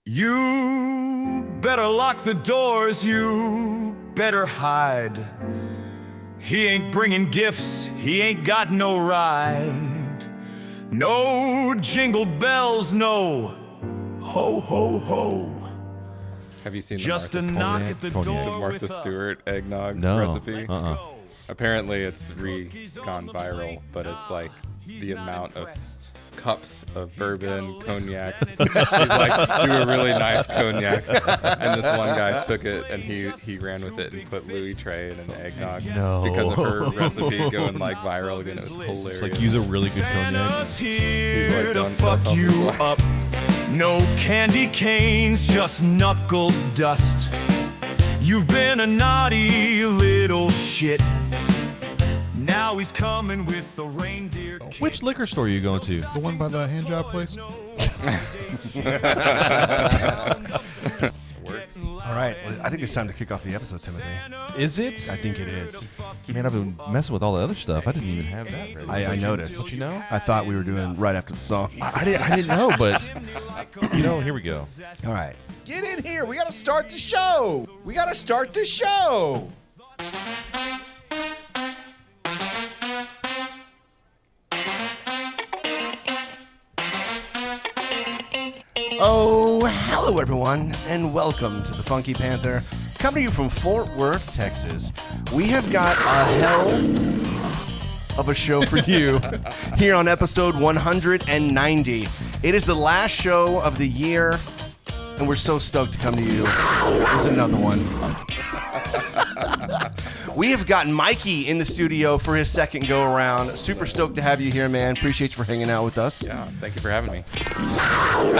You better lock the doors, you better hide. He ain't bringing gifts, he ain't got no ride. No jingle bells, no ho ho ho. Have you seen Just the a Martha knock Stewart, at the the door Martha with Stewart eggnog recipe? Apparently it's gone viral, but it's like the amount of cups of bourbon, cognac. He's like, do a really nice cognac. And this one guy took it and he ran with it and put Louis Trey in an eggnog because of her recipe going like viral again. It was hilarious. It's like, use a really good cognac. He's like, to fuck you up. No candy canes, just knuckle dust. You've been a naughty little shit. Now he's coming with the reindeer. Which liquor store are you going to? The one by the hand job place? Works. All right, I think it's time to kick off the episode, Timothy. Is it? I think it is. Man, I've been messing with all the other stuff. I didn't even have that ready. I noticed. Don't you know? I thought we were doing right after the song. I didn't know, but here we go. All right. Get in here. We got to start the show. We got to start the show. Oh, hello everyone, and welcome to the Funky Panther, coming to you from Fort Worth, Texas. We have got a hell of a show for you here on episode 190. It is the last show of the year, and we're so stoked to come to you. There's another one. We have got Mikey in the studio for his second go-around. Super stoked to have you here, man. Appreciate you for hanging out with us. Yeah, thank you for having me.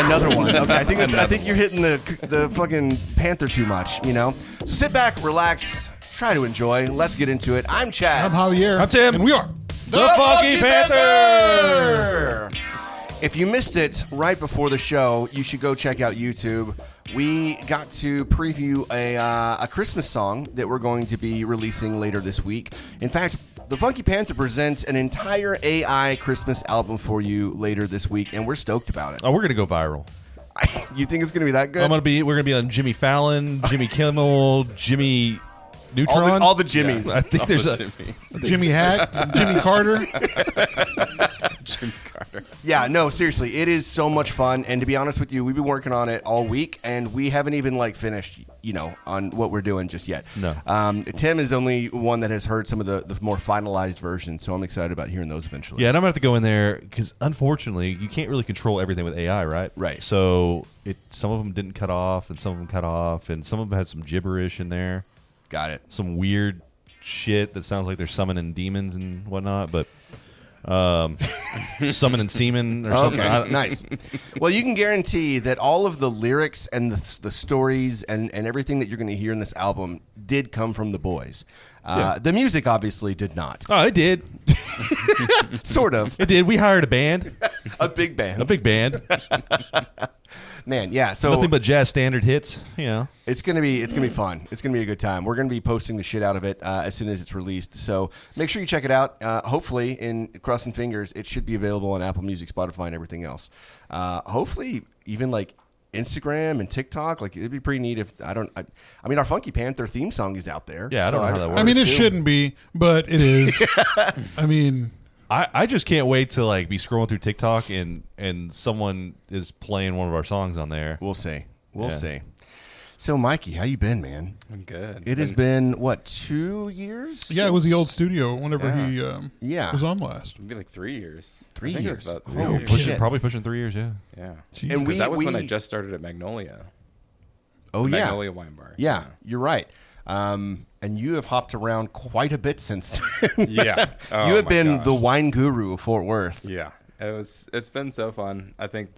Another one. Okay, I think you're hitting the fucking Panther too much, you know? So sit back, relax, try to enjoy. Let's get into it. I'm Chad. I'm Javier. I'm Tim. And we are The Funky Panther! If you missed it right before the show, you should go check out YouTube. We got to preview a Christmas song that we're going to be releasing later this week. In fact, the Funky Panther presents an entire AI Christmas album for you later this week, and we're stoked about it. Oh, we're gonna go viral. You think it's gonna be that good? We're gonna be on Jimmy Fallon, Jimmy Kimmel, Jimmy Neutron. All the Jimmies. I think there's a Jimmy Hack, Jimmy Carter. Jimmy Carter. Yeah, no, seriously, it is so much fun. And to be honest with you, we've been working on it all week, and we haven't even finished, on what we're doing just yet. No. Tim is the only one that has heard some of the more finalized versions, so I'm excited about hearing those eventually. Yeah, and I'm gonna have to go in there because unfortunately you can't really control everything with AI, right? Right. So some of them didn't cut off, and some of them cut off, and some of them had some gibberish in there. Got it. Some weird shit that sounds like they're summoning demons and whatnot, but summoning semen or something. Okay, nice. Well, you can guarantee that all of the lyrics and the stories and everything that you're going to hear in this album did come from the boys. Yeah. The music obviously did not. Oh, it did. Sort of. It did. We hired a band. A big band. A big band. Man, yeah. So Nothing but jazz standard hits. It's gonna be fun. It's gonna be a good time. We're gonna be posting the shit out of it as soon as it's released. So make sure you check it out. Hopefully, in crossing fingers, it should be available on Apple Music, Spotify, and everything else. Hopefully, even Instagram and TikTok. It'd be pretty neat if I mean, our Funky Panther theme song is out there. Yeah, I don't know how that works. I mean, it shouldn't be, but it is. I mean, I just can't wait to be scrolling through TikTok and someone is playing one of our songs on there. We'll see. We'll see. So, Mikey, how you been, man? I'm good. It has been, what, 2 years? yeah, it was the old studio whenever he Yeah. was on last. It'd be like 3 years. 3 I think years. It was about Oh, 3 years. shit. Probably pushing 3 years, yeah. Yeah. Jeez. And Because that was when I we- just started at Magnolia. Oh, yeah. Magnolia Wine Bar. Yeah, you're right. And you have hopped around quite a bit since then. Yeah. Oh, You have my been gosh. the wine guru of Fort Worth. Yeah. It's been so fun. I think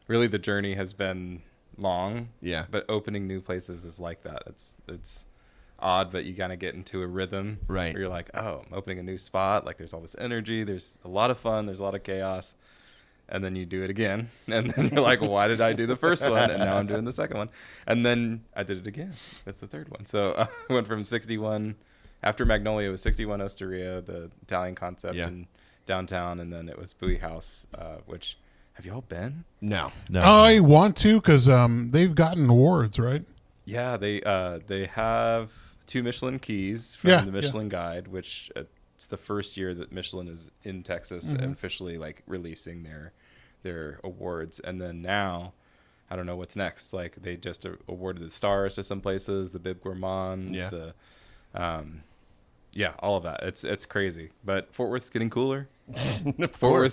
really the journey has been long. Yeah. But opening new places is like that. It's odd, but you kind of get into a rhythm. Right. Where you're like, oh, I'm opening a new spot. There's all this energy. There's a lot of fun. There's a lot of chaos. And then you do it again. And then you're like, why did I do the first one? And now I'm doing the second one. And then I did it again with the third one. So I went from 61, after Magnolia, it was 61 Osteria, the Italian concept Yeah. in downtown. And then it was Bowie House, which Have y'all been? No. I want to because they've gotten awards, right? Yeah, they have 2 Michelin keys from the Michelin Guide, which it's the first year that Michelin is in Texas and officially like releasing their awards. And then now, I don't know what's next. Like they just awarded the stars to some places, the Bib Gourmands, all of that. It's crazy. But Fort Worth's getting cooler. Fort Worth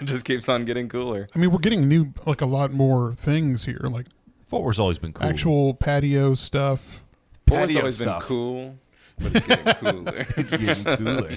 just keeps on getting cooler. I mean, we're getting a lot more things here, like Fort Worth's always been cool. actual patio stuff. Fort Worth's Patio always stuff. been cool, but it's getting cooler. It's getting cooler.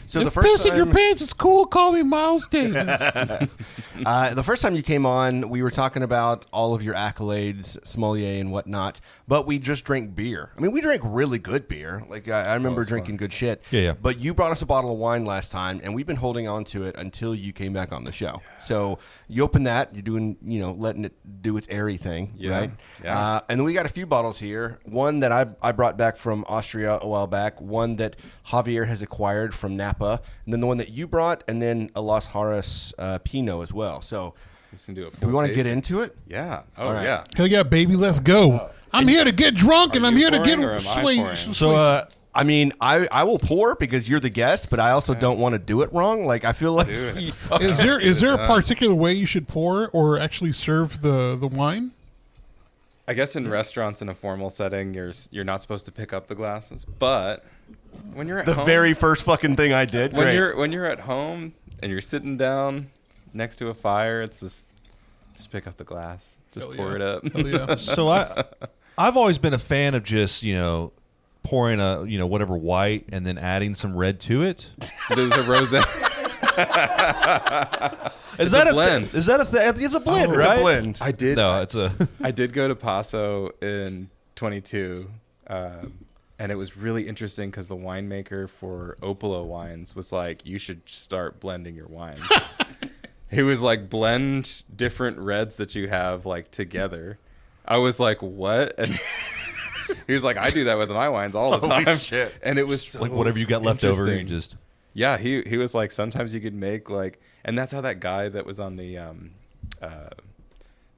So the If first pissing your time, pants is cool, call me Miles Davis. the first time you came on, we were talking about all of your accolades, sommelier and whatnot, but we just drank beer. I mean, we drank really good beer. Like I remember drinking good shit. Yeah. But you brought us a bottle of wine last time, and we've been holding on to it until you came back on the show. So you open that, you're doing, letting it do its airy thing, right? Yeah. And then we got a few bottles here. One that I brought back from Austria a while back. One that Javier has acquired from Napa, and then the one that you brought, and then a Las Jarras Pinot as well. So, Let's do a full do we want to get tasting. into it? Yeah. Oh, All right. yeah. Hell yeah, baby, let's go. I'm here to get drunk, and Are I'm you here to pouring get or am I pouring? So, I mean, I will pour because you're the guest, but I also don't want to do it wrong. Like I feel like Do it. is there a particular way you should pour or actually serve the wine? I guess in restaurants in a formal setting, you're not supposed to pick up the glasses, but when you're at the home, very first fucking thing I did. when Great. you're at home and you're sitting down next to a fire, it's just pick up the glass, just pour it up. Hell yeah. so I've always been a fan of just pouring a whatever white and then adding some red to it. There's a rosé. Is that a blend. Is that a thing? It's a blend, It's right? a blend. I did. No, it's a. I did go to Paso in 22, and it was really interesting because the winemaker for Opolo wines was like, "You should start blending your wines." He was like, "Blend different reds that you have like together." I was like, "What?" And he was like, "I do that with my wines all the Holy time." shit. And it was so Like whatever you got left over, you interesting. just. Yeah, he was like, sometimes you could make like, and that's how that guy that was on the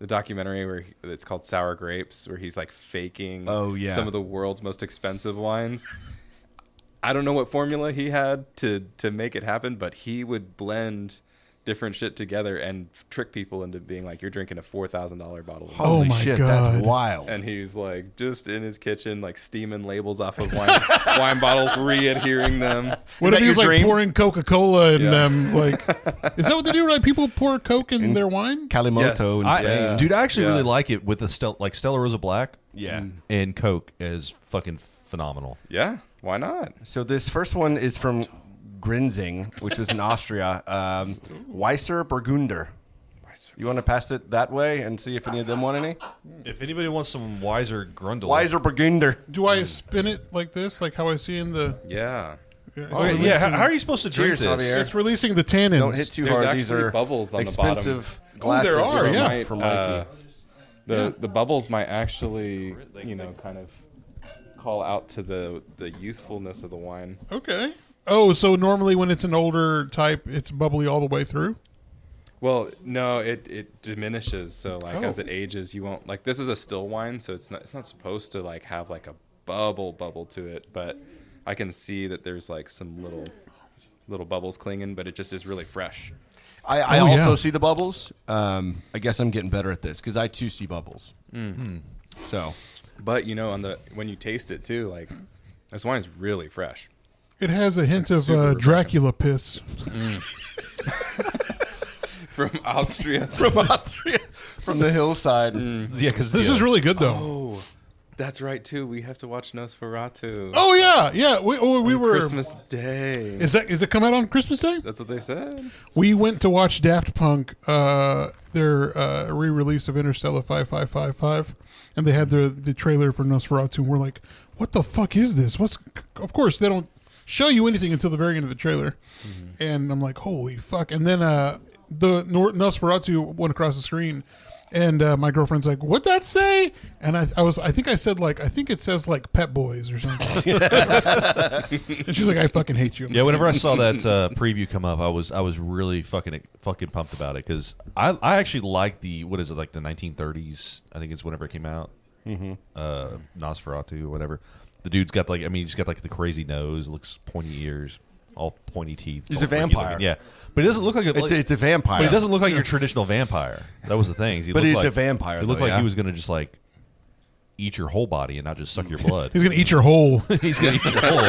documentary where it's called Sour Grapes, where he's like faking some of the world's most expensive wines. I don't know what formula he had to make it happen, but he would blend different shit together and trick people into being like, you're drinking a $4,000 bottle of wine. Holy my shit, God. that's wild. And he's like just in his kitchen, like steaming labels off of wine bottles, re-adhering them. What if that he was your like dream? pouring Coca-Cola in Yeah. them? Like, is that what they do? Like, people pour Coke in their wine? Kalimoto and I, dude, I actually Yeah. really like it with the Stella Rosa Black. Yeah. And Coke is fucking phenomenal. Yeah, why not? So this first one is from Grinzing, which was in Austria. Weiser Burgunder. You want to pass it that way and see if any of them want any? If anybody wants some wiser grundle, Weiser Burgunder. Do I spin it like this, like how I see in the? Yeah. It's Okay, releasing- yeah. How are you supposed to drink Cheers, this? Javier. It's releasing the tannins. Don't hit too There's hard. These actually are bubbles on the expensive bottom. glasses. there are, from, yeah. from Mikey. The bubbles might actually, kind of call out to the youthfulness of the wine. Okay. Oh, so normally when it's an older type, it's bubbly all the way through? Well, no, it diminishes. So like as Oh. it ages, you won't like. This is a still wine, so it's not supposed to like have like a bubble to it. But I can see that there's like some little bubbles clinging, but it just is really fresh. I Oh, also yeah. see the bubbles. I guess I'm getting better at this because I too see bubbles. So But when you taste it too, like this wine is really fresh. It has a hint It's of super refreshing. Dracula piss. From Austria. from the hillside. Yeah, because This is really good, though. Oh, that's right too. We have to watch Nosferatu. Oh yeah. We on were. Christmas Day. Is it come out on Christmas Day? That's what they said. We went to watch Daft Punk, their re-release of Interstellar 5555, and they had the trailer for Nosferatu, and we're like, "What the fuck is this?" Of course, they don't show you anything until the very end of the trailer, and I'm like, "Holy fuck!" And then the Nosferatu went across the screen, And my girlfriend's like, "What'd that say?" And I think it says like Pet Boys or something. And she's like, "I fucking hate you." Yeah, whenever I saw that preview come up, I was really fucking pumped about it because I actually like the 1930s. I think it's whenever it came out. Nosferatu or whatever. The dude's got he's got like the crazy nose, looks pointy ears, all pointy teeth. He's all a vampire. looking. Yeah, but he doesn't look like It's a vampire. But he doesn't look like your traditional vampire. That was the thing. But it's a vampire. He looked though, like yeah? he was gonna just like eat your whole body and not just suck your blood. He's gonna eat your whole. He's gonna eat your whole.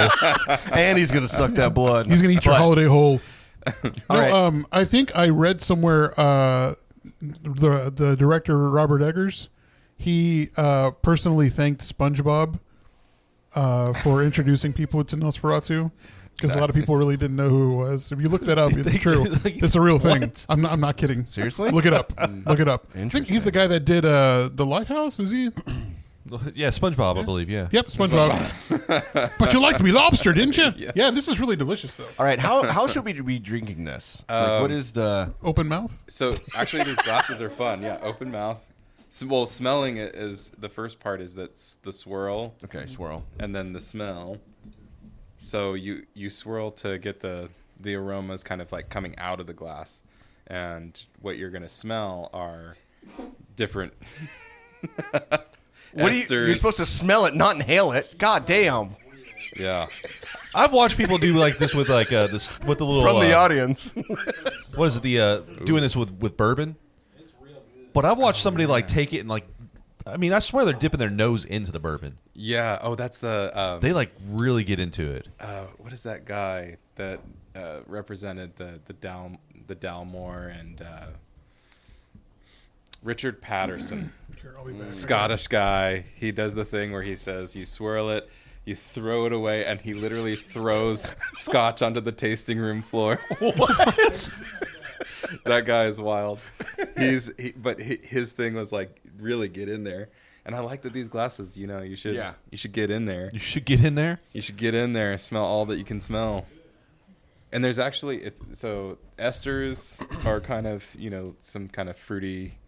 And he's gonna suck that blood. He's gonna eat your holiday whole. No, right. I think I read somewhere the director Robert Eggers, he personally thanked SpongeBob for introducing people to Nosferatu because a lot of people really didn't know who it was. If you look that up, it's true. It's a real thing. What? I'm not kidding. Seriously? Look it up. Look it up. I think he's the guy that did the Lighthouse. Is he? Yeah, SpongeBob, I believe. Yeah. Yep, SpongeBob. But you liked me lobster, didn't you? Yeah, this is really delicious though. All right, how should we be drinking this? What is the Open mouth. So actually, these glasses are fun. Yeah, open mouth. So, well, smelling it is the first part. Is that's the swirl, swirl? and then the smell. So you swirl to get the aromas kind of like coming out of the glass, and what you're gonna smell are different. What you're supposed to smell it, not inhale it. God damn! Yeah. I've watched people do like this with like this with the little From the audience. What is it? Doing this with bourbon. But I've watched somebody like take it and like, I mean, I swear they're dipping their nose into the bourbon. Yeah. Oh, that's the. They like really get into it. What is that guy that represented the Dalmore and Richard Patterson, Scottish guy. He does the thing where he says you swirl it, you throw it away, and he literally throws scotch onto the tasting room floor. What? That guy is wild. But his thing was like really get in there. And I like that these glasses, you should get in there. You should get in there. You should get in there, smell all that you can smell. And there's actually esters are kind of, some kind of fruity,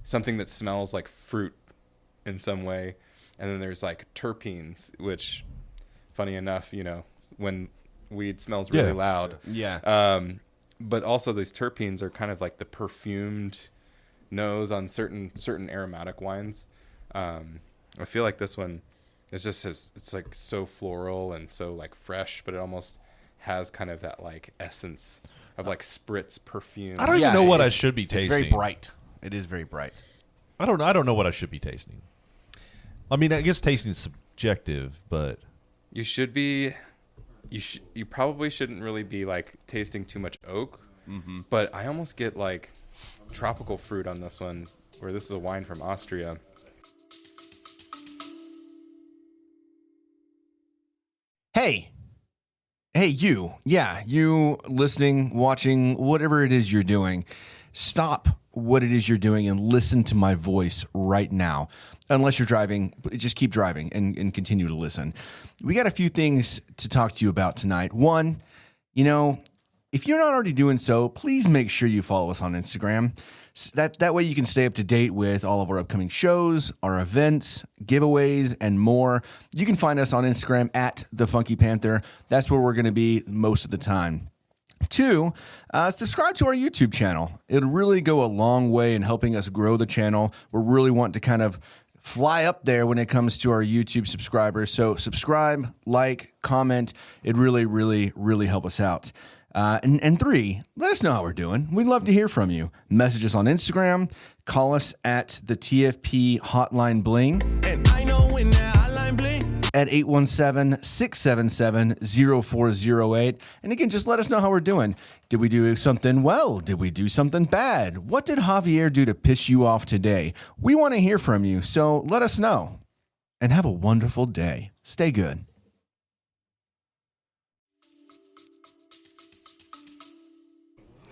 something that smells like fruit in some way. And then there's like terpenes, which funny enough, when weed smells really loud. Yeah. But also these terpenes are kind of like the perfumed nose on certain aromatic wines. I feel like this one is it's like so floral and so like fresh, but it almost has kind of that like essence of like spritz perfume. I don't even know what I should be tasting. It's very bright. It is very bright. I don't know what I should be tasting. I mean, I guess tasting is subjective, but You should be. You probably shouldn't really be like tasting too much oak, but I almost get like tropical fruit on this one, where this is a wine from Austria. Hey, you. Yeah, you listening, watching, whatever it is you're doing. Stop what it is you're doing and listen to my voice right now. Unless you're driving, just keep driving and continue to listen. We got a few things to talk to you about tonight. One, if you're not already doing so, please make sure you follow us on Instagram. That way you can stay up to date with all of our upcoming shows, our events, giveaways, and more. You can find us on Instagram at the Funky Panther. That's where we're going to be most of the time. 2, subscribe to our YouTube channel. It'll really go a long way in helping us grow the channel. We're really wanting to kind of fly up there when it comes to our YouTube subscribers. So subscribe, like, comment. It really, really, really help us out. And 3, let us know how we're doing. We'd love to hear from you. Message us on Instagram. Call us at the TFP Hotline Bling. And I know when that hotline bling. At 817-677-0408. And again, just let us know how we're doing. Did we do something well? Did we do something bad? What did Javier do to piss you off today? We want to hear from you, so let us know. And have a wonderful day. Stay good.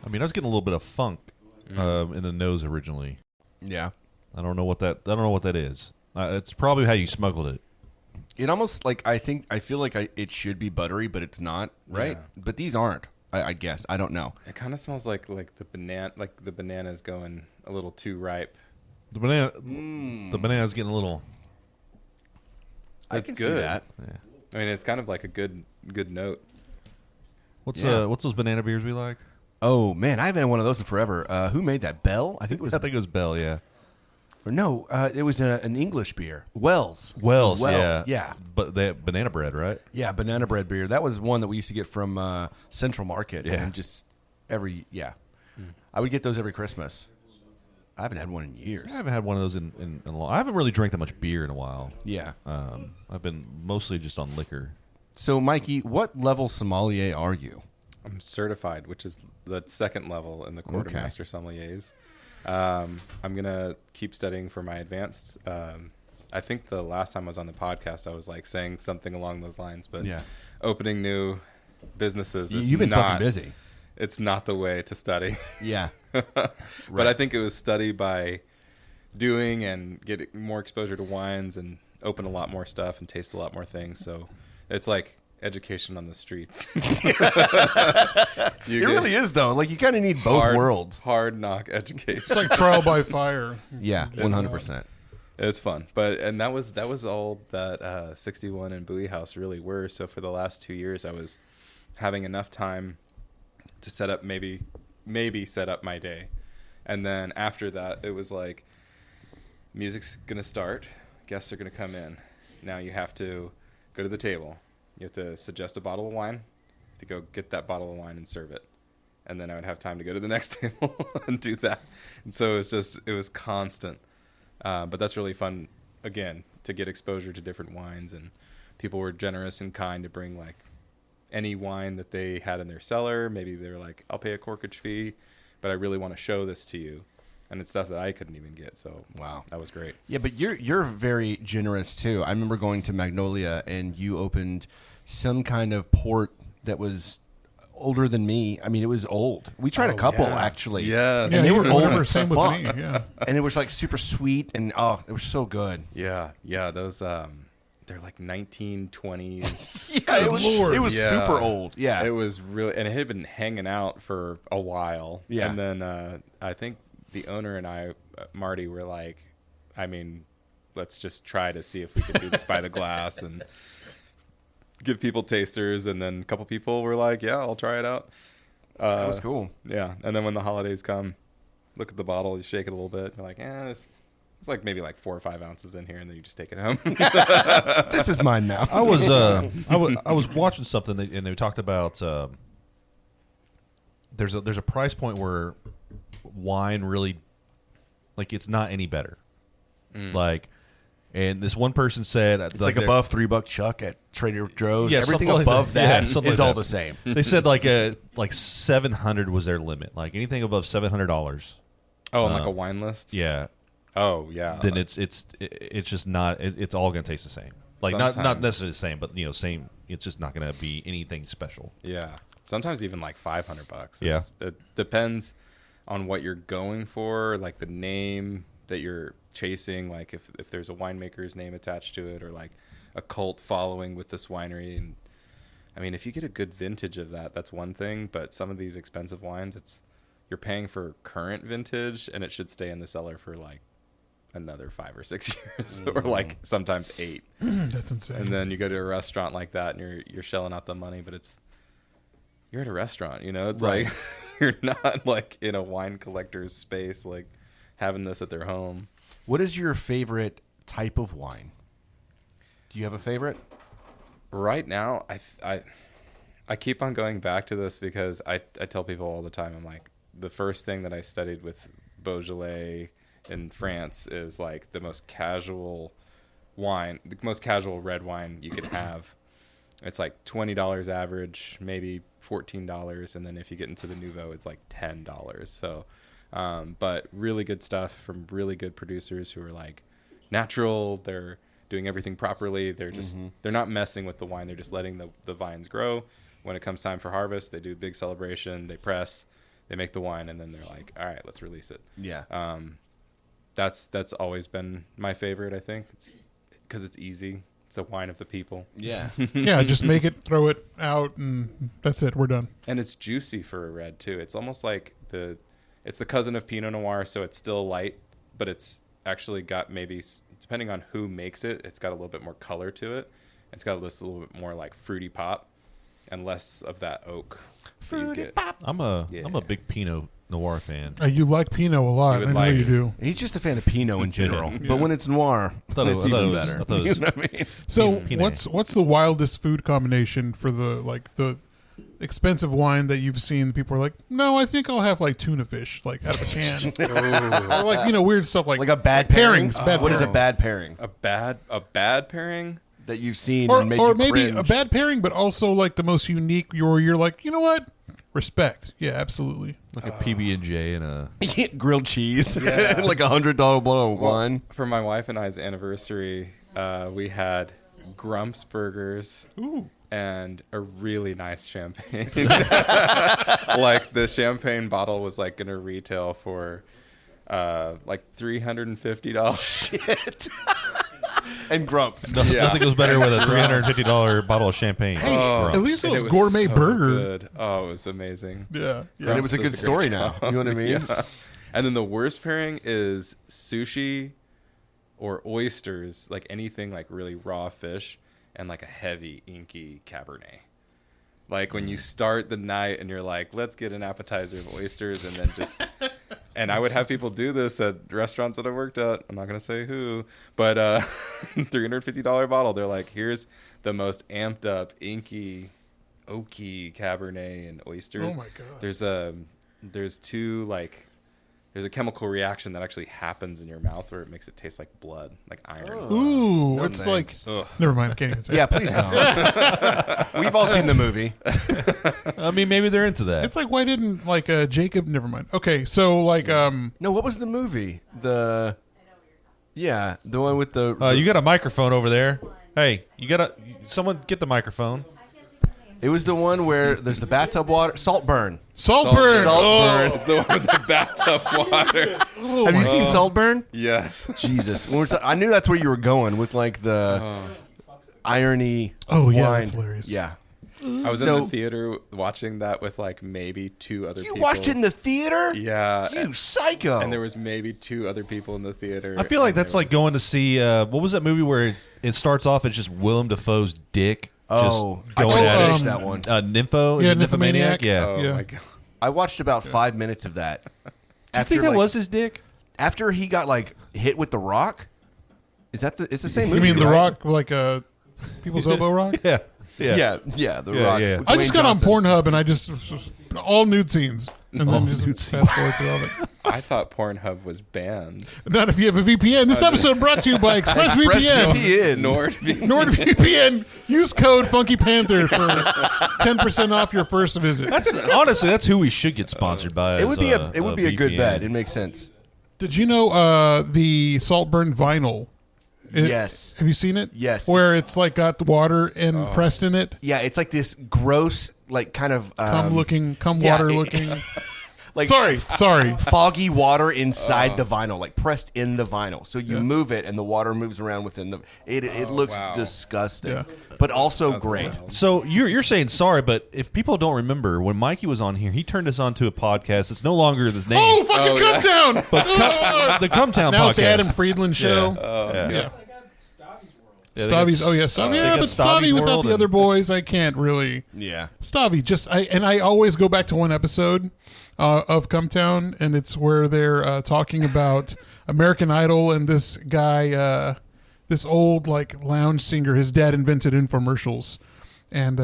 I mean, I was getting a little bit of funk in the nose originally. Yeah. I don't know what that is. It's probably how you smuggled it. It almost I feel like it should be buttery, but it's not, right? Yeah. But these aren't. I guess. I don't know. It kind of smells like the banana, like the banana's going a little too ripe. The banana's getting a little. I It's can see good. that. Yeah. I mean, it's kind of like a good note. What's Yeah. what's those banana beers we like? Oh man, I haven't had one of those in forever. Who made that? Bell? I think it was. I think it was Bell. Yeah. Or no, it was an English beer. Wells. Wells. Yeah. Yeah. But they have banana bread, right? Yeah, banana bread beer. That was one that we used to get from Central Market. Yeah. And just I would get those every Christmas. I haven't had one in years. I haven't had one of those in a long. I haven't really drank that much beer in a while. Yeah. I've been mostly just on liquor. So, Mikey, what level sommelier are you? I'm certified, which is the second level in the quartermaster sommeliers. I'm gonna keep studying for my advanced. I think the last time I was on the podcast, I was like saying something along those lines. But opening new businesses is You've been not, fucking busy. It's not the way to study. Yeah. But I think it was study by doing and get more exposure to wines and open a lot more stuff and taste a lot more things. So it's like education on the streets. It really is, though. Like, you kind of need both worlds. Hard knock education. It's like trial by fire. Yeah, 100%. It's fun, and that was all that 61 and Bowie House really were. So for the last 2 years, I was having enough time to set up maybe set up my day, and then after that, it was like music's gonna start, guests are gonna come in. Now you have to go to the table. You have to suggest a bottle of wine, to go get that bottle of wine and serve it, and then I would have time to go to the next table and do that. And so it was constant. But that's really fun, again, to get exposure to different wines. And people were generous and kind to bring, like, any wine that they had in their cellar. Maybe they were like, I'll pay a corkage fee, but I really want to show this to you. And it's stuff that I couldn't even get. So wow, that was great. Yeah, but you're very generous, too. I remember going to Magnolia, and you opened some kind of port that was older than me. I mean, it was old. We tried a couple, actually. Yes. Yeah, And they were older. older. Same with me. Yeah. And it was like super sweet, and it was so good. Yeah. Those they're like 1920s. Yeah, it was Yeah. super old. Yeah, It was really, and it had been hanging out for a while. Yeah. And then I think the owner and I, Marty, were like, I mean, let's just try to see if we could do this by the glass and give people tasters. And then a couple people were like, yeah, I'll try it out. that was cool. Yeah. And then when the holidays come, look at the bottle, you shake it a little bit. You're like, it's like maybe like 4 or 5 ounces in here, and then you just take it home. This is mine now. I was watching something and they talked about there's a price point where wine really, like, it's not any better. Like, and this one person said It's like above $3 Chuck at Trader Joe's. Yeah, Everything something like above that. that Yeah, something is like all that. the same. They said like 700 was their limit. Like anything above $700. Oh, on like a wine list? Yeah. Oh, yeah. Then it's just not. It's all going to taste the same. Like not Sometimes. necessarily the same, but same. It's just not going to be anything special. Yeah. Sometimes even like $500. Yeah. It depends on what you're going for, like the name that you're chasing, like if there's a winemaker's name attached to it, or like a cult following with this winery. And I mean, if you get a good vintage of that, that's one thing, but some of these expensive wines, you're paying for current vintage, and it should stay in the cellar for like another 5 or 6 years, or like sometimes 8. That's insane. And then you go to a restaurant like that, and you're shelling out the money, but you're at a restaurant, it's Right. like you're not like in a wine collector's space, like having this at their home. What is your favorite type of wine? Do you have a favorite? Right now, I keep on going back to this because I tell people all the time, I'm like, the first thing that I studied with Beaujolais in France is like the most casual wine, the most casual red wine you could have. It's like $20 average, maybe $14, and then if you get into the Nouveau, it's like $10. So, but really good stuff from really good producers who are like natural. They're doing everything properly. They're just they're not messing with the wine. They're just letting the vines grow. When it comes time for harvest, they do a big celebration. They press, they make the wine, and then they're like, all right, let's release it. Yeah. That's always been my favorite. I think it's because it's easy. It's a wine of the people. Yeah. Yeah, just make it, throw it out, and that's it. We're done. And it's juicy for a red too. It's almost like it's the cousin of Pinot Noir, so it's still light, but it's actually got maybe, depending on who makes it, it's got a little bit more color to it. It's got a little bit more like fruity pop and less of that oak. Fruity pop. I'm a big Pinot Noir fan. You like Pinot a lot. I know you do. He's just a fan of Pinot in general. But when it's noir, it's even better. You know what I mean? So Pinot. what's the wildest food combination for the expensive wine that you've seen? People are like, no, I think I'll have like tuna fish, like out of a can, or like weird stuff like a bad pairing. pairings. Bad What is a pairings. bad pairing A bad pairing? that you've seen or and made or you maybe cringe? a bad pairing, but also like the most unique. You're like, you know what? Respect. Yeah, absolutely. Like a PB&J and a... grilled cheese, like $100 bottle of wine. For my wife and I's anniversary, we had Grumps burgers. Ooh. And a really nice champagne. Like the champagne bottle was like gonna retail for like $350. Shit. And grumps. Nothing goes better with a $350 bottle of champagne. At least it And was gourmet so burger. good. Oh, it was amazing. Yeah. And it was a good does a story great now. job. You know what I mean? Yeah. And then the worst pairing is sushi or oysters, like anything like really raw fish, and like a heavy inky Cabernet. Like when you start the night and you're like, let's get an appetizer of oysters, and then just... And I would have people do this at restaurants that I worked at. I'm not going to say who, but $350 bottle. They're like, here's the most amped up, inky, oaky Cabernet and oysters. Oh my God. There's two like... There's a chemical reaction that actually happens in your mouth where it makes it taste like blood, like iron. Ooh, No it's thanks. like. Never mind. I can't even say. Yeah, it. please don't. We've all seen the movie. I mean, maybe they're into that. It's like, why didn't like Jacob? Never mind. Okay, so like No, what was the movie? The one with the. You got a microphone over there. Hey, someone get the microphone. It was the one where there's the bathtub water, Saltburn. Saltburn. Saltburn. It's the one with the bathtub water. Have you seen Saltburn? Yes. Jesus, I knew that's where you were going with like the irony. Oh, yeah, wine. that's hilarious. Yeah, I was So- in the theater watching that with like maybe two other you people. watched it in the theater. Yeah. You psycho. And there was maybe two other people in the theater. I feel like and that's there like was- going to see what was that movie where it starts off it's just Willem Dafoe's dick Oh, just I going couldn't at finish it. that one. Nympho? Is Yeah, it Nymphomaniac? Nymphomaniac. Yeah. Oh Yeah. my god. I watched about 5 minutes of that. Do you think that was his dick? after he got like hit with the rock? Is that it's the same You movie? mean The right? Rock, like People's Elbow Rock? Yeah. Yeah, the Yeah, rock. yeah. with I Dwayne just got Johnson. on Pornhub and I just all nude scenes and then just fast forward through all of it. I thought Pornhub was banned. Not if you have a VPN. This episode brought to you by ExpressVPN. ExpressVPN. NordVPN. Use code Funky Panther for 10% off your first visit. Honestly, that's who we should get sponsored by. It would be as, a good VPN. bet. It makes sense. Did you know the Saltburn vinyl? Yes. Have you seen it? Yes. Where it's like got the water and pressed in it. Yeah, it's like this gross, like kind of Cum yeah, water it- looking. like Sorry. foggy water inside the vinyl, like pressed in the vinyl. So you move it, and the water moves around within the. It looks wow. disgusting, Yeah. but also That's great. wild. So you're saying sorry, but if people don't remember, when Mikey was on here, he turned us on to a podcast. It's no longer the name. Oh, fucking come down! The Cumtown Now podcast. it's the Adam Friedland show. Yeah, they Stavi's. got Oh yeah, S- Stavi. they Yeah, got but Stavi Stavi's without World the and- other boys, I can't really. Yeah, Stavi. I always go back to one episode of Cumtown, and it's where they're talking about American Idol and this guy, this old like lounge singer. His dad invented infomercials, and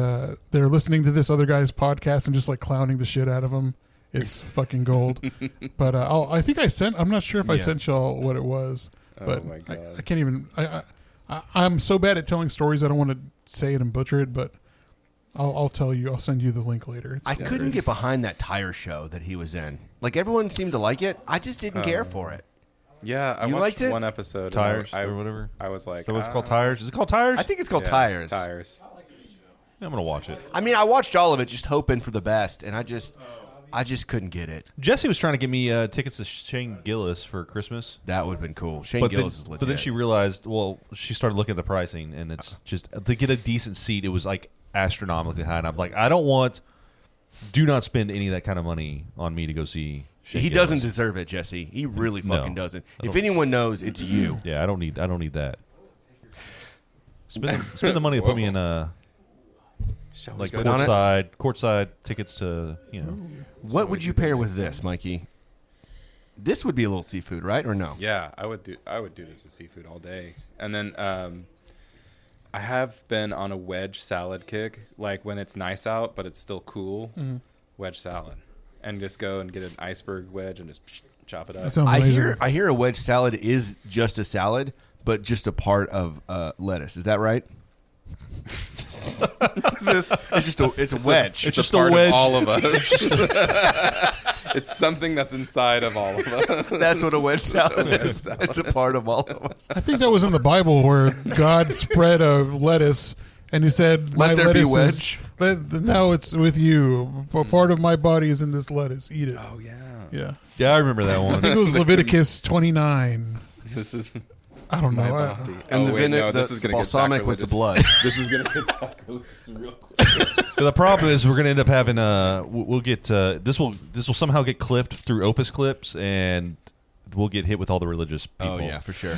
they're listening to this other guy's podcast and just like clowning the shit out of him. It's fucking gold. But I think I sent. I'm not sure if I sent y'all what it was. But my God. I can't even. I'm so bad at telling stories. I don't want to say it and butcher it, but I'll tell you. I'll send you the link later. I couldn't get behind that tire show that he was in. Like everyone seemed to like it. I just didn't care for it. Yeah, I You watched liked it? one episode. and Tires I, or whatever. I was like, So what's it called? Tires? Is it called Tires? I think it's called yeah, Tires. Tires. I'm gonna watch it. I mean, I watched all of it just hoping for the best, and I just couldn't get it. Jesse was trying to get me tickets to Shane Gillis for Christmas. That would have been cool. Shane But then, Gillis is legit. but then she realized, she started looking at the pricing, and it's just to get a decent seat, it was like astronomically high. And I'm like, do not spend any of that kind of money on me to go see He doesn't deserve it, Jesse. He really fucking doesn't. If anyone knows, it's you. Yeah, I don't need that. Spend the money to put me in like courtside tickets to What would you pair with this, Mikey? This would be a little seafood, right? Or no? Yeah, I would do this with seafood all day. And then I have been on a wedge salad kick, like when it's nice out but it's still cool. Wedge salad, and just go and get an iceberg wedge and just chop it up. That sounds amazing. I hear a wedge salad is just a salad, but just a part of lettuce. Is that right? It's a wedge. It's just a part a wedge. of all of us. It's something that's inside of all of us. That's what a wedge salad is. It's a part of all of us. I think that was in the Bible where God spread a lettuce and he said, Let my there be lettuce now it's with you. A part of my body is in this lettuce. Eat it. Oh Yeah. Yeah, I remember that I one. think it was Leviticus 29 This is I don't my know. body. And this is gonna balsamic get was the sacrilegious. blood. This is gonna get sacrilegious real quick. The problem is we're gonna end up having we'll get this will somehow get clipped through Opus clips, and we'll get hit with all the religious people. Oh yeah, for sure.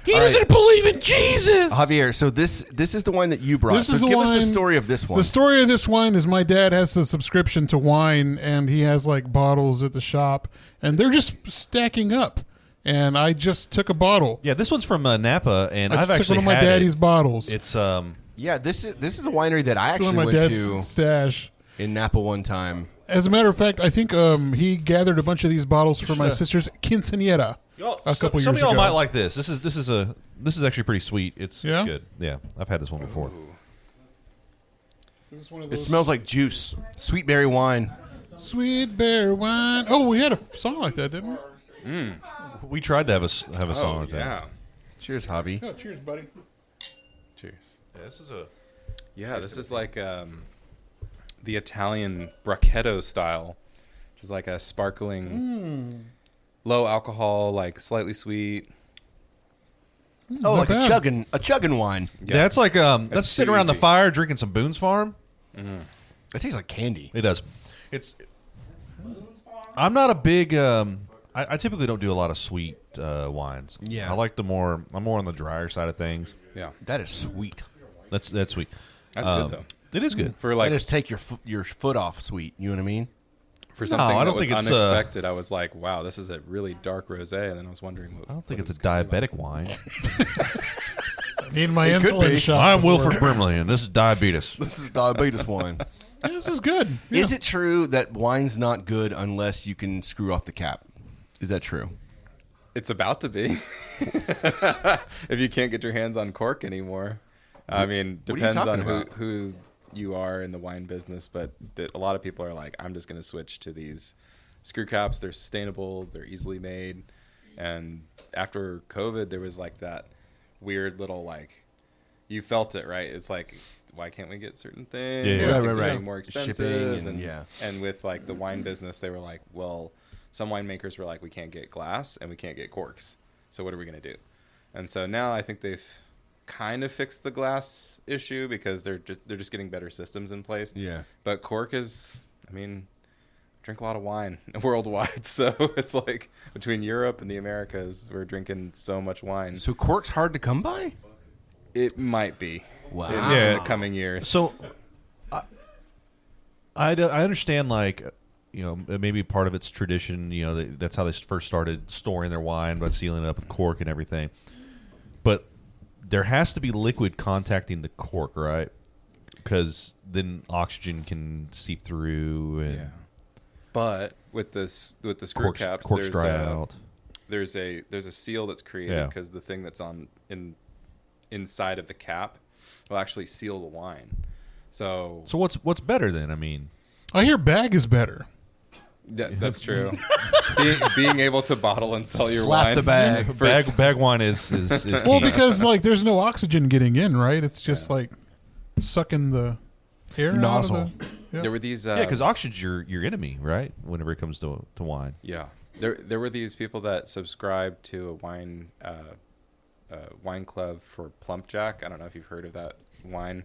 He doesn't believe in Jesus. Javier, so this is the wine that you brought. This is so the give us wine- the story of this one. The story of this wine is my dad has a subscription to wine, and he has like bottles at the shop, and they're just stacking up. And I just took a bottle. Yeah, this one's from Napa, and I I've took actually one of my had daddy's it. bottles. It's Yeah, this is a winery that I It's one actually of my went dad's to stash. in Napa one time. As a matter of fact, I think he gathered a bunch of these bottles for my sister's quinceañera a couple some years of y'all ago. might like this. This is actually pretty sweet. It's Yeah? good. Yeah, I've had this one before. This is one of It those smells like juice, sweet berry wine. sweet bear wine. Oh, we had a song like that, didn't we? We tried to have a song like that. Yeah. Cheers, Javi. Oh, cheers, buddy. Cheers. Yeah, This is like the Italian bruschetto style, which is like a sparkling, low alcohol, like slightly sweet. Oh, like bad. a chugging wine. Yeah, that's like that's That's sitting too around the easy. fire drinking some Boone's Farm. It tastes like candy. It does. It's. I'm not a big. I typically don't do a lot of sweet wines. Yeah. I like I'm more on the drier side of things. Yeah, That is sweet. That's sweet. that's good though. It is good. For Like, like just take your foot off sweet. You know what I mean? for something I that don't was think it's, unexpected, I was like, wow, this is a really dark rosé, and then I was wondering. I don't think it's a diabetic wine. Need my It could insulin be. shot. I'm before. Wilford Brimley, and this is diabetes. This is diabetes wine. Yeah, this is good. Yeah. Is it true that wine's not good unless you can screw off the cap? Is that true? It's about to be. If you can't get your hands on cork anymore. I mean, What are you depends on talking about? who you are in the wine business, but a lot of people are like, I'm just going to switch to these screw caps. They're sustainable. They're easily made. And after COVID, there was like that weird little like, you felt it, right? It's like, why can't we get certain things? Yeah. Things Right, are right. getting more expensive. Shipping and yeah. And with like the wine business, they were like, well, some winemakers were like, we can't get glass and we can't get corks. So what are we going to do? And so now I think they've kind of fixed the glass issue because they're just getting better systems in place. Yeah. But cork is, I mean, drink a lot of wine worldwide. So it's like between Europe and the Americas, we're drinking so much wine. So cork's hard to come by? It might be Wow. in the coming years. So, I understand, like, maybe part of it's tradition. That's how they first started storing their wine by sealing it up with cork and everything. But there has to be liquid contacting the cork, right? Because then oxygen can seep through. And Yeah. But with the screw caps, corks dry out. there's a seal that's created Yeah. because the thing that's inside of the cap will actually seal the wine. So So what's better then? I mean, I hear bag is better. that's true. being able to bottle and sell your Slap wine. the bag. for- bag wine is key. Well, because like there's no oxygen getting in, right? It's just like sucking the air Nozzle. out of the. Yeah. There were these. Yeah, because oxygen's your enemy, right? Whenever it comes to wine. Yeah, there were these people that subscribed to a wine club for Plump Jack. I don't know if you've heard of that wine.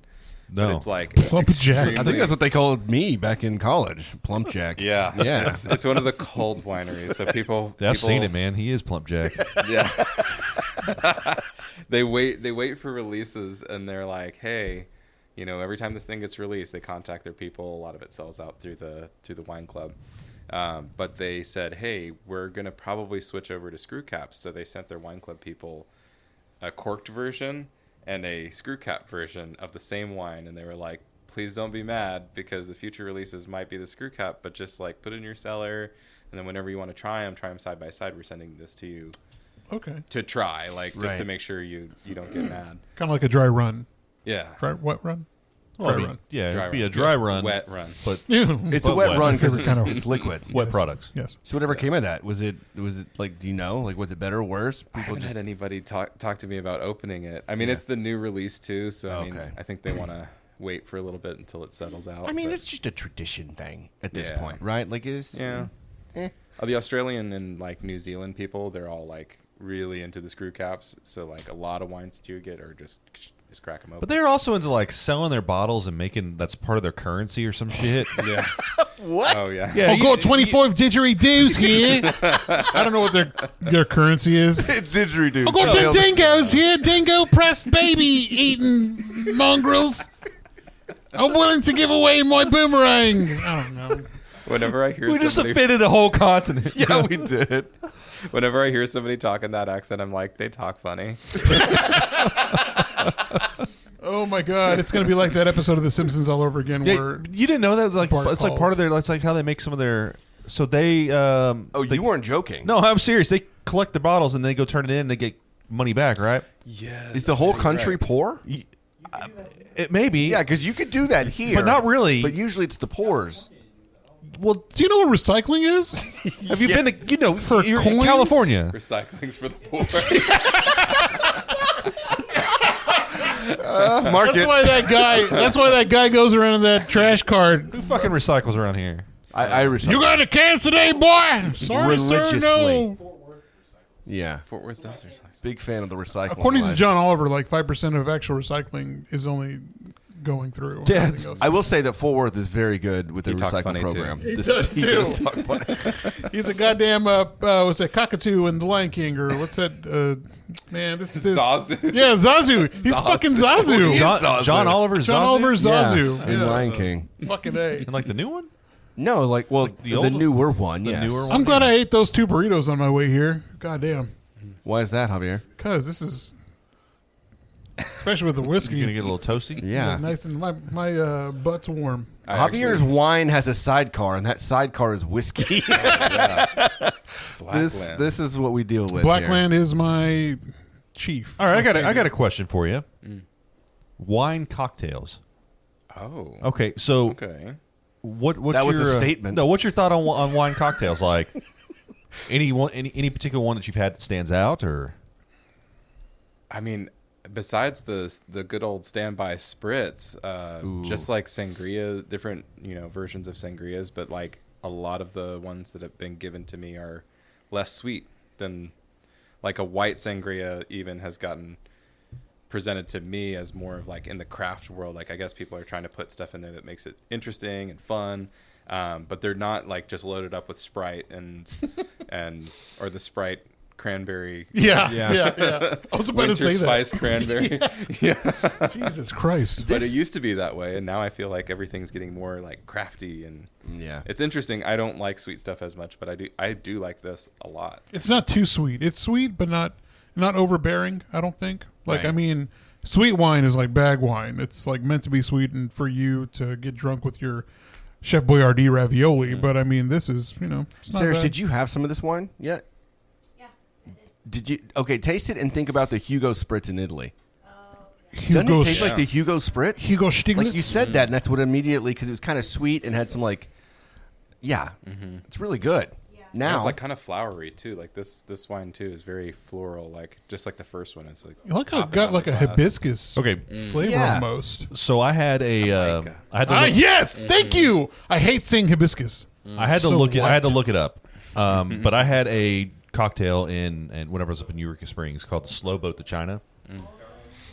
No. But it's like Plump Jack. I think that's what they called me back in college. Plump Jack. Yeah, Yeah. It's one of the cold wineries. So people, I've seen it, man. He is Plump Jack. Yeah. They wait for releases, and they're like, hey, you know, every time this thing gets released, they contact their people. A lot of it sells out through the wine club. But they said, hey, we're gonna probably switch over to screw caps. So they sent their wine club people a corked version and a screw cap version of the same wine, and they were like, please don't be mad because the future releases might be the screw cap, but just like put it in your cellar, and then whenever you want to try them side by side. We're sending this to you to try, like just to make sure you don't get mad. Kind of like a dry run. Yeah, Wet run. Well, Dry run. Yeah, Dry it'd be run. a dry run, Wet run. but It's a But wet wet. run because Favorite kind of- it's liquid. wet Yes. products. Yes. So whatever came of that, was it like, do you know, like, was it better or worse? I haven't had anybody talk to me about opening it. I mean, it's the new release too, so I mean, Okay. I think they want to wait for a little bit until it settles out. I mean, but- it's just a tradition thing at this Yeah. point, right? Like, yeah. The Australian and like New Zealand people, they're all like really into the screw caps. So like a lot of wines that you get are just crack them open. But they're also into like selling their bottles and making that's part of their currency or some shit. Yeah. What? Oh yeah. Yeah, I'll go 24 didgeridoos here. I don't know what their currency is. Didgeridoo. I'll go to dingoes here. Dingo pressed baby eating mongrels. I'm willing to give away my boomerang. I don't know. Whenever I hear we just somebody, offended a whole continent. Yeah, we did. whenever I hear somebody talking that accent, I'm like, they talk funny. Oh my God! It's gonna be like that episode of The Simpsons all over again. Yeah, Where you didn't know that was like Bart it's like part calls. of their. It's like how they make some of their. So they. Oh, they, you weren't joking. No, I'm serious. They collect the bottles and they go turn it in. and They get money back, right? Yeah. Is the whole country poor? It may be. Yeah, because you could do that here, But not really. But usually it's the poors. Well, do you know what recycling is? have you been to, you know, For you're in coins? Recycling's California. for the poor. Mark That's it. why that guy. That's why that guy goes around in that trash cart. Who fucking recycles around here? I recycle. You got a cans today, boy? Sorry, sir, Religiously. no. Yeah, Fort Worth does recycle. big fan of the recycling. According to line. John Oliver, like 5% of actual recycling is only going through. Yeah. Everything goes I will say that Fort Worth is very good with their He talks recycling funny, too. program. He does, too. talk funny. He's a goddamn what's that, cockatoo in The Lion King, or what's that man, this Zazu. Yeah, Zazu. He's fucking Zazu. He is John, Zazu. John Oliver's John Zazu? Oliver's Zazu. Yeah, in Lion King. Fucking A. And like the new one? No, like, well, the the, old- newer one. the Yes. newer one? I'm glad I ate those 2 burritos on my way here. Goddamn. Why is that, Javier? Because this is, especially with the You're whiskey, gonna get a little toasty. Yeah. nice and my butt's warm. Javier's wine has a sidecar, and that sidecar is whiskey. Blackland. This is what we deal with. Blackland is my chief. All right, It's my I got a favorite. question for you. Wine cocktails. Oh. Okay, so Okay. what's That was your, a statement. No, what's your thought on wine cocktails? Like any particular one that you've had that stands out, or I mean, besides the good old standby spritz, just like sangria, different versions of sangrias, but like a lot of the ones that have been given to me are less sweet than like a white sangria even has gotten presented to me as more of like in the craft world. Like I guess people are trying to put stuff in there that makes it interesting and fun. But they're not like just loaded up with Sprite and or the Sprite cranberry. Yeah. Yeah. I was about to Winter say that. spice cranberry. Jesus Christ. But it used to be that way, and now I feel like everything's getting more like crafty, and Yeah. it's interesting. I don't like sweet stuff as much, but I do like this a lot. It's not too sweet. It's sweet, but not overbearing, I don't think. Like, Right. I mean, sweet wine is like bag wine. It's like meant to be sweet and for you to get drunk with your Chef Boyardee ravioli. But I mean, this is, it's not Sarah, bad. did you have some of this wine yet? Yeah, I did. Did you? Okay, taste it and think about the Hugo Spritz in Italy. Hugo, Doesn't it taste like the Hugo Spritz? Hugo Stieglitz? Like you said that, and that's what immediately, because it was kind of sweet and had some like, yeah, it's really good. And Now, it's like kind of flowery too. Like this wine too is very floral, like just like the first one. It's like You like how it popping got out like of a the glass. hibiscus okay. flavor Yeah. almost. So I had a I had to look, Yes, thank you. I hate saying hibiscus. I had to So look it. I had to what? look it up. But I had a cocktail in and whenever I was up in Eureka Springs called the Slow Boat to China.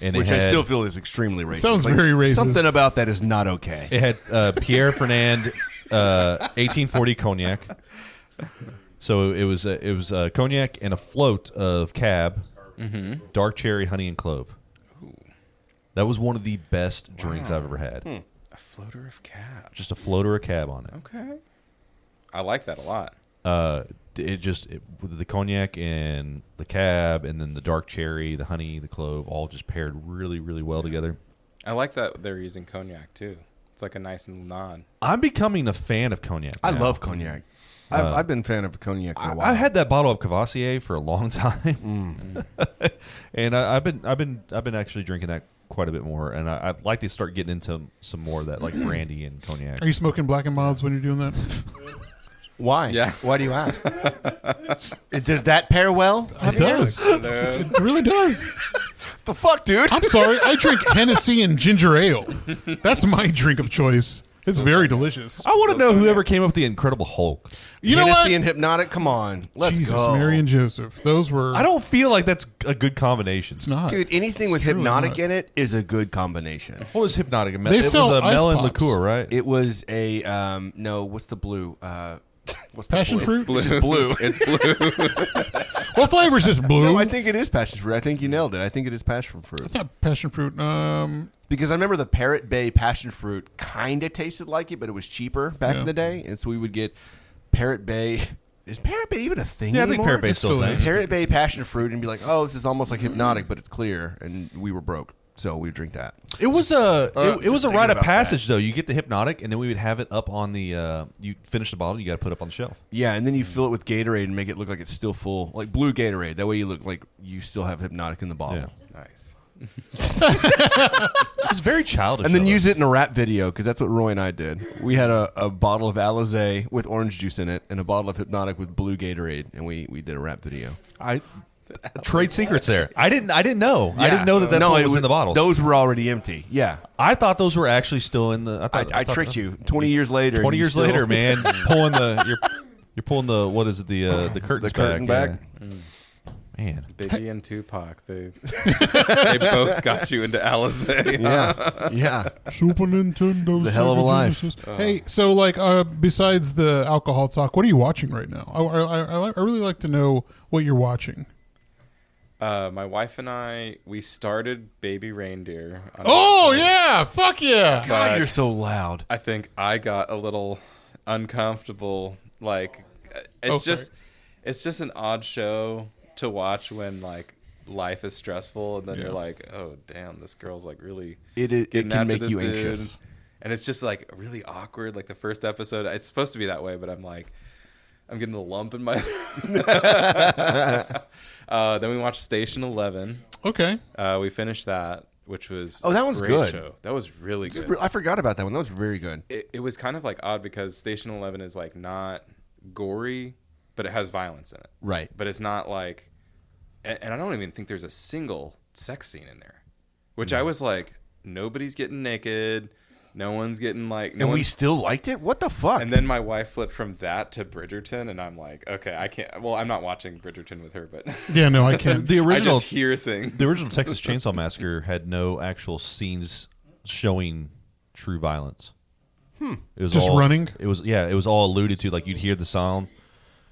and Which it had, I still feel is extremely racist. Sounds very racist. Something about that is not okay. It had Pierre Fernand 1840 cognac. So it was cognac and a float of cab, dark cherry, honey, and clove. That was one of the best drinks I've ever had. A floater of cab. Just a floater of cab on it. Okay. I like that a lot. With the cognac and the cab, and then the dark cherry, the honey, the clove, all just paired really, really well together. I like that they're using cognac too. It's like a nice little nod. I'm becoming a fan of cognac. I now. love cognac. I've been a fan of cognac for a while. I had that bottle of Cavassier for a long time, and I've been actually drinking that quite a bit more, and I'd like to start getting into some more of that, like brandy and cognac. Are you smoking Black and Milds when you're doing that? Why? Yeah. Why do you ask? Does that pair well? It does. It really does. The fuck, dude? I'm sorry. I drink Hennessy and ginger ale. That's my drink of choice. It's very delicious. I want to know whoever came up with the Incredible Hulk. You know Hennessy what? and Hypnotic. Come on, let's Jesus, go. Mary and Joseph. Those were. I don't feel like that's a good combination. It's not. Dude, anything with It's truly Hypnotic not. in it is a good combination. What was Hypnotic? It They sell was a ice melon pops. liqueur, right? It was a no. What's the blue? What's the Passion blue? fruit? It's blue. It's blue. What flavor is this? Blue? No, I think it is passion fruit. I think you nailed it. I think it is passion fruit. It's not passion fruit. Because I remember the Parrot Bay passion fruit kind of tasted like it, but it was cheaper back Yeah. in the day, and so we would get Parrot Bay. Is Parrot Bay even a thing Yeah, I anymore? think Parrot Bay's It still still a thing. is. Parrot Bay passion fruit, and be like, oh, this is almost like Hypnotic, but it's clear, and we were broke, so we would drink that. It was a it was just a rite thinking of about passage though. You get the Hypnotic, and then we would have it up on the. You finish the bottle, you got to put it up on the shelf. Yeah, and then you fill it with Gatorade and make it look like it's still full, like blue Gatorade. That way you look like you still have Hypnotic in the bottle. Yeah. Nice. It's very childish. And then though. use it in a rap video, because that's what Roy and I did. We had a bottle of Alizé with orange juice in it and a bottle of Hypnotic with blue Gatorade, and we did a rap video. Trade secrets there. I didn't know. I didn't know that that's what was in the bottle. Those were already empty. Yeah. I thought those were actually still in the. I tricked you. 20 years later. 20 you years still- later, man, pulling the you're pulling the what is it the curtains The curtain back. Yeah. Man, Biggie and Tupac, they both got you into Alizé. Yeah. Yeah. Super Nintendo. It's a hell of a Sega life. Genesis. Hey, so like, besides the alcohol talk, what are you watching right now? I really like to know what you're watching. My wife and I, we started Baby Reindeer. On Oh Netflix. yeah, fuck yeah! God, But you're so loud. I think I got a little uncomfortable. Like, it's just an odd show to watch when like life is stressful, and then you're like, oh damn, this girl's like really It getting can after make this you dude. anxious. And it's just like really awkward. Like the first episode, it's supposed to be that way, but I'm like, I'm getting a lump in my. Then we watched Station 11. Okay, We finished that, which was Oh, that one's a great good. show. That was really good. I forgot about that one. That was very good. It was kind of like odd because Station 11 is like not gory, but it has violence in it. Right. But it's not like, and I don't even think there's a single sex scene in there, which I was like, nobody's getting naked, no one's getting like, no And we one's. still liked it? What the fuck? And then my wife flipped from that to Bridgerton, and I'm like, okay, I can't. Well, I'm not watching Bridgerton with her, but yeah, no, I can't. the I original just hear things. the original Texas Chainsaw Massacre had no actual scenes showing true violence. It was Just all, running? It was all alluded to. Like you'd hear the sound,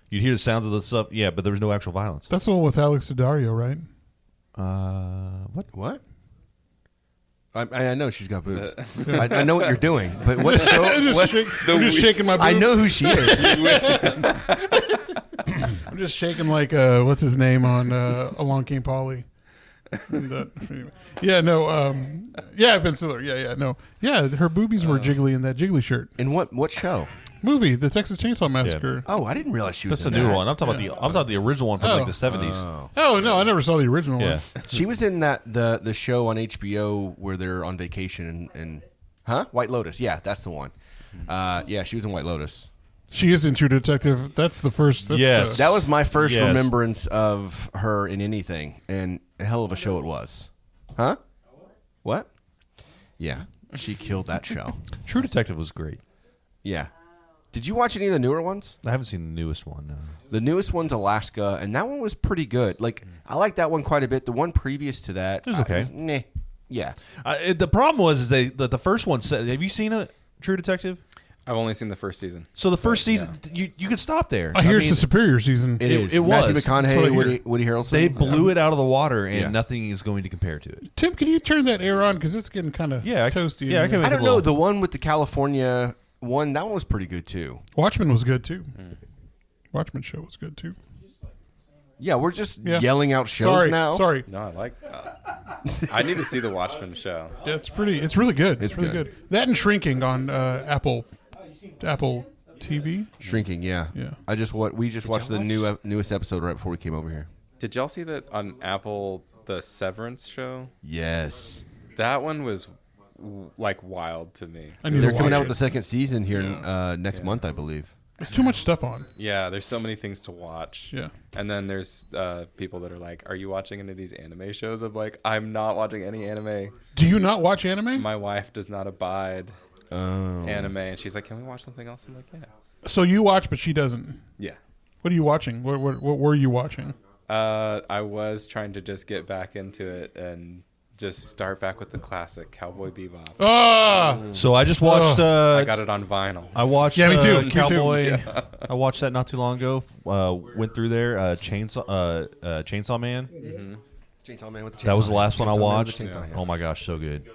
you'd hear the sounds of the stuff. Yeah, but there was no actual violence. That's the one with Alex Daddario, right? What? I know she's got boobs. I know what you're doing, but what show? I'm just shaking my. Boob. I know who she is. I'm just shaking like what's his name on Along Came Polly. Yeah, no, yeah, Ben Stiller. Yeah, no, yeah, her boobies were jiggly in that jiggly shirt. In what show? Movie, The Texas Chainsaw Massacre. Oh, I didn't realize she was. That's a in new that. one. I'm talking about the original one from like the 70s. Oh no, I never saw the original Yeah, one. She was in the show on HBO where they're on vacation and White Lotus. Yeah, that's the one. Yeah, she was in White Lotus. She is in True Detective. That's the first. That's Yes. That was my first Yes. remembrance of her in anything, and a hell of a show it was. Huh? What? Yeah, she killed that show. True Detective was great. Yeah. Did you watch any of the newer ones? I haven't seen the newest one. No. The newest one's Alaska, and that one was pretty good. Like, I like that one quite a bit. The one previous to that, It was okay. Yeah. The problem was the first one said. Have you seen it, True Detective? I've only seen the first season. So the first season, you could stop there. I hear it's the superior season. It is. It was. Matthew McConaughey, Woody Harrelson. They blew it out of the water, and nothing is going to compare to it. Tim, can you turn that air on? Because it's getting kind of toasty. Yeah, I can. I don't know. The one with the California one, that one was pretty good too. Watchmen was good too. Watchmen show was good too. Yeah, we're just yelling out shows now. Sorry. No, I like. I need to see the Watchmen show. Yeah, it's pretty. It's really good. It's really good. That and Shrinking on Apple TV. Shrinking, yeah. We just watched the newest episode right before we came over here. Did y'all see that on Apple, the Severance show? Yes. That one was like wild to me. They're coming out with the second season here next month, I believe. There's too much stuff on. Yeah, there's so many things to watch. Yeah. And then there's people that are like, are you watching any of these anime shows? I'm like, I'm not watching any anime. Do you not watch anime? My wife does not abide anime. And she's like, can we watch something else? I'm like, yeah. So you watch, but she doesn't. Yeah. What are you watching? What were you watching? I was trying to just get back into it and just start back with the classic Cowboy Bebop. So I just watched. I got it on vinyl. I watched. Yeah, me too. Cowboy. Me too. I watched that not too long ago. Went through there. Chainsaw Man. Mm-hmm. Chainsaw Man with the Chainsaw That was the last one I Man with watched. the Chainsaw, Oh my gosh, so good.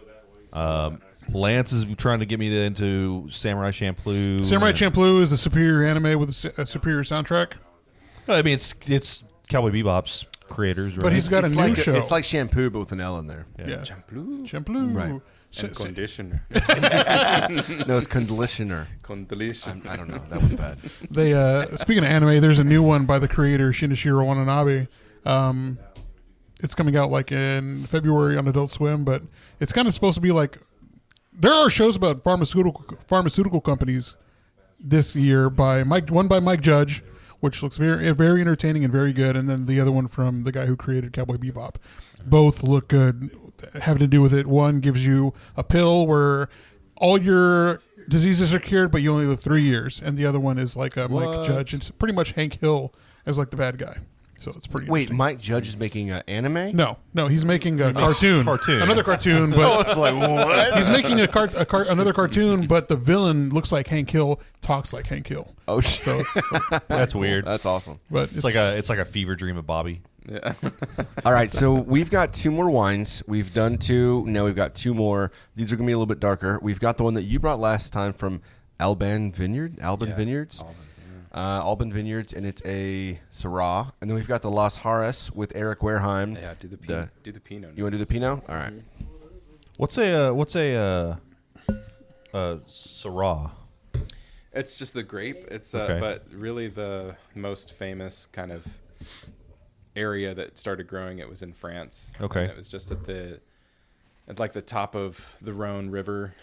Lance is trying to get me into Samurai Champloo. Samurai Champloo is a superior anime with a superior soundtrack. I mean, it's Cowboy Bebop's creators, right? But he's got a new show. It's like shampoo, but with an L in there. Yeah. Champloo. Champloo. Right. And conditioner. No, it's conditioner. Conditioner. I don't know. That was bad. They speaking of anime, there's a new one by the creator Shinichiro Watanabe. It's coming out like in February on Adult Swim, but it's kind of supposed to be like there are shows about pharmaceutical companies this year by Mike Judge, which looks very very entertaining and very good, and then the other one from the guy who created Cowboy Bebop. Both look good, having to do with it. One gives you a pill where all your diseases are cured, but you only live 3 years, and the other one is like a Mike Judge. It's pretty much Hank Hill as like the bad guy. So it's pretty. Wait, Mike Judge is making an anime? No, he's making a cartoon. Another cartoon, but I was like, what? he's making another cartoon, but the villain looks like Hank Hill, talks like Hank Hill. Oh, shit. So it's That's weird. That's awesome. but It's like a fever dream of Bobby. Yeah. All right, so we've got 2 more wines. We've done 2. Now we've got 2 more. These are going to be a little bit darker. We've got the one that you brought last time from Alban Vineyards. Alban Vineyards, and it's a Syrah. And then we've got the Las Harras with Eric Wareheim. Yeah, do the Pinot. You want to do the Pinot? All right. What's a Syrah? It's just the grape. It's Okay. but really the most famous kind of area that started growing it was in France. Okay. And it was just at like the top of the Rhone River,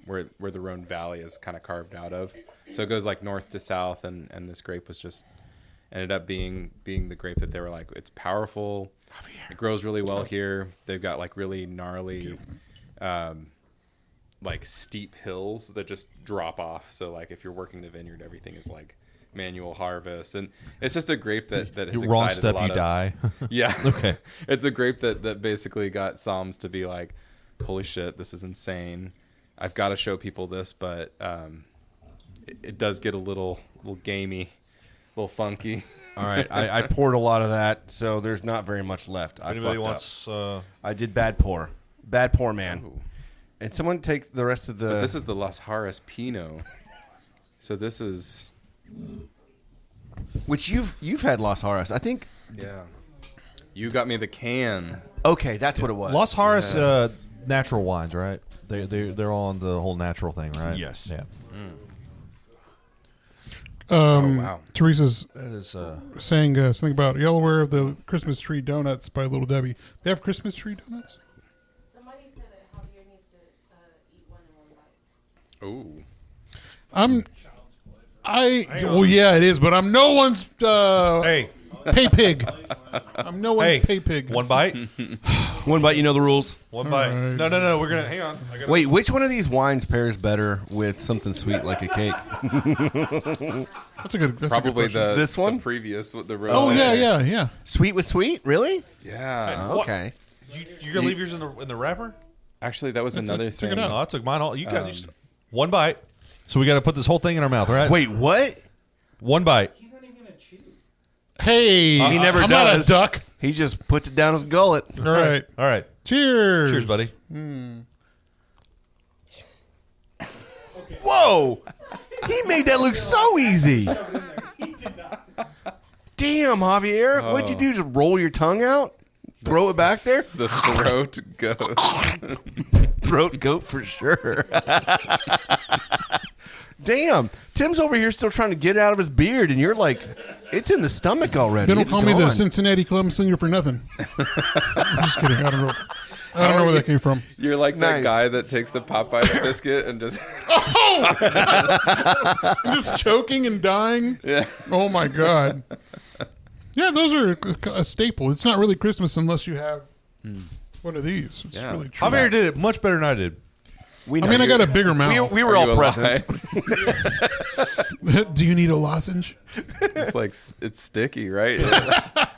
where the Rhone Valley is kind of carved out of. So it goes like north to south, and this grape was just ended up being the grape that they were like, it's powerful. It grows really well here. They've got like really gnarly, like steep hills that just drop off. So like if you're working the vineyard, everything is like manual harvest, and it's just a grape that has Wrong excited step, a lot you of, die. Yeah. Okay. It's a grape that basically got Psalms to be like, holy shit, this is insane. I've got to show people this, but it does get a little gamey, a little funky. All right. I poured a lot of that, so there's not very much left. Anybody wants? I did bad pour. Bad pour, man. Ooh. And someone take the rest of the... But this is the Las Harras Pinot. So this is... Which you've had Las Harras. I think... Yeah. You got me the can. Okay, that's what it was. Las Harras Yes. natural wines, right? They're on the whole natural thing, right? Yes. Yeah. Wow. Teresa's That is, saying something about y'all aware of the Christmas tree donuts by Little Debbie. They have Christmas tree donuts? Somebody said that Javier needs to eat one in one bite. Ooh. Well, yeah, it is, but I'm no one's hey, pay pig. I'm no one's hey, pay pig. one bite. One bite, you know the rules. One bite. right. No. We're gonna hang on. Wait, which one of these wines pairs better with something sweet like a cake? That's a good. That's Probably a good question. This one? the previous with the rose. Oh yeah. Sweet with sweet? Really? Yeah. Oh, okay. You're gonna leave yours in the wrapper? Actually, that was another Take it thing. out. No, I took mine all. You got just one bite. So we got to put this whole thing in our mouth, right? Wait, what? One bite. Hey, He never I'm does. not a duck. He just puts it down his gullet. All right. All right. Cheers. Cheers, buddy. Whoa! He made that look so easy. Damn, Javier. What'd you do? Just roll your tongue out? Throw it back there? The throat goat. Throat goat for sure. Damn. Tim's over here still trying to get it out of his beard, and you're like, it's in the stomach already. They don't It's call me the gone. Cincinnati Club Singer for nothing. I'm just kidding. I don't know. I don't know where that came from. You're like Nice. that guy that takes the Popeyes biscuit and just Just choking and dying. yeah. Oh my god. Yeah, those are a staple. It's not really Christmas unless you have one of these. It's Yeah. really true. Javier did it much better than I did. We I know mean, I you're- got a bigger mouth. We were Are all you present. alive? Do you need a lozenge? It's like it's sticky, right?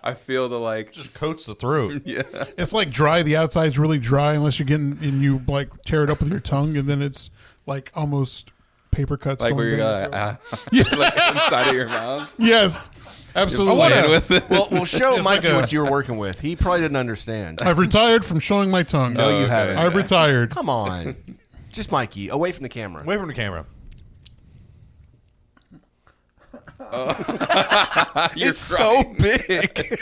I feel the like. Just coats the throat. Yeah. It's like dry. The outside's really dry unless you're getting and you like tear it up with your tongue, and then it's like almost paper cuts. Like going where you're down. like inside of your mouth. Yes, absolutely. Playing with it. We'll show It's Mikey like a- what you were working with. He probably didn't understand. I've retired from showing my tongue. No, you okay. haven't. I've retired. Come on. Just Mikey, away from the camera. Away from the camera. You're It's so big.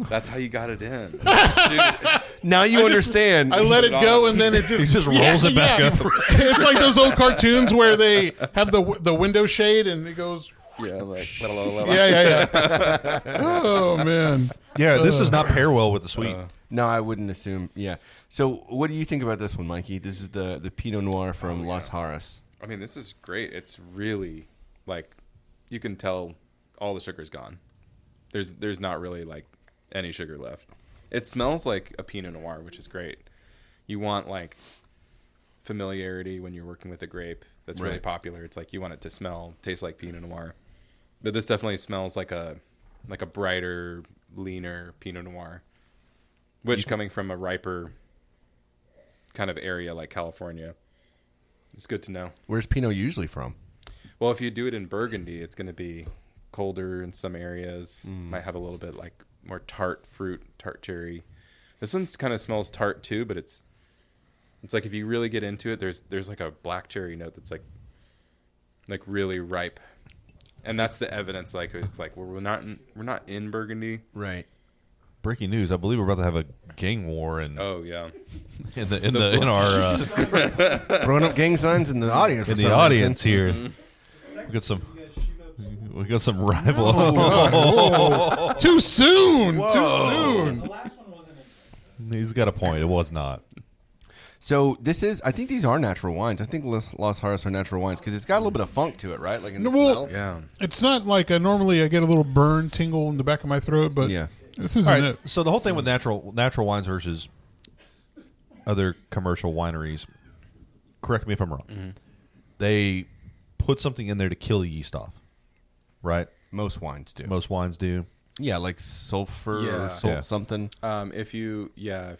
That's how you got it in. Shoot. Now you understand. I let it go, and then it just He just rolls it back up. It's like those old cartoons where they have the window shade, and it goes. Yeah, like Yeah. Oh man. Yeah, this does not pair well with the sweet. No, I wouldn't assume. Yeah. So, what do you think about this one, Mikey? This is the Pinot Noir from Las Jarras. I mean, this is great. It's really like you can tell all the sugar's gone. There's not really like any sugar left. It smells like a Pinot Noir, which is great. You want like familiarity when you're working with a grape. That's really Right. popular. It's like you want it to taste like Pinot Noir. But this definitely smells like a brighter, leaner Pinot Noir. Which coming from a riper kind of area like California, it's good to know. Where's Pinot usually from? Well, if you do it in Burgundy, it's going to be colder in some areas. Might have a little bit like more tart fruit, tart cherry. This one kind of smells tart too, but it's like if you really get into it, there's like a black cherry note that's like really ripe, and that's the evidence. Like it's like we're not in Burgundy. Right. Breaking news! I believe we're about to have a gang war in Oh yeah, in our Throwing up gang signs in the audience. in for the some audience reason. here. We got some rival. Too soon. Too soon. He's got a point. It was not. So this is. I think these are natural wines. I think Las Jarras are natural wines because it's got a little bit of funk to it, right? Like in the Well, smell. yeah. It's not like normally I get a little burn tingle in the back of my throat, but Yeah. this isn't All right. it. So the whole thing with natural wines versus other commercial wineries. Correct me if I'm wrong. They put something in there to kill the yeast off, right? Most wines do. Most wines do. Yeah, like sulfur Yeah. or salt Yeah. something. If you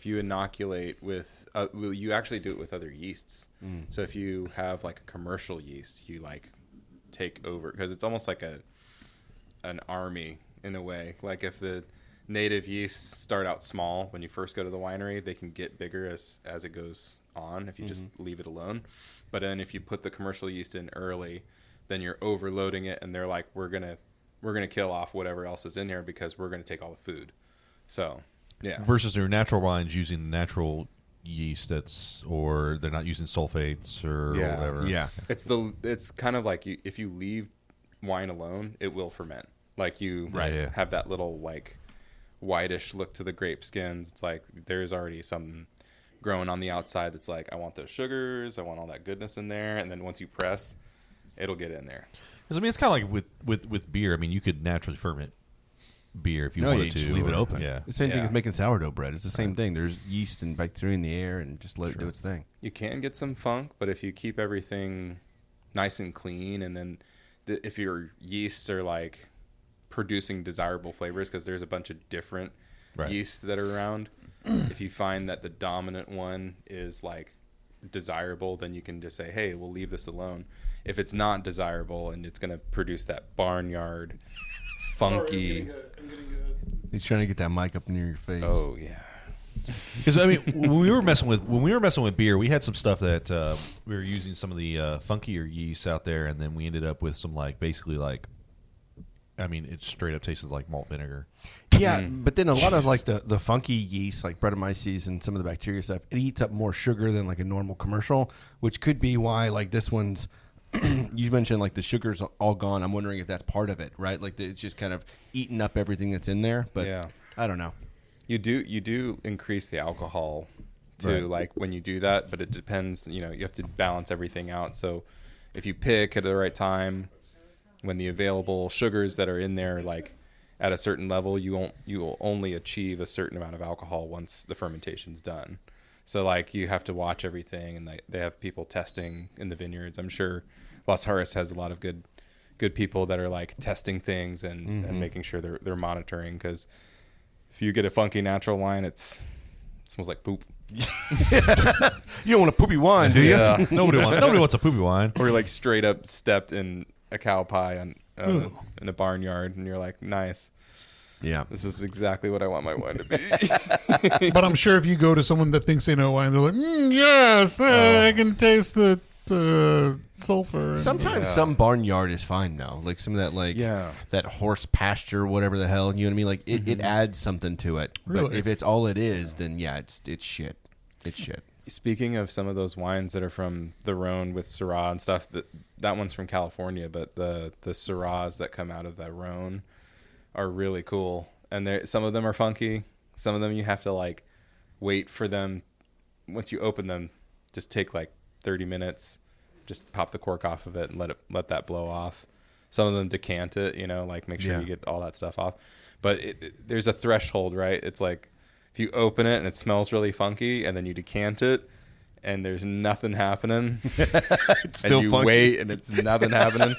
inoculate with, you actually do it with other yeasts. So if you have like a commercial yeast, you like take over because it's almost like an army in a way. Like if the native yeasts start out small when you first go to the winery, they can get bigger as it goes on if you just leave it alone. But then if you put the commercial yeast in early, then you're overloading it, and they're like, we're gonna kill off whatever else is in here because we're gonna take all the food. So yeah. Versus their natural wines using natural yeast or they're not using sulfates or Yeah. whatever. Yeah. It's kind of like if you leave wine alone, it will ferment. Like you Right, yeah. have that little like whitish look to the grape skins. It's like there's already something growing on the outside that's like, I want those sugars, I want all that goodness in there, and then once you press, it'll get in there. 'Cause, I mean, it's kind of like with beer. I mean, you could naturally ferment beer if you No, wanted you to. just leave it or- open. Yeah. The same thing Yeah. as making sourdough bread. It's the same thing. There's yeast and bacteria in the air, and just let it do its thing. You can get some funk, but if you keep everything nice and clean, and then if your yeasts are like producing desirable flavors, because there's a bunch of different yeasts that are around. If you find that the dominant one is like desirable, then you can just say, hey, we'll leave this alone. If it's not desirable and it's going to produce that barnyard funky. He's trying to get that mic up near your face. Oh yeah. Because I mean, when we were messing with beer, we had some stuff that we were using some of the funkier yeasts out there, and then we ended up with some basically I mean, it straight up tasted like malt vinegar. Yeah, but then a lot of like the funky yeast, like Brettanomyces and some of the bacteria stuff, it eats up more sugar than like a normal commercial, which could be why like this one's. You mentioned like the sugar's all gone. I'm wondering if that's part of it, right? Like it's just kind of eating up everything that's in there. But yeah. I don't know. You do increase the alcohol too, like when you do that, but it depends. You have to balance everything out. So if you pick at the right time, when the available sugars that are in there, like at a certain level, you will only achieve a certain amount of alcohol once the fermentation's done. So like you have to watch everything, and they have people testing in the vineyards. I'm sure Las Harris has a lot of good people that are like testing things and making sure they're monitoring, because if you get a funky natural wine, it smells like poop. You don't want a poopy wine, do you? Yeah. Nobody wants a poopy wine. Or like straight up stepped in a cow pie in a barnyard, and you're like, nice. Yeah. This is exactly what I want my wine to be. But I'm sure if you go to someone that thinks they know wine, they're like, yes, I can taste the sulfur. Sometimes some barnyard is fine though, like some of that that horse pasture, whatever the hell, you know what I mean? Like it adds something to it. Really? But if it's all it is, then yeah, it's shit. It's shit. Speaking of some of those wines that are from the Rhone with Syrah and stuff, that one's from California, but the Syrahs that come out of the Rhone are really cool, and some of them are funky. Some of them you have to like wait for them. Once you open them, just take like 30 minutes, just pop the cork off of it and let that blow off. Some of them decant it, like make sure you get all that stuff off. But there's a threshold, right? It's like if you open it and it smells really funky, and then you decant it and there's nothing happening, It's still and you funky. wait and it's nothing happening.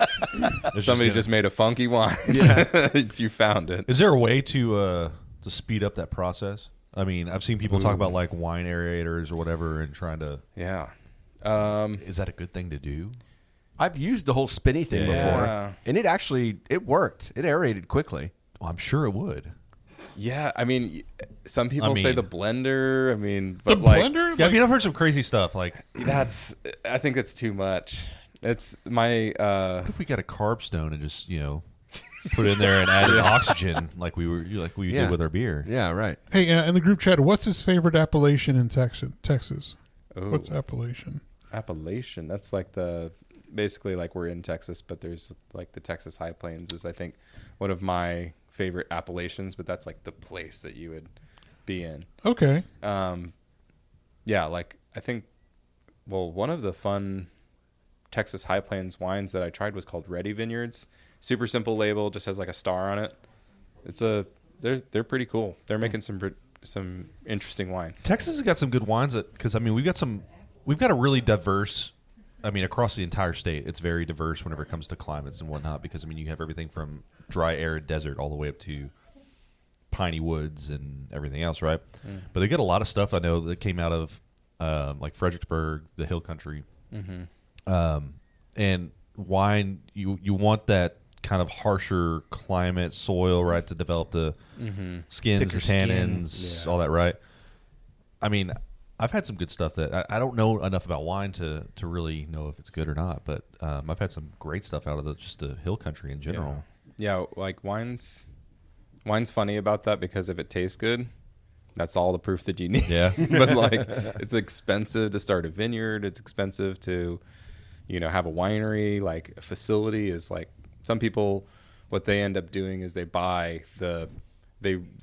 Somebody just made a funky wine. Yeah. You found it. Is there a way to speed up that process? I mean, I've seen people talk about like wine aerators or whatever, and trying to. Yeah. Is that a good thing to do? I've used the whole spinny thing before, and it worked. It aerated quickly. Well, I'm sure it would. Yeah, I mean, some people say the blender. I mean, The but like blender? Yeah, I mean, I've heard some crazy stuff. Like, I think that's too much. It's my what if we got a carb stone and just put it in there and add oxygen like we did with our beer? Yeah, right. Hey, in the group chat, what's his favorite appellation in Texas? Oh. What's appellation? Appellation. That's like basically like we're in Texas, but there's like the Texas High Plains is I think one of my favorite appellations, but that's like the place that you would be in. Okay. Yeah, like I think one of the fun Texas High Plains wines that I tried was called Ready Vineyards. Super simple label, just has like a star on it. They're pretty cool. They're making some interesting wines. Texas has got some good wines because I mean we've got a really diverse. I mean, across the entire state, it's very diverse whenever it comes to climates and whatnot. Because I mean, you have everything from dry, arid desert all the way up to piney woods and everything else, right? But they get a lot of stuff I know that came out of like Fredericksburg, the Hill Country, and wine. You want that kind of harsher climate, soil, right, to develop the skins, Thicker the tannins, all that, right? I mean, I've had some good stuff that I don't know enough about wine to really know if it's good or not, but I've had some great stuff out of just the Hill Country in general. Yeah, like wine's funny about that because if it tastes good, that's all the proof that you need. Yeah. But like it's expensive to start a vineyard, it's expensive to have a winery. Like a facility is like some people what they end up doing is they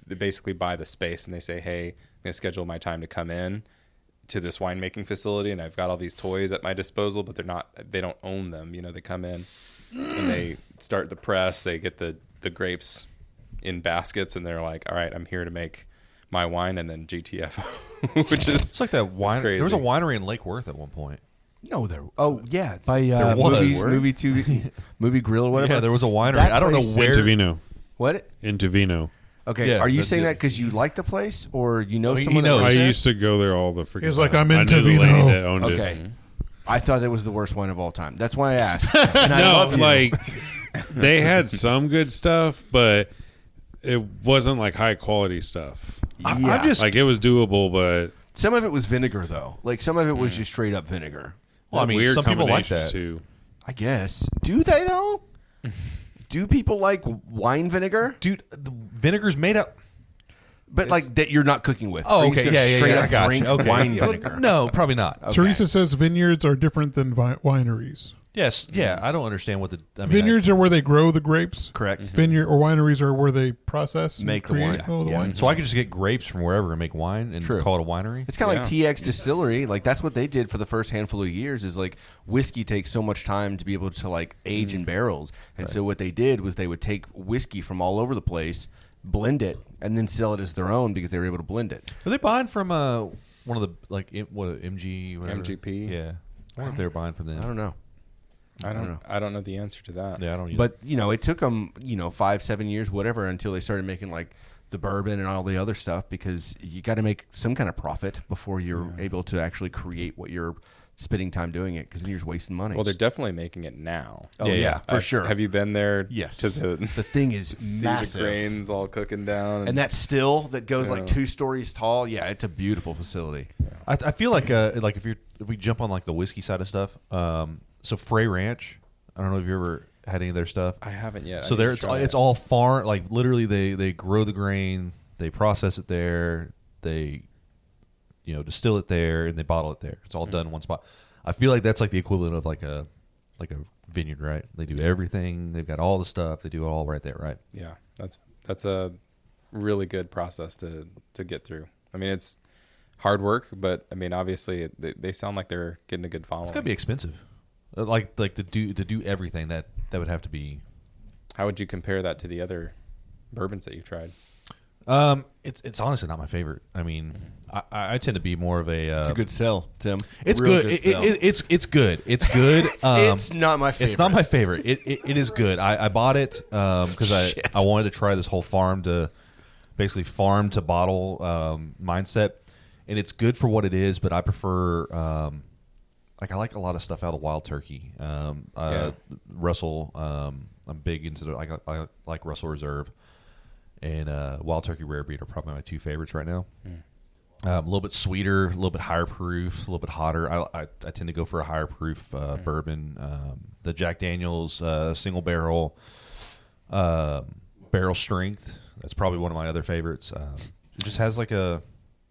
basically buy the space and they say, "Hey, I'm going to schedule my time to come in to this winemaking facility and I've got all these toys at my disposal, but they don't own them. They come in and they start the press, they get the grapes in baskets and they're like, all right, I'm here to make my wine, and then GTFO, which is It's like that wine. crazy. There was a winery in Lake Worth at one point. No, there. Oh, yeah, by There was. movie grill or whatever. Yeah, there was a winery. That I don't know place- where. In Tavino. What? In Tavino. Okay, Yeah, are you that's saying just- that because you like the place, or you know He someone that knows. works I there? used to go there all the freaking He's like, time. I'm into I knew the lady vino. that owned Okay. it. I thought that was the worst wine of all time. That's why I asked. And I love No, you. like they had some good stuff, but it wasn't like high quality stuff. yeah. I'm just Like it was doable, but Some of it was vinegar, though. Like some of it was just straight up vinegar. well, I mean, weird some people like combinations, that. too. I guess. Do they though? Do people like wine vinegar? Dude, the vinegar's made up. But like that you're not cooking with. Oh, Are you okay, just gonna yeah, straight yeah, up I got drink you. Okay. wine Yeah, vinegar. No, probably not. Okay. Teresa says vineyards are different than wineries. Yes, yeah, I don't understand what the I mean, Vineyards are where they grow the grapes. Correct. Vineyard or wineries are where they process, and Make the create wine. all the Yeah. wine. so I could just get grapes from wherever and make wine and True. call it a winery. It's kind of like TX Distillery. Like that's what they did for the first handful of years. Is like whiskey takes so much time to be able to like age in barrels, and so what they did was they would take whiskey from all over the place, blend it, and then sell it as their own because they were able to blend it. Are they buying from one of the like what MG whatever? MGP? Yeah, I wonder if they're buying from them. I don't know. I don't know the answer to that. Yeah, I don't. Either. But it took them 5-7 years, whatever, until they started making like the bourbon and all the other stuff because you got to make some kind of profit before you're able to actually create what you're spending time doing it because then you're just wasting money. Well, they're definitely making it now. oh yeah, for sure. Have you been there? Yes. To the thing is see massive. the grains all cooking down, And that still that goes like Yeah. 2 stories tall. Yeah, it's a beautiful facility. I feel like if we jump on like the whiskey side of stuff, so Frey Ranch. I don't know if you ever had any of their stuff. I haven't yet. So I need there, to try it's it. all farm. Like literally, they grow the grain, they process it there, they distill it there, and they bottle it there. It's all done in one spot. I feel like that's like the equivalent of like a vineyard, right? They do everything. They've got all the stuff. They do it all right there, right? Yeah, that's a really good process to get through. I mean, it's hard work, but I mean, obviously, they sound like they're getting a good following. It's gotta be expensive. Like to do everything that would have to be. How would you compare that to the other bourbons that you've tried? It's honestly not my favorite. I mean, I tend to be more of a. It's a good sell, Tim. It's Real good. sell. It's good. It's good. It's not my favorite. It's not my favorite. It is good. I bought it because I wanted to try this whole farm to bottle mindset, and it's good for what it is. But I prefer I like a lot of stuff out of Wild Turkey. Russell. I'm big into I like Russell Reserve and Wild Turkey Rare Breed are probably my 2 favorites right now. A little bit sweeter, a little bit higher proof, a little bit hotter. I tend to go for a higher proof bourbon. The Jack Daniel's single barrel strength. That's probably one of my other favorites. It just has like I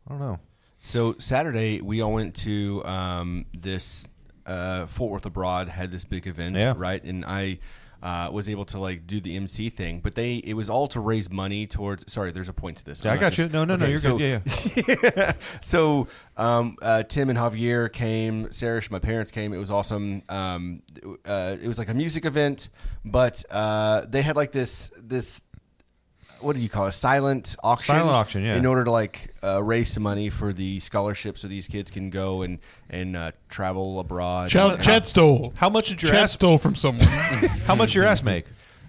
don't know. So Saturday we all went to this Fort Worth Abroad had this big event, Yeah. right? And I was able to like do the MC thing, but it was all to raise money towards. Sorry, there's a point to this. Yeah, I'm I not got you. just- No, okay, you're so- good. Yeah. So Tim and Javier came. Sarish, my parents came. It was awesome. It was like a music event, but they had like this. What do you call it? Silent auction. Silent auction, yeah. In order to like raise some money for the scholarship, so these kids can go and travel abroad. Chet stole. How much did your Chet ass? stole from someone. How much your ass make?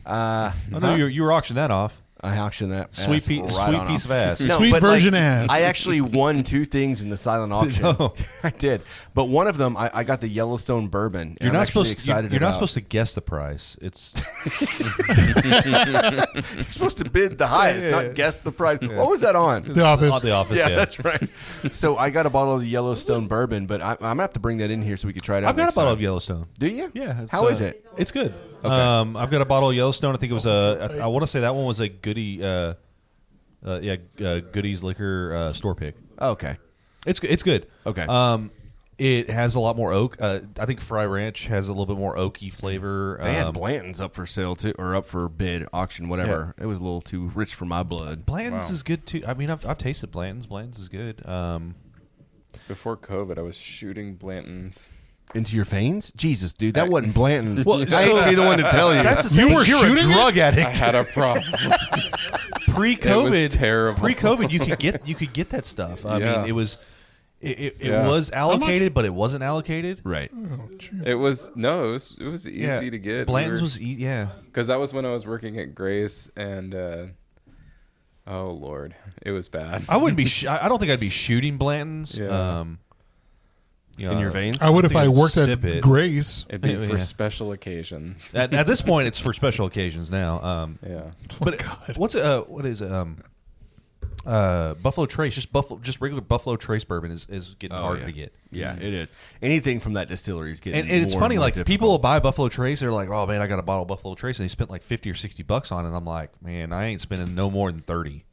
I know you were auctioning that off. I auctioned that Sweet ass piece, right sweet on piece off. of ass. No, Sweet but, version ass. I actually won 2 things in the silent auction. No. I did, but one of them I got the Yellowstone bourbon. And You're I'm not actually supposed. excited You're not about. supposed to guess the price. It's You're supposed to bid the highest, not guess the price. What was that on? The Office. on the office. Yeah, Yeah, that's right. So I got a bottle of the Yellowstone bourbon, but I'm gonna have to bring that in here so we can try it out. I've got a next bottle time. of Yellowstone. Do you? Yeah. It's, How is it? It's good. I've got a bottle of Yellowstone. I think it was I want to say that one was a Goody. Goody's liquor store pick. Oh, okay. It's good. Okay. It has a lot more oak. I think Fry Ranch has a little bit more oaky flavor. They had Blanton's up for sale too, or up for bid, auction, whatever. It was a little too rich for my blood. Blanton's is good too. I mean, I've tasted Blanton's. Blanton's is good. Before COVID, I was shooting Blanton's. Into your veins? Jesus, dude, that wasn't Blanton's. Well, I hate to be the one to tell you. That's the you thing. were You're a shooting drug I addict. had a problem. Pre-COVID, It was terrible. Pre-COVID, you could get that stuff. I Yeah. mean, it was it Yeah. was allocated, but it wasn't allocated. Right. It was easy to get. Blanton's was yeah. because that was when I was working at Grace, and Oh Lord, it was bad. I wouldn't be. I don't think I'd be shooting Blanton's. Yeah. In your veins? I would if think I I'd worked at sip it. Grace. It'd be for Yeah. special occasions. At this point, it's for special occasions now. Yeah. But what is Buffalo Trace? Just regular Buffalo Trace bourbon is getting harder to get. Yeah, it is. Anything from that distillery is getting And it's more funny, and more like difficult. people will buy Buffalo Trace, they're like, "Oh man, I got a bottle of Buffalo Trace," and they spent like $50 or $60 on it. And I'm like, man, I ain't spending no more than 30.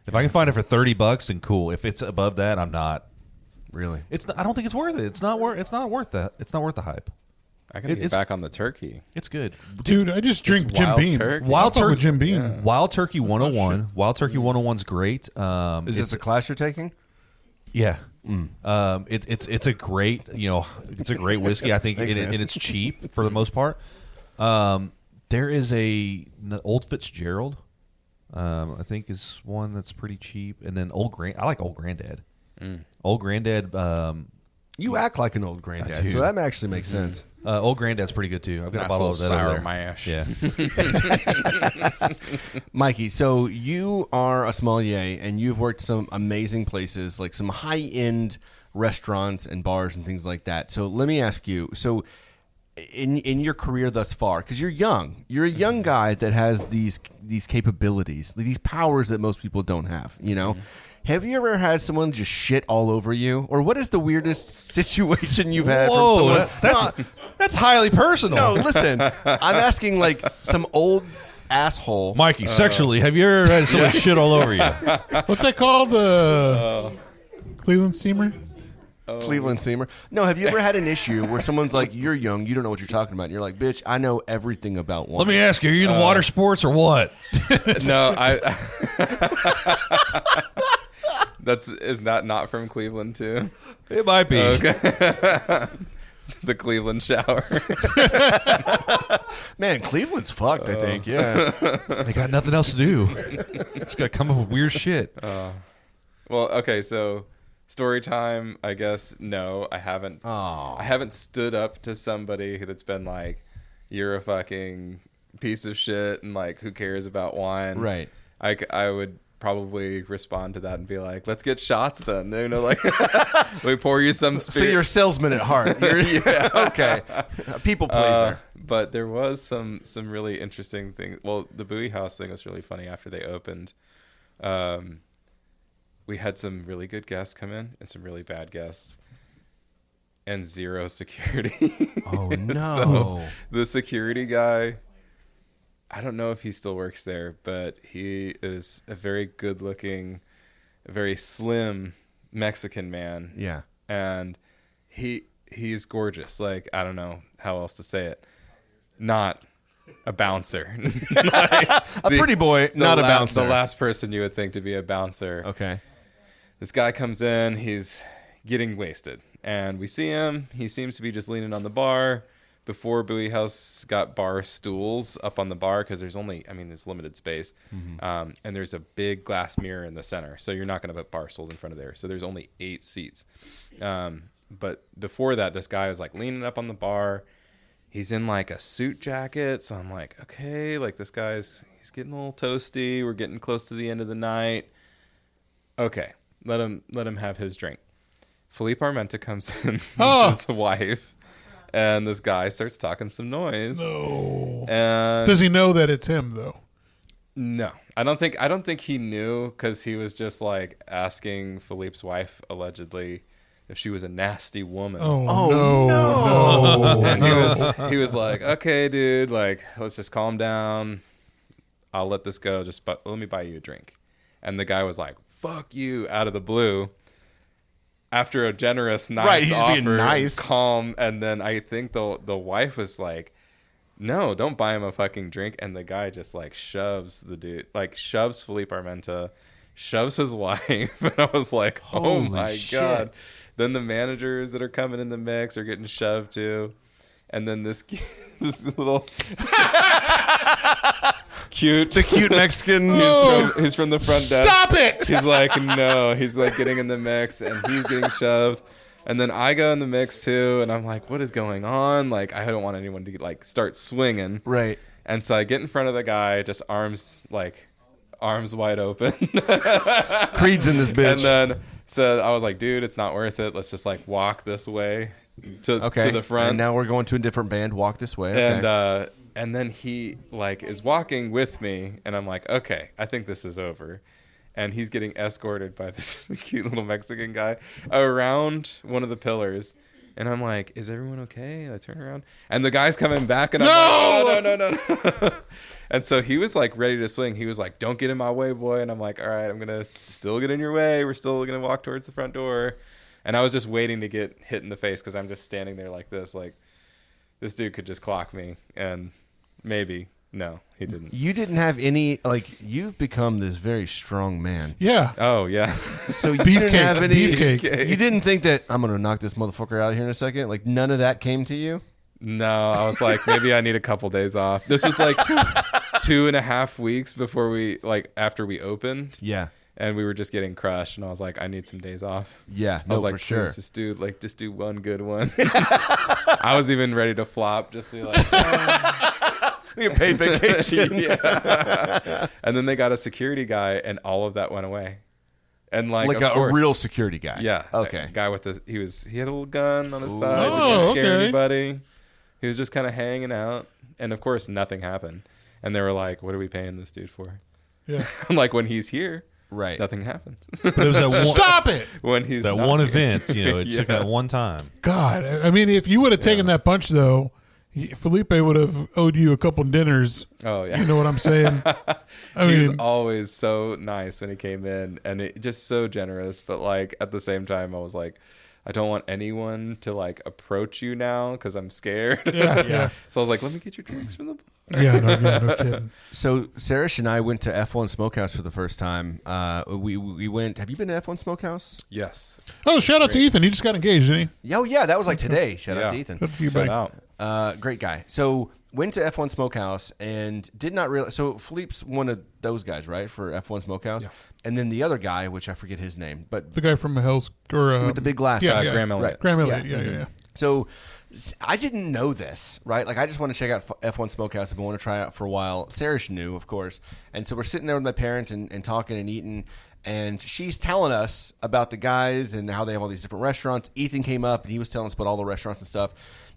If I can find it for $30, then cool. If it's above that, I'm not. Really? It's. I don't think it's worth it. It's not worth. It's not worth that. It's not worth the hype. I gotta get It's- back on the turkey. It's good. Dude, I just drink Jim Wild Beam. Turkey. Wild I fuck with Turkey. Jim Beam. Wild Turkey 101. Wild Turkey 101's great. Is this a class you're taking? Yeah. It's a great it's a great whiskey. I think Thanks, and, man. and it's cheap for the most part. There is Old Fitzgerald. I think is one that's pretty cheap, and then I like Old Granddad. Old Granddad. You act like an old granddad, do. so that actually makes sense. Old Granddad's pretty good too. I've got a Nice bottle little of that over sour there. mash. Yeah. Mikey, so you are a sommelier, and you've worked some amazing places, like some high-end restaurants and bars and things like that. So let me ask you, so in your career thus far, because you're a young guy that has these capabilities, these powers that most people don't have, Have you ever had someone just shit all over you? Or what is the weirdest situation you've had from someone? That's highly personal. No, listen. I'm asking like some old asshole. Mikey, sexually, have you ever had someone shit all over you? What's that called? Cleveland Steamer? Cleveland Steamer. No, have you ever had an issue where someone's like, you're young, you don't know what you're talking about. And you're like, bitch, I know everything about wine. Let me ask you, are you in water sports or what? No, is that not from Cleveland too? It might be. Okay. It's the Cleveland shower. Man, Cleveland's fucked, I think. Yeah. They got nothing else to do. Just got to come up with weird shit. Well, okay, so story time, I guess. No, I haven't. I haven't stood up to somebody that's been like, "You're a fucking piece of shit," and like, "Who cares about wine?" Right. I would probably respond to that and be like, "Let's get shots then." Like, let me pour you some So spirit. you're a salesman at heart. Yeah. Okay. A people pleaser. But there was some really interesting things. Well, the Bowie House thing was really funny after they opened. We had some really good guests come in and some really bad guests, and zero security. Oh, no. So the security guy, I don't know if he still works there, but he is a very good-looking, very slim Mexican man. Yeah. And he's gorgeous. Like, I don't know how else to say it. Not a bouncer. A pretty boy, not a bouncer. The last person you would think to be a bouncer. Okay. This guy comes in, he's getting wasted. And we see him. He seems to be just leaning on the bar. Before Bowie House got bar stools up on the bar, because there's limited space. And there's a big glass mirror in the center. So you're not going to put bar stools in front of there. So there's only 8 seats. But before that, this guy was like leaning up on the bar. He's in like a suit jacket. So I'm like, okay, like this he's getting a little toasty. We're getting close to the end of the night. Okay, let him have his drink. Philippe Armenta comes in with his wife. And this guy starts talking some noise. No. And Does he know that it's him though? no, I don't think he knew, because he was just like asking Philippe's wife allegedly if she was a nasty woman. No. And he was like, okay, dude, like let's just calm down. I'll let this go. Just let me buy you a drink. And the guy was like, fuck you, out of the blue. After a generous, nice he's offer, being nice. calm, and then I think the wife was like, "No, don't buy him a fucking drink." And the guy just like shoves the dude, like shoves Philippe Armenta, shoves his wife, and I was like, "Oh Holy my shit. god!" Then the managers that are coming in the mix are getting shoved too, and then this little The cute Mexican. he's from the front desk. Stop it! He's like, no. He's like getting in the mix, and he's getting shoved. And then I go in the mix too, and I'm like, what is going on? Like, I don't want anyone to like start swinging. Right. And so I get in front of the guy, just arms like arms wide open. Creed's in this bitch. And then so I was like, dude, it's not worth it. Let's just like walk this way to the front. And now we're going to a different band. Walk this way. Okay. And then he like is walking with me, and I'm like, okay, I think this is over. And he's getting escorted by this cute little Mexican guy around one of the pillars. And I'm like, is everyone okay? And I turn around, and the guy's coming back, and I'm like, oh, no. And so he was like ready to swing. He was like, don't get in my way, boy. And I'm like, all right, I'm going to still get in your way. We're still going to walk towards the front door. And I was just waiting to get hit in the face because I'm just standing there like this. Like, this dude could just clock me. And maybe. No, he didn't. You didn't have any, like, you've become this very strong man. Yeah. Oh, yeah. So you didn't have any. Beefcake. You didn't think that I'm going to knock this motherfucker out here in a second? Like, none of that came to you? No, I was like, maybe I need a couple days off. This was like 2.5 weeks before after we opened. Yeah. And we were just getting crushed, and I was like, I need some days off. Yeah, I was like, for sure. Just do one good one. I was even ready to flop, just to be like, We get paid vacation. yeah. And then they got a security guy, and all of that went away. And like a real security guy. Yeah. Okay. Guy with he had a little gun on his side. Oh, He didn't scare okay. anybody. He was just kind of hanging out, and of course, nothing happened. And they were like, "What are we paying this dude for?" Yeah. I'm like, when he's here, Right. nothing happens. But it was that one, Stop it! When he's that not one here. event, it took that one time. God, I mean, if you would have taken that punch, though, Felipe would have owed you a couple dinners. Oh yeah. You know what I'm saying? He was always so nice when he came in, and just so generous. But like at the same time, I was like, I don't want anyone to like approach you now because I'm scared. Yeah. So I was like, let me get your drinks from the bar. Yeah, no kidding. So Sarish and I went to F1 Smokehouse for the first time. We went. Have you been to F1 Smokehouse? Yes. Oh, shout out to Ethan. He just got engaged, didn't he? Oh yeah, that was like today. Shout out to Yeah. Ethan. Shout out to you, Shout buddy. out. Great guy. So went to F1 Smokehouse and did not realize. So Philippe's one of those guys, right, for F1 Smokehouse, and then the other guy, which I forget his name, but The guy from Hell's or with the big glasses, yeah, Graham Elliott. Right. Graham Elliott. Yeah. So I didn't know this, right? Like I just want to check out F1 Smokehouse. I've been wanting to try it out for a while. Sarish knew, of course, and so we're sitting there with my parents and talking and eating. And she's telling us about the guys and how they have all these different restaurants. Ethan came up and he was telling us about all the restaurants and stuff.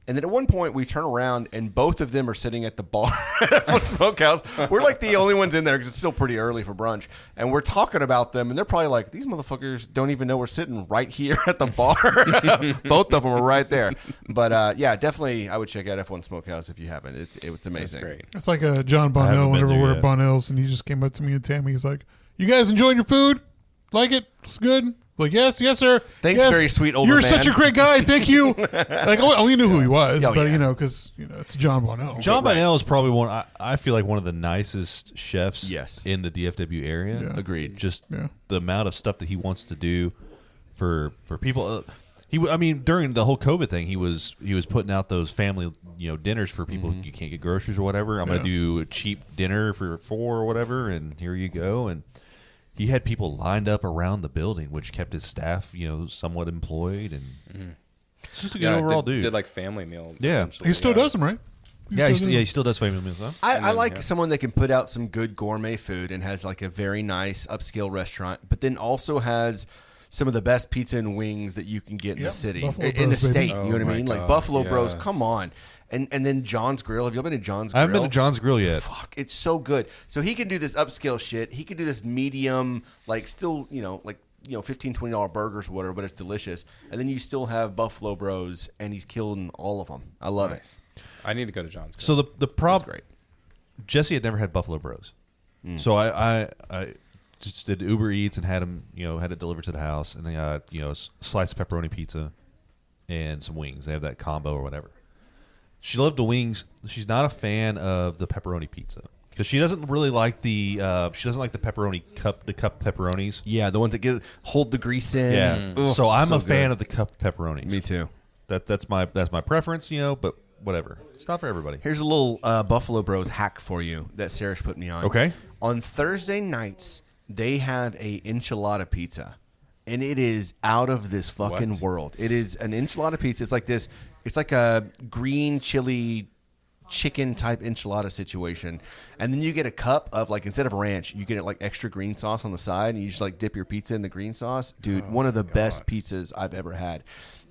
And then at one point we turn around and both of them are sitting at the bar at F1 Smokehouse. We're like the only ones in there because it's still pretty early for brunch. And we're talking about them and they're probably like, these motherfuckers don't even know we're sitting right here at the bar. Both of them are right there. But yeah, definitely I would check out F1 Smokehouse if you haven't. It's amazing. That's great. It's like John haven't Bonnell. been Whenever there we're yet. at Bonnell's, and he just came up to me and Tammy. He's like, "You guys enjoying your food? Like it? It's good." Like, yes, sir. Thanks, yes. very sweet older You're man. such a great guy. Thank you. Like, we knew who he was, Oh, but yeah. because it's John Bonnell. John Bonnell is probably one. I feel like one of the nicest chefs. Yes. In the DFW area. Yeah. Agreed. Just Yeah. the amount of stuff that he wants to do for people. During the whole COVID thing, he was putting out those family dinners for people you can't get groceries or whatever. I'm Yeah. gonna do a cheap dinner for 4 or whatever, and here you go. And he had people lined up around the building, which kept his staff somewhat employed, and it's just a good overall dude. Did like family meal. Yeah. essentially, He still does them, right? he still does family meals. Huh? I like someone that can put out some good gourmet food and has like a very nice upscale restaurant, but then also has some of the best pizza and wings that you can get in the city, Buffalo in the Bros, baby. state. You know what I Oh, mean? my Like God, Buffalo Bros. yes. Come on, and then John's Grill. Have you ever been to John's Grill? I haven't been to John's Grill yet. Fuck, it's so good. So he can do this upscale shit. He can do this medium, like still, $15, $20 burgers or whatever, but it's delicious. And then you still have Buffalo Bros, and he's killing all of them. I love Nice. I need to go to John's. So the That's problem, great. Jesse had never had Buffalo Bros, so I just did Uber Eats and had him had it delivered to the house, and they got a slice of pepperoni pizza and some wings. They have that combo or whatever. She loved the wings. She's not a fan of the pepperoni pizza because she doesn't really like the pepperoni cup pepperonis. Yeah, the ones that hold the grease in. Yeah, Ugh, so I'm a good. fan of the cup pepperonis. Me too. That's my preference, but whatever. It's not for everybody. Here's a little Buffalo Bros hack for you that Sarish put me on. Okay. On Thursday nights, they have a enchilada pizza, and it is out of this fucking What? world. It is an enchilada pizza. It's like this. It's like a green chili chicken type enchilada situation, and then you get a cup of like, instead of ranch, you get like extra green sauce on the side, and you just like dip your pizza in the green sauce. Dude, one of the best pizzas I've ever had.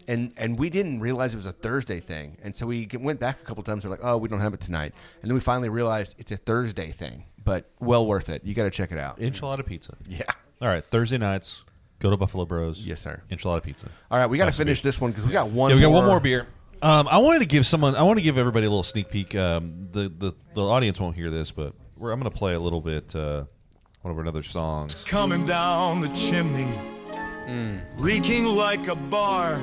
And we didn't realize it was a Thursday thing. And so we went back a couple times. We're like, oh, we don't have it tonight. And then we finally realized it's a Thursday thing. But well worth it. You got to check it out. Enchilada pizza. Yeah. All right, Thursday nights, go to Buffalo Bros. Yes, sir. Enchilada pizza. All right, we got to finish this one because we got one. Yeah, we got one more beer. I want to give everybody a little sneak peek. The audience won't hear this, but I'm going to play a little bit one of our other songs. Coming down the chimney, reeking like a bar.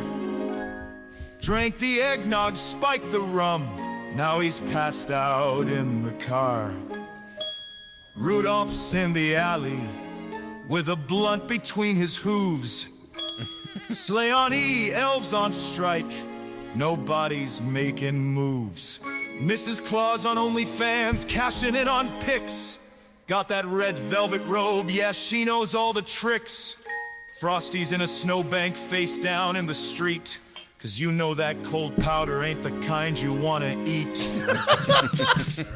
Drank the eggnog, spiked the rum. Now he's passed out in the car. Rudolph's in the alley with a blunt between his hooves. Sleigh on E, elves on strike. Nobody's making moves. Mrs. Claus on OnlyFans, cashing in on pics. Got that red velvet robe, yeah, she knows all the tricks. Frosty's in a snowbank face down in the street. Cause you know that cold powder ain't the kind you wanna eat.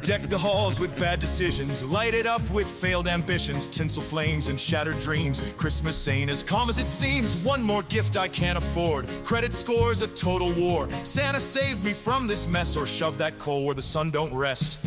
Deck the halls with bad decisions, light it up with failed ambitions, tinsel flames and shattered dreams. Christmas ain't as calm as it seems, one more gift I can't afford. Credit scores a total war. Santa save me from this mess or shove that coal where the sun don't rest.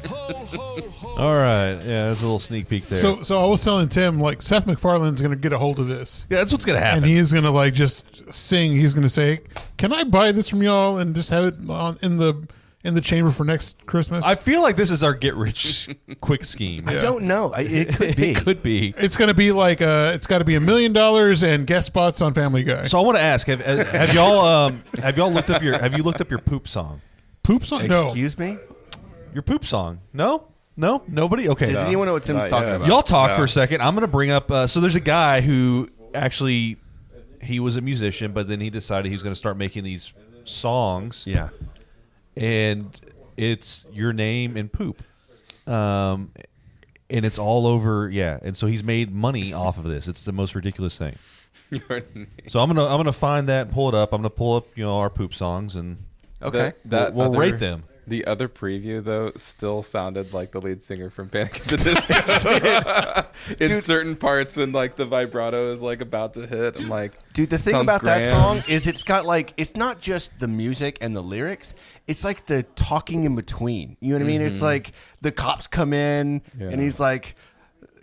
Ho, ho, ho. All right, yeah, that's a little sneak peek there. So I was telling Tim, like, Seth MacFarlane's going to get a hold of this. yeah, that's what's gonna happen. And he's going to, like, just sing. He's going to say, can I buy this from y'all and just have it in the chamber for next Christmas? I feel like this is our get rich quick scheme. I don't know. It could be. It could be. It's going to be like, it's got to be $1 million and guest spots on Family Guy. So I want to ask: Have y'all looked up your poop song? Poop song? No. Excuse me? Your poop song? No, nobody. Okay. Does anyone know what Tim's talking about? Y'all talk for a second. I'm going to bring up. So there's a guy who actually he was a musician, but then he decided he was going to start making these songs. Yeah. And it's your name and poop, and it's all over. Yeah, and so he's made money off of this. It's the most ridiculous thing. So I'm gonna find that, and pull it up. I'm gonna pull up our poop songs, and Okay. we'll rate them. The other preview, though, still sounded like the lead singer from Panic at the Disco. In certain parts when, like, the vibrato is, like, about to hit, I'm like, dude, the thing about that song is it's got, like, it's not just the music and the lyrics. It's, like, the talking in between. You know what I mean? It's, like, the cops come in, and he's, like...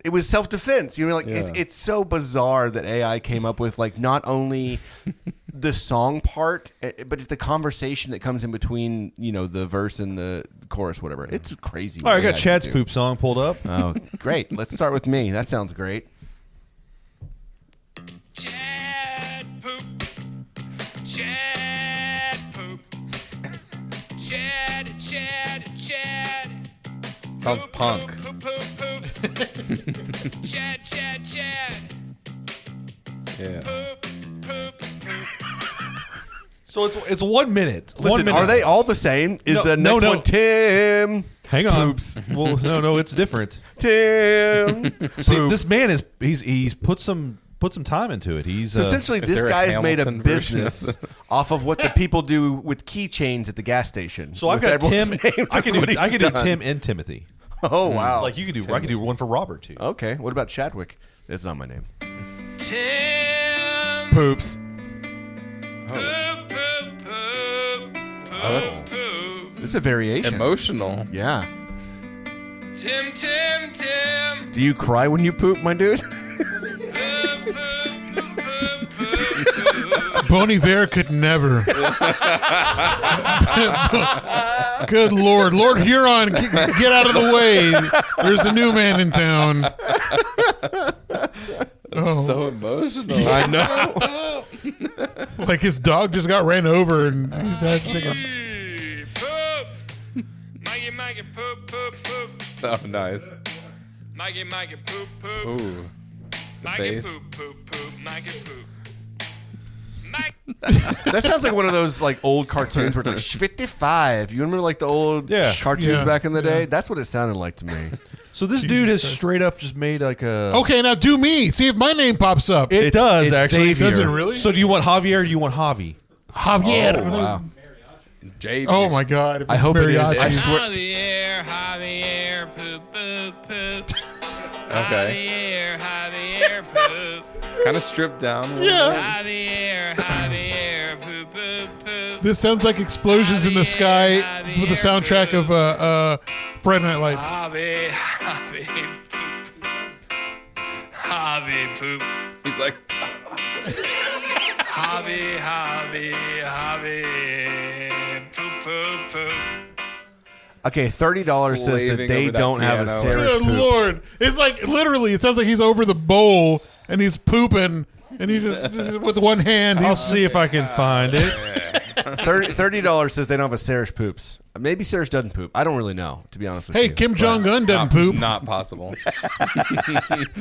It was self-defense. You know, like it's so bizarre that AI came up with like not only the song part, but it's the conversation that comes in between, the verse and the chorus, whatever. It's crazy. All right, I got Chad's poop song pulled up. Oh, great. Let's start with me. That sounds great. Chad poop. Chad poop. Chad. sounds punk. Poop, poop, poop. Chad. Yeah. Poop, poop, poop. So it's 1 minute. Listen, 1 minute. are they all the same? Is No, the next no. one Tim? Hang on. Poops. Well, no, it's different. Tim. See, this man he's put some time into it. He's So essentially, Is this there a guy's made a Hamilton version of business off of what the people do with keychains at the gas station. So I've with got everyone's Tim. names. I can That's what he's do done. Tim and Timothy. Oh wow! Like you could do. I could do one for Robert too. Okay, what about Chadwick? That's not my name. Tim. Poops. Poop, poop, poop. Oh, that's Poop. This is a variation. emotional. Yeah. Tim. Do you cry when you poop, my dude? Bon Iver could never. Good Lord. Lord Huron, get out of the way. There's a new man in town. So emotional. I know. Like his dog just got ran over and he's had to take a... Poop. Mikey, poop, poop, poop. Oh, nice. Mikey, poop, poop. Ooh. Mikey, bass. poop, poop, poop. Mikey, poop. That sounds like one of those like old cartoons where it's like 55. You remember like the old cartoons Yeah. back in the day? That's what it sounded like to me. So this dude has straight up just made like a. Okay, now do me. See if my name pops up. It does it's actually. Xavier. Does it really? So do you want Javier or do you want Javi? Javier. Oh, wow. JB. Oh my God! If I it's hope it is. mariachi. I swear. Javier, poop, poop, poop. Okay. Javier, poop. Kind of stripped down. Yeah. Javier, poop, poop, poop. This sounds like explosions in the sky with the soundtrack of Friday Night Lights. Javi, poop. He's like, Javi, poop, poop, poop. Okay, $30 says that Slaving they over that don't have a piano. Sarah's Good poops. Lord! It's like literally. It sounds like he's over the bowl and he's pooping and he's just with one hand. I'll He's see if I can find it. $30 says they don't have a Sarah's poops. Maybe Sarah's doesn't poop. I don't really know, to be honest with Hey, you. Kim Jong Un doesn't not, poop. Not possible.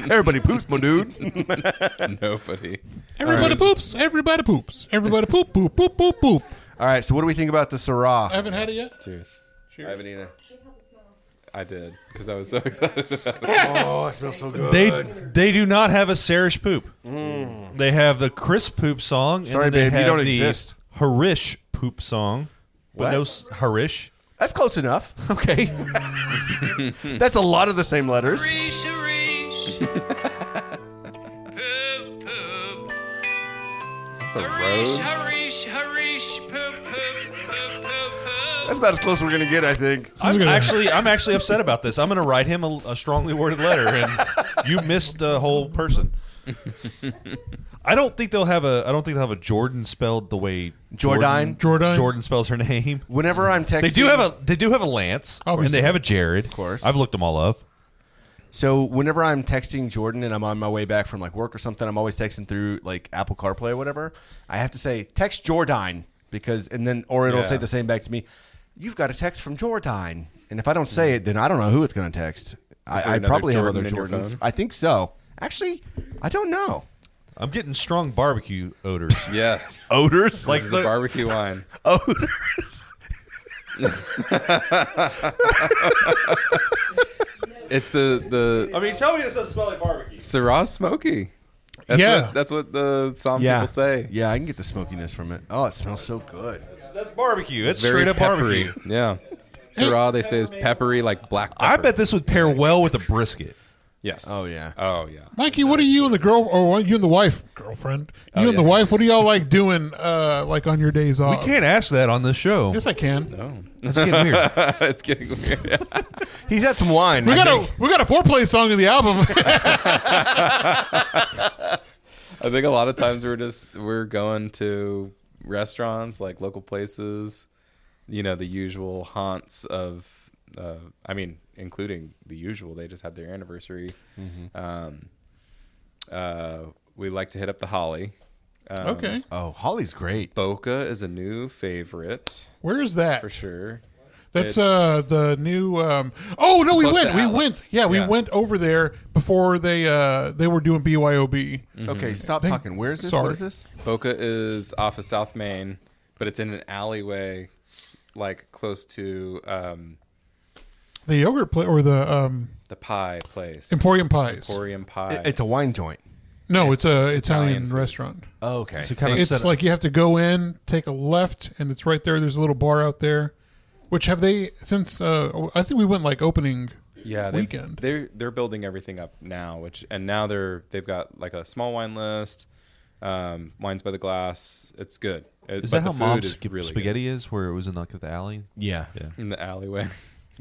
Everybody poops, my dude. Nobody. Everybody poops. Everybody poops. Everybody poop, poop, poop, poop, poop. All right, so what do we think about the Syrah? I haven't had it yet. Cheers. I haven't either. I did because I was so excited about it. Oh, it smells so good. They do not have a Sarish poop. They have the Chris poop song. Sorry, and then babe, they you have don't the exist. Harish poop song. What? But no Harish. That's close enough. Okay. That's a lot of the same letters. Harish, harish. Poop, poop. It's a Harish, rose. harish, harish. Poop, poop, poop, poop, poop. That's about as close as we're gonna get, I think. I'm actually upset about this. I'm going to write him a strongly worded letter, and you missed a whole person. I don't think they'll have a Jordan spelled the way Jordan? Jordan spells her name. Whenever I'm texting, They do have a Lance, Obviously. and they have a Jared. Of course. I've looked them all up. So whenever I'm texting Jordan and I'm on my way back from like work or something, I'm always texting through like Apple CarPlay or whatever. I have to say text Jordan or it'll Yeah. say the same back to me. You've got a text from Jordan, and if I don't say it, then I don't know who it's going to text. I another probably have Jordan other in your Jordans. phone? I think so. Actually, I don't know. I'm getting strong barbecue odors. Yes. Odors Like the barbecue wine. odors. It's the I mean, tell me this doesn't smell like barbecue. Syrah smoky. That's what the some people say. Yeah, I can get the smokiness from it. Oh, it smells so good. That's barbecue. It's Very straight up peppery. barbecue. Yeah. Syrah, they say, is peppery like black pepper. I bet this would pair well with a brisket. Yes. Oh, yeah. Oh, yeah. Mikey, what are you and the you and the girlfriend? You and the wife, what are y'all like doing like on your days We off? can't ask that on this show. Yes, I can. No. It's getting weird. It's getting weird. He's had some wine. We I got think. a foreplay song in the album. I think a lot of times we're going to restaurants, like local places, the usual haunts of, including the usual. They just had their anniversary. We like to hit up the Holly. Okay. Oh, Holly's great. Boca is a new favorite Where is that? for sure. That's It's the new. We close went. to We Alice. went. Yeah, we Yeah. went over there before they were doing BYOB. Okay, stop talking. Where is this? Sorry. What is this? Boca is off of South Main, but it's in an alleyway, like close to The yogurt place or the the pie place. Emporium Pies. Emporium Pies. It's a wine joint. No, it's a Italian Italian food. restaurant. Oh, okay. So kind of It's set like you have to go in, take a left, and it's right there. There's a little bar out there. Which have they since? I think we went like opening. Yeah, weekend. They're building everything up now, now they've got like a small wine list, wines by the glass. It's good. Is but that how the food Mom's is really spaghetti is? Where it was in like the alley? Yeah. good. In the alleyway.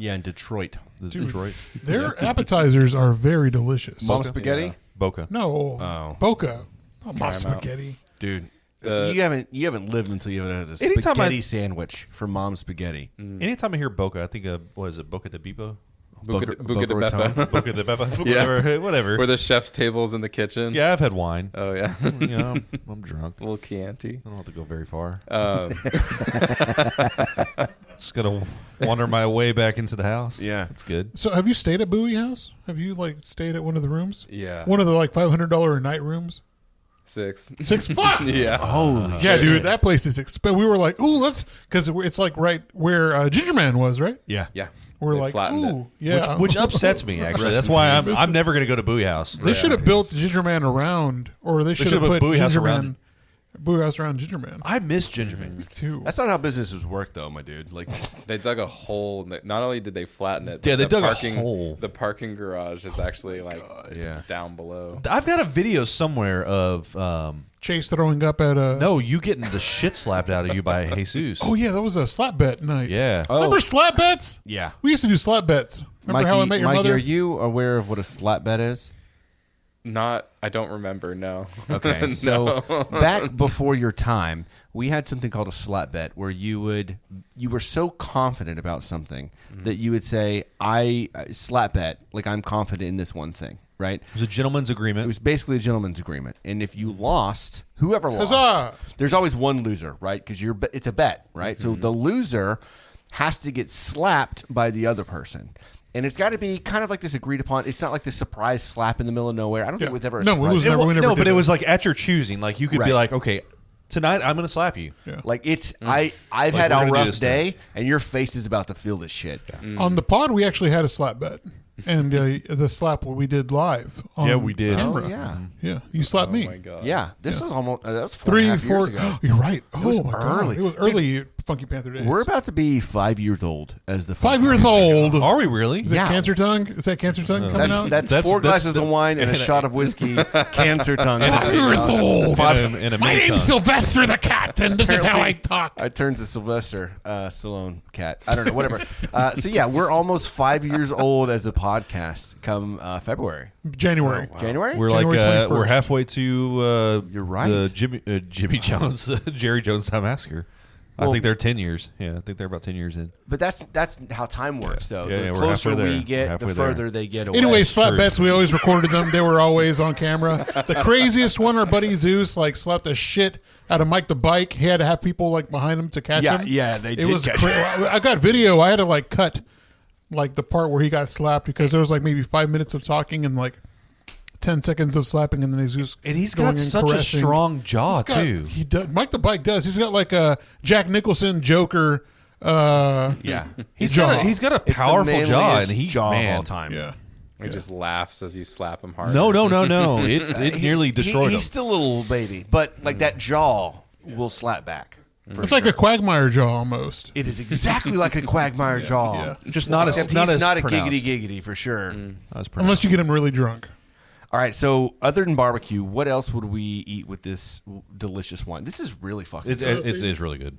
Yeah, in Detroit. Detroit. Their appetizers are very delicious. Mom spaghetti? Yeah. Boca. No, Oh. Boca, not Try mom 'em out. spaghetti. Dude. Uh, you haven't lived until you haven't had a Anytime spaghetti sandwich from Mom's Spaghetti. Anytime I hear Boca, I think of, what is it, Boca de Bipo? Buca de Boca Beppa. Boca de Beppa? Yeah. Whatever. Where the chef's table's in the kitchen. Yeah, I've had wine. Oh, yeah. I'm drunk. A little Chianti. I don't have to go very far. Um, Just gotta wander my way back into the house. Yeah. It's good. So, have you stayed at Bowie House? Have you like stayed at one of the rooms? yeah. One of the like $500 a night rooms. 6. $6. Yeah. Holy Yeah, dude, that place is expensive. We were like, ooh, let's, because it's like right where Ginger Man was, right? Yeah. Yeah. We're They like, flattened it. ooh, yeah. Which upsets me, actually. That's why I'm never going to go to Bowie House. they should have built Ginger Man around, or they should have should have put put Bowie House Ginger around Man Bowie House around Ginger Man. I miss Ginger Man. Me too. That's not how businesses work, though, my dude. Like, They dug a hole. Not only did they flatten it, Yeah, but they the dug a parking, hole. The parking garage is actually yeah. down below. I've got a video somewhere of Chase throwing up at a. no, you getting the shit slapped out of you by Jesus. Oh yeah, that was a slap bet night. Yeah. Remember slap bets? Yeah. We used to do slap bets. Remember how I met your Mikey, mother? are you aware of what a slap bet is? I don't remember. No. Okay, so back before your time, we had something called a slap bet, where you were so confident about something that you would say, "I slap bet, like I'm confident in this one thing." Right? It was a gentleman's agreement. It was basically a gentleman's agreement, and if you lost, whoever lost, Huzzah! there's always one loser, right? Because it's a bet, right? So the loser has to get slapped by the other person. And it's got to be kind of like this agreed upon. It's not like this surprise slap in the middle of nowhere. I don't think it was ever a No, it surprise. was never. We never no, did but it that. was like at your choosing. Like you could be Right. like, okay, tonight I'm going to slap you. Yeah. Like it's I've Like, had we're a gonna do rough this day, and your face is about to feel this shit. On the pod, we actually had a slap bet, and the slap we did live. On Yeah, we did. Camera. Oh, yeah. Yeah. You slapped me. Oh my god. Yeah, this was almost that was 4 3, and a half 4. years ago. You're right. Oh was my early. god, it was early. Funky Panther days. We're about to be 5 years old as the 5 years old. Are we really? Is that Yeah. cancer tongue? Is that cancer tongue coming out? That's That's- 4 that's glasses the- of wine and a shot of whiskey, cancer tongue. 5 years old. And a My mini name's tongue. Sylvester the Cat, and this is how I talk. I turned to Sylvester Stallone cat. I don't know, whatever. So yeah, we're almost 5 years old as a podcast. Come February, January. January. We're January like 21st. we're halfway to You're right. the Jimmy Jones Jerry Jonestown Massacre. I Well- think they're 10 years. Yeah, I think they're about 10 years in. But that's how time works, though. Yeah, The yeah, we're closer halfway there. we get, the Halfway there. further they get away. Anyway, slap true. bets, we always recorded them. They were always on camera. The craziest one, our buddy Zeus, like slapped the shit out of Mike the Bike. He had to have people like behind him to catch Yeah, him. yeah, they It did was catch him. I got video. I had to like cut like the part where he got slapped because there was like maybe 5 minutes of talking and like 10 seconds of slapping, and then Zeus. And he's going got and such caressing. a strong jaw, He's got- too. He does. Mike the Bike does. He's got like a Jack Nicholson Joker. Yeah, He's jaw. got a It's the powerful jaw, manliest and he jaw man. of all time. Yeah. He just laughs as you slap him hard. No. It nearly destroyed He's him. still a little baby, but like that jaw will slap back. for It's like a Quagmire jaw almost. It is exactly like a Quagmire jaw. Yeah. Just not Except as not he's as not a pronounced. giggity for sure. Not as pronounced. Unless you get him really drunk. All right, so other than barbecue, what else would we eat with this delicious wine? This is really fucking It's good. it's really good.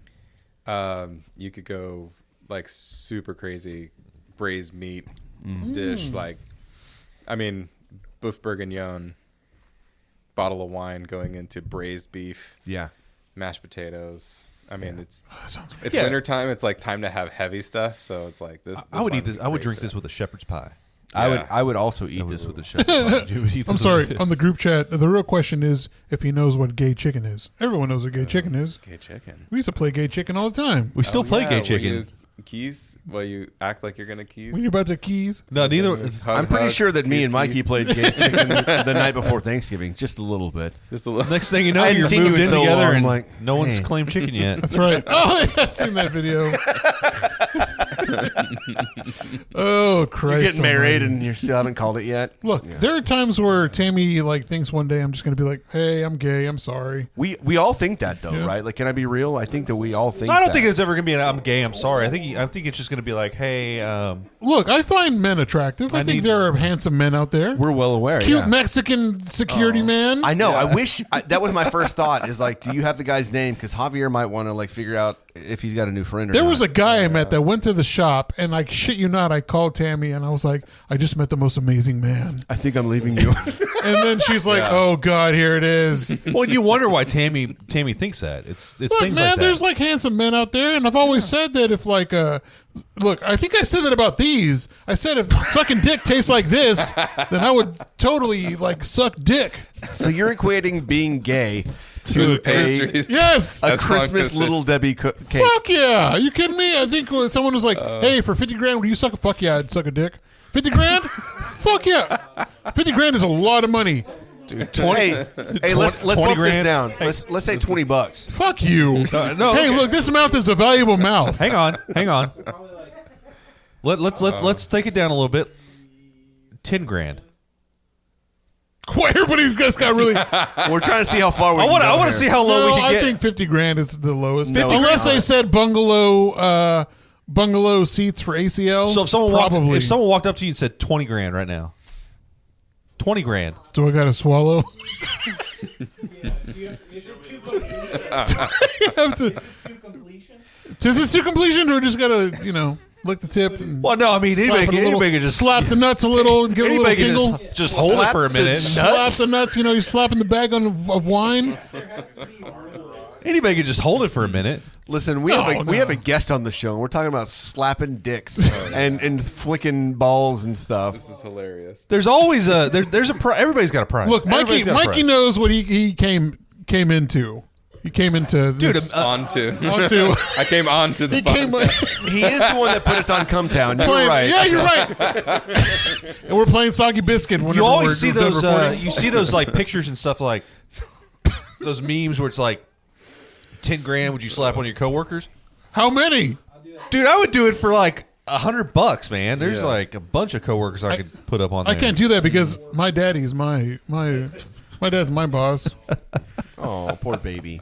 You could go like super crazy braised meat dish. Like, I mean, boeuf bourguignon, bottle of wine going into braised beef, Yeah. mashed potatoes. I mean, it's Yeah. wintertime. It's like time to have heavy stuff. So it's like this. I would wine eat this. be I would great drink for this that. with a shepherd's pie. I would also eat this with the shepherd's pie. I'm sorry. On the group chat, the real question is if he knows what gay chicken is. Everyone knows what gay chicken is. Gay chicken. We used to play gay chicken all the time. We still play yeah, gay will chicken. you keys? Well, you act like you're gonna keys. When you're about to keys. No, neither. I'm pretty Hug, sure that me keys, and Mikey keys. played gay chicken the night before Thanksgiving, just a little bit. Just a little. Next thing you know, I hadn't you're seen you moved in in so together, long, and like, no one's hey. claimed chicken yet. That's right. Oh, yeah, I've seen that video. Oh, Christ. You're getting married almighty. and you still haven't called it yet. Look, there are times where Tammy like thinks one day I'm just going to be like, "Hey, I'm gay. I'm sorry." We all think that though, Yeah. right? Like, can I be real? I think that we all think. I don't that. think it's ever gonna be an "I'm gay, I'm sorry." I think it's just gonna be like, "Hey, Look, I find men attractive. I think need- there are handsome men out there. we're well aware. Cute yeah. Mexican security man. I know. I wish that was my first thought. Is like, do you have the guy's name? Because Javier might want to like figure out if he's got a new friend or There not. was a guy I met that went to the shop, and I shit you not, I called Tammy and I was like, I just met the most amazing man. I think I'm leaving you. And then she's like, oh God, here it is. well, you wonder why Tammy thinks that. It's Look, things man, like that. there's like handsome men out there, and I've always said that if like look, I think I said that about these. I said if sucking dick tastes like this, then I would totally like suck dick. So you're equating being gay to a pastries. Yes. a That's Christmas long Little Debbie cake. Fuck yeah. Are you kidding me? I think when someone was like, hey, for 50 grand, would you suck a fuck yeah, I'd suck a dick. 50 grand? Fuck yeah. 50 grand is a lot of money. Dude, hey, let's 20 bump this grand. down. Let's say $20. Fuck you. no, Hey, okay. look, this mouth is a valuable mouth. Hang on. Let's take it down a little bit. 10 grand. Well, everybody's just got really. We're trying to see how far we. I want to see how low No, we can I get. think 50 grand is the lowest. No, Unless it's they said bungalow seats for ACL. So if someone probably. walked up to you and said 20 grand right now, 20 grand. Do I got to swallow? Is this to completion, or just gotta lick the tip? And Well, no, I mean slap it a little, anybody can just slap the nuts a little and give it a little anybody tingle. can just hold it for a minute. Slap the nuts. You're slapping the bag of wine. Anybody can just hold it for a minute. Listen, we have a guest on the show, and we're talking about slapping dicks and flicking balls and stuff. This is hilarious. There's always there's a everybody's got a price. Look, Everybody's got a Mikey price. knows what he came into. He came into this. Onto. Onto. I came on to the He came. He is the one that put us on Cumtown. You're Playing, right. Yeah, you're right. And we're playing Soggy Biscuit. Whenever You always we're see done those. recording. You see those like pictures and stuff like those memes where it's like 10 grand. Would you slap one of your coworkers? How many? Dude, I would do it for like $100, man. There's like a bunch of coworkers I could put up on there. I can't do that because my daddy's my dad's my boss. Oh, poor baby.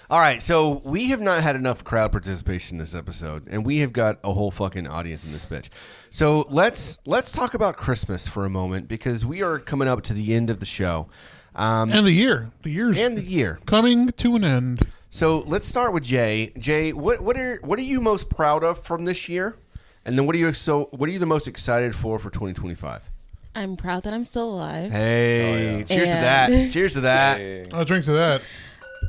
All right, so we have not had enough crowd participation this episode, and we have got a whole fucking audience in this bitch. So let's talk about Christmas for a moment because we are coming up to the end of the show, And the year coming to an end. So let's start with Jay. Jay, what are you most proud of from this year, and then what are you the most excited for 2025? I'm proud that I'm still alive. Hey, cheers to And- that! Cheers to that! Hey. I'll drink to that.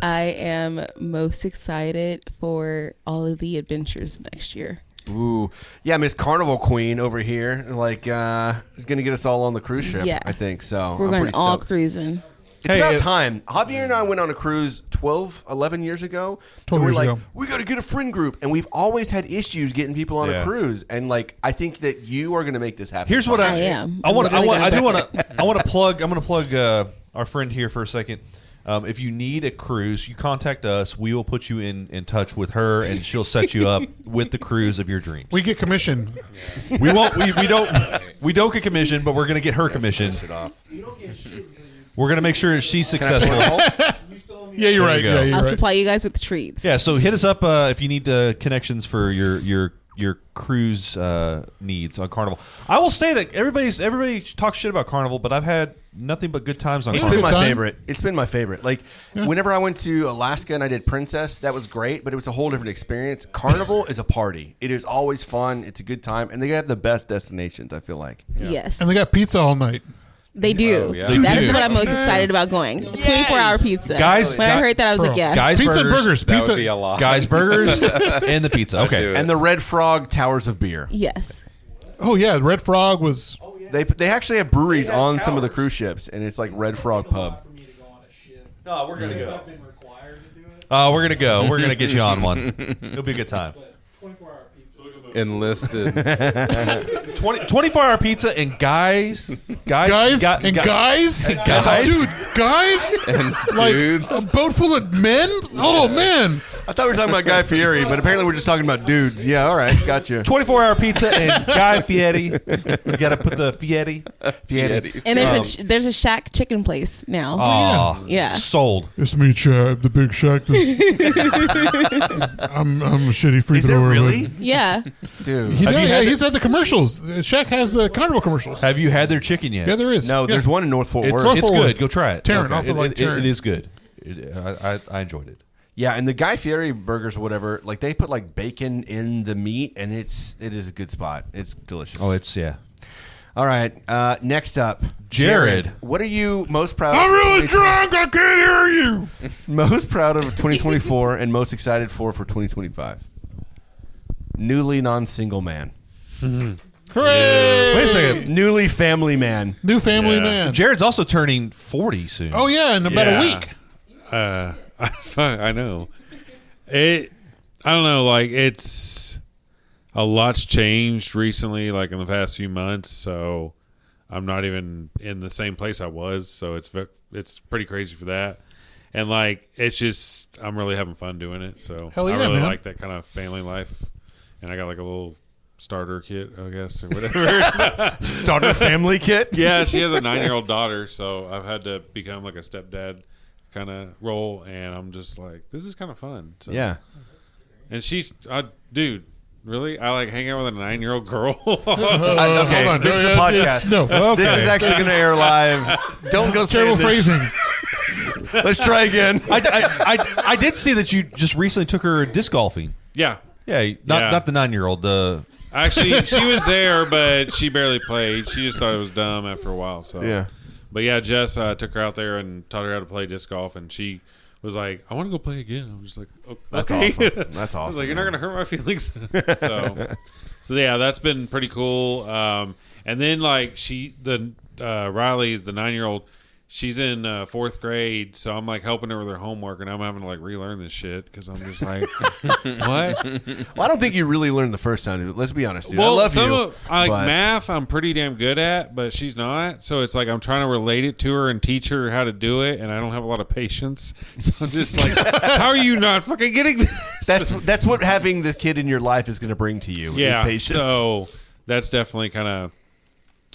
I am most excited for all of the adventures of next year. Ooh, yeah, Miss Carnival Queen over here, like, is gonna get us all on the cruise ship. Yeah. I think so. We're I'm going pretty all stoked. cruising. It's Hey, about time. Javier and I went on a cruise 11 years ago. 12 and we're years like, ago. we got to get a friend group. And we've always had issues getting people on a Yeah. cruise. And like, I think that you are going to make this happen. Here's what I am. I want. I'm literally I do gonna want to. I want to plug. I'm going to plug our friend here for a second. If you need a cruise, you contact us. We will put you in touch with her, and she'll set you up with the cruise of your dreams. We get commission. We won't. We don't get commission, but we're going to get her commission. We're going to make sure she's successful. Yeah, you're There right. you go. Yeah, you're I'll right. supply you guys with treats. Yeah, so hit us up if you need connections for your cruise needs on Carnival. I will say that everybody talks shit about Carnival, but I've had nothing but good times on It's Carnival. been my time. favorite. It's been my favorite. Like, whenever I went to Alaska and I did Princess, that was great, but it was a whole different experience. Carnival is a party. It is always fun. It's a good time. And they have the best destinations, I feel like. Yes. And they got pizza all night. They do. Oh, yeah. That They is do. what I'm most excited about going. 24-hour pizza. Guys- when I heard that, I was like, yeah. Guys Pizza burgers, and burgers. That Pizza. would be a lot. Guys burgers, and the pizza. do Okay. it. And the Red Frog Towers of Beer. Yes. Oh yeah, Red Frog was. They actually have breweries on some of the cruise ships, and it's like Red Frog Pub. No, we're gonna go. We're gonna go. We're gonna get you on one. It'll be a good time. Enlisted. 24-hour pizza and guys, Guys, guys, dude, guys, And like dudes. a boat full of men. Oh man, I thought we were talking about Guy Fieri, but apparently we're just talking about dudes. Yeah, all right, gotcha. 24-hour pizza and Guy Fieri. You gotta put the Fieri. Fieri. And there's a Shack chicken place now. Oh, Yeah. sold. it's me, Chad, the Big Shack. I'm a shitty freak. Is there really? Yeah. Dude. He Have you does, had he's had the commercials. Shack has the Carnival commercials. Have you had their chicken yet? Yeah, there is. No, Yeah. there's one in North Fort It's, Worth. North it's Fort good. Worth. Go try it. Tarrant, off of like Tarrant. It is good. I enjoyed it. Yeah, and the Guy Fieri burgers or whatever, like they put like bacon in the meat, and it is a good spot. It's delicious. Oh, it's yeah. All right. Next up, Jared. What are you most proud of? I'm really 2020 drunk. I can't hear you. Most proud of 2024 and most excited for 2025. Newly non-single man. Hooray! Wait a second. Newly family man. New family Yeah. man. Jared's also turning 40 soon. Oh yeah, in about a week. I know. I don't know. Like it's a lot's changed recently, like in the past few months. So I'm not even in the same place I was. So it's pretty crazy for that. And like it's just I'm really having fun doing it. So Hell yeah, I really man. like that kind of family life. And I got like a little starter kit, I guess, or whatever. Starter family kit. Yeah, she has a 9-year-old daughter, so I've had to become like a stepdad kind of role, and I'm just like, this is kind of fun. So. Yeah. And she's, dude, really? I like hang out with a 9-year-old girl. Okay, hold on. this is a podcast. No, This is actually going to air live. Don't go terrible saying this. phrasing. Let's try again. I did see that you just recently took her disc golfing. Yeah. Yeah, not the 9-year-old. Actually, she was there, but she barely played. She just thought it was dumb after a while. So Yeah. But yeah, Jess took her out there and taught her how to play disc golf, and she was like, "I want to go play again." I'm just like, "Okay." That's awesome. That's awesome. I was like, "You're not gonna hurt my feelings." so yeah, that's been pretty cool. And then like Riley is the 9-year-old. She's in 4th grade, so I'm like helping her with her homework, and I'm having to like relearn this shit because I'm just like, what? Well, I don't think you really learned the first time. Dude. Let's be honest, dude. Well, I love you. Like but- math, I'm pretty damn good at, but she's not. So it's like I'm trying to relate it to her and teach her how to do it, and I don't have a lot of patience. So I'm just like, how are you not fucking getting this? That's what having the kid in your life is going to bring to you. Yeah. Is patience. So that's definitely kind of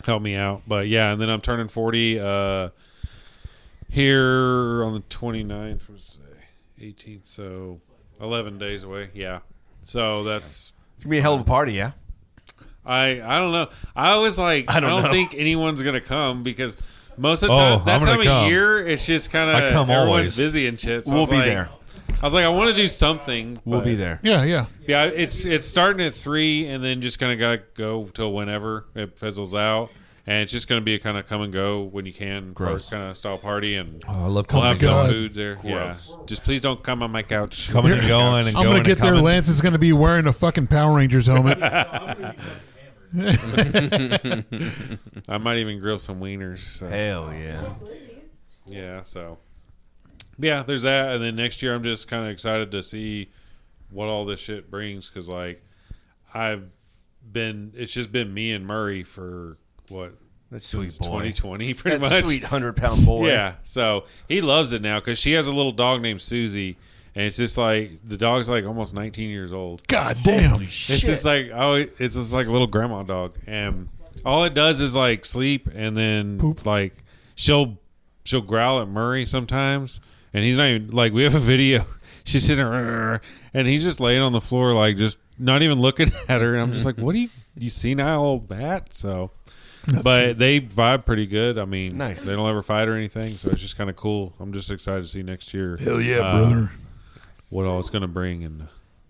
helped me out. But yeah, and then I'm turning 40 here on the 29th, was 18th, so 11 days away. Yeah. So that's It's going to be a hell of a party, yeah? I don't know. I was like, I don't know. think anyone's gonna come because most of the time, that I'm time gonna come. of year, it's just kind I of come everyone's always. busy and shit. So I We'll was be like- there. I was like, I want to do something. We'll but- be there. Yeah. Yeah, it's starting at 3, and then just kind of gotta go till whenever it fizzles out. And it's just going to be a kind of come and go when you can, Gross. kind of style party, and I love we'll coming have and some going. foods there. Yeah, just please don't come on my couch. Coming and going and I'm going gonna and get there. coming. Lance is gonna be wearing a fucking Power Rangers helmet. I might even grill some wieners. So. Hell yeah. Yeah, so yeah, there's that, and then next year I'm just kind of excited to see what all this shit brings because like it's just been me and Murray for what. That's sweet Since boy. 2020, pretty That much. sweet 100-pound boy. Yeah, so he loves it now because she has a little dog named Susie, and it's just like the dog's like almost 19 years old. God damn. It's just like it's just like a little grandma dog, and all it does is like sleep, and then Poop. like she'll growl at Murray sometimes, and he's not even like we have a video. She's sitting there, and he's just laying on the floor, like just not even looking at her, and I'm just like, what are you senile old bat? So. But they vibe pretty good. I mean, Nice. They don't ever fight or anything, so it's just kind of cool. I'm just excited to see next year. Hell yeah, brother. What all it's going to bring, and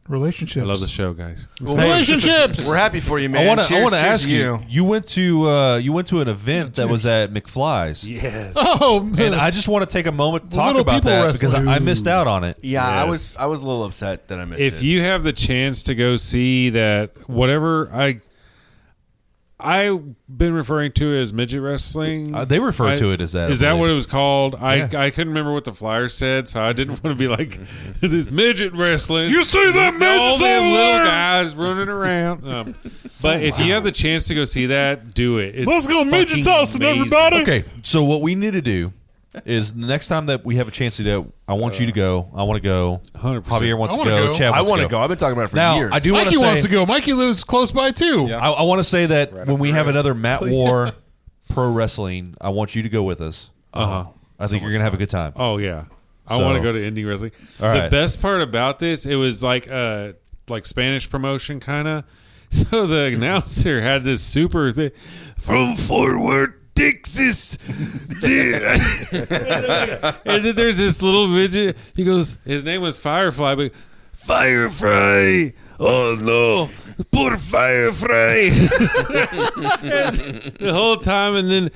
Relationships. I love the show, guys. Relationships. We're happy for you, man. I want to Cheers ask to you. You went to an event that was at McFly's. Yes. Oh, And I just want to take a moment to talk Little about people that because wrestling. I missed out on it. Yeah, Yes. I was a little upset that I missed it. If you have the chance to go see that, whatever I've been referring to it as midget wrestling. They refer to it as that. Is I that believe. what it was called? Yeah. I couldn't remember what the flyer said, so I didn't want to be like this midget wrestling. You see that midget all them over little there? guys running around. But if you have the chance to go see that, do it. It's Let's go midget fucking tossing, amazing. everybody. Okay, so what we need to do is the next time that we have a chance to do it, I want you to go. I want to go. 100%. Javier wants I to wanna go. go. Chad I wants want to to go. I've been talking about it for Now, years. I do want Mikey to wants say. to go. Mikey lives close by too. Yeah. I want to say that Right when up we the have road. another Matt War Pro Wrestling, I want you to go with us. Uh-huh. I think you're gonna have a good time. Oh yeah, I So- want to go to indie wrestling. All The right. best part about this, it was like Spanish promotion kind of. So the announcer had this super thing from Forward Texas, dude. And then there's this little midget. He goes, his name was Firefly, but Firefly. Oh no, poor Firefly. And the whole time, and then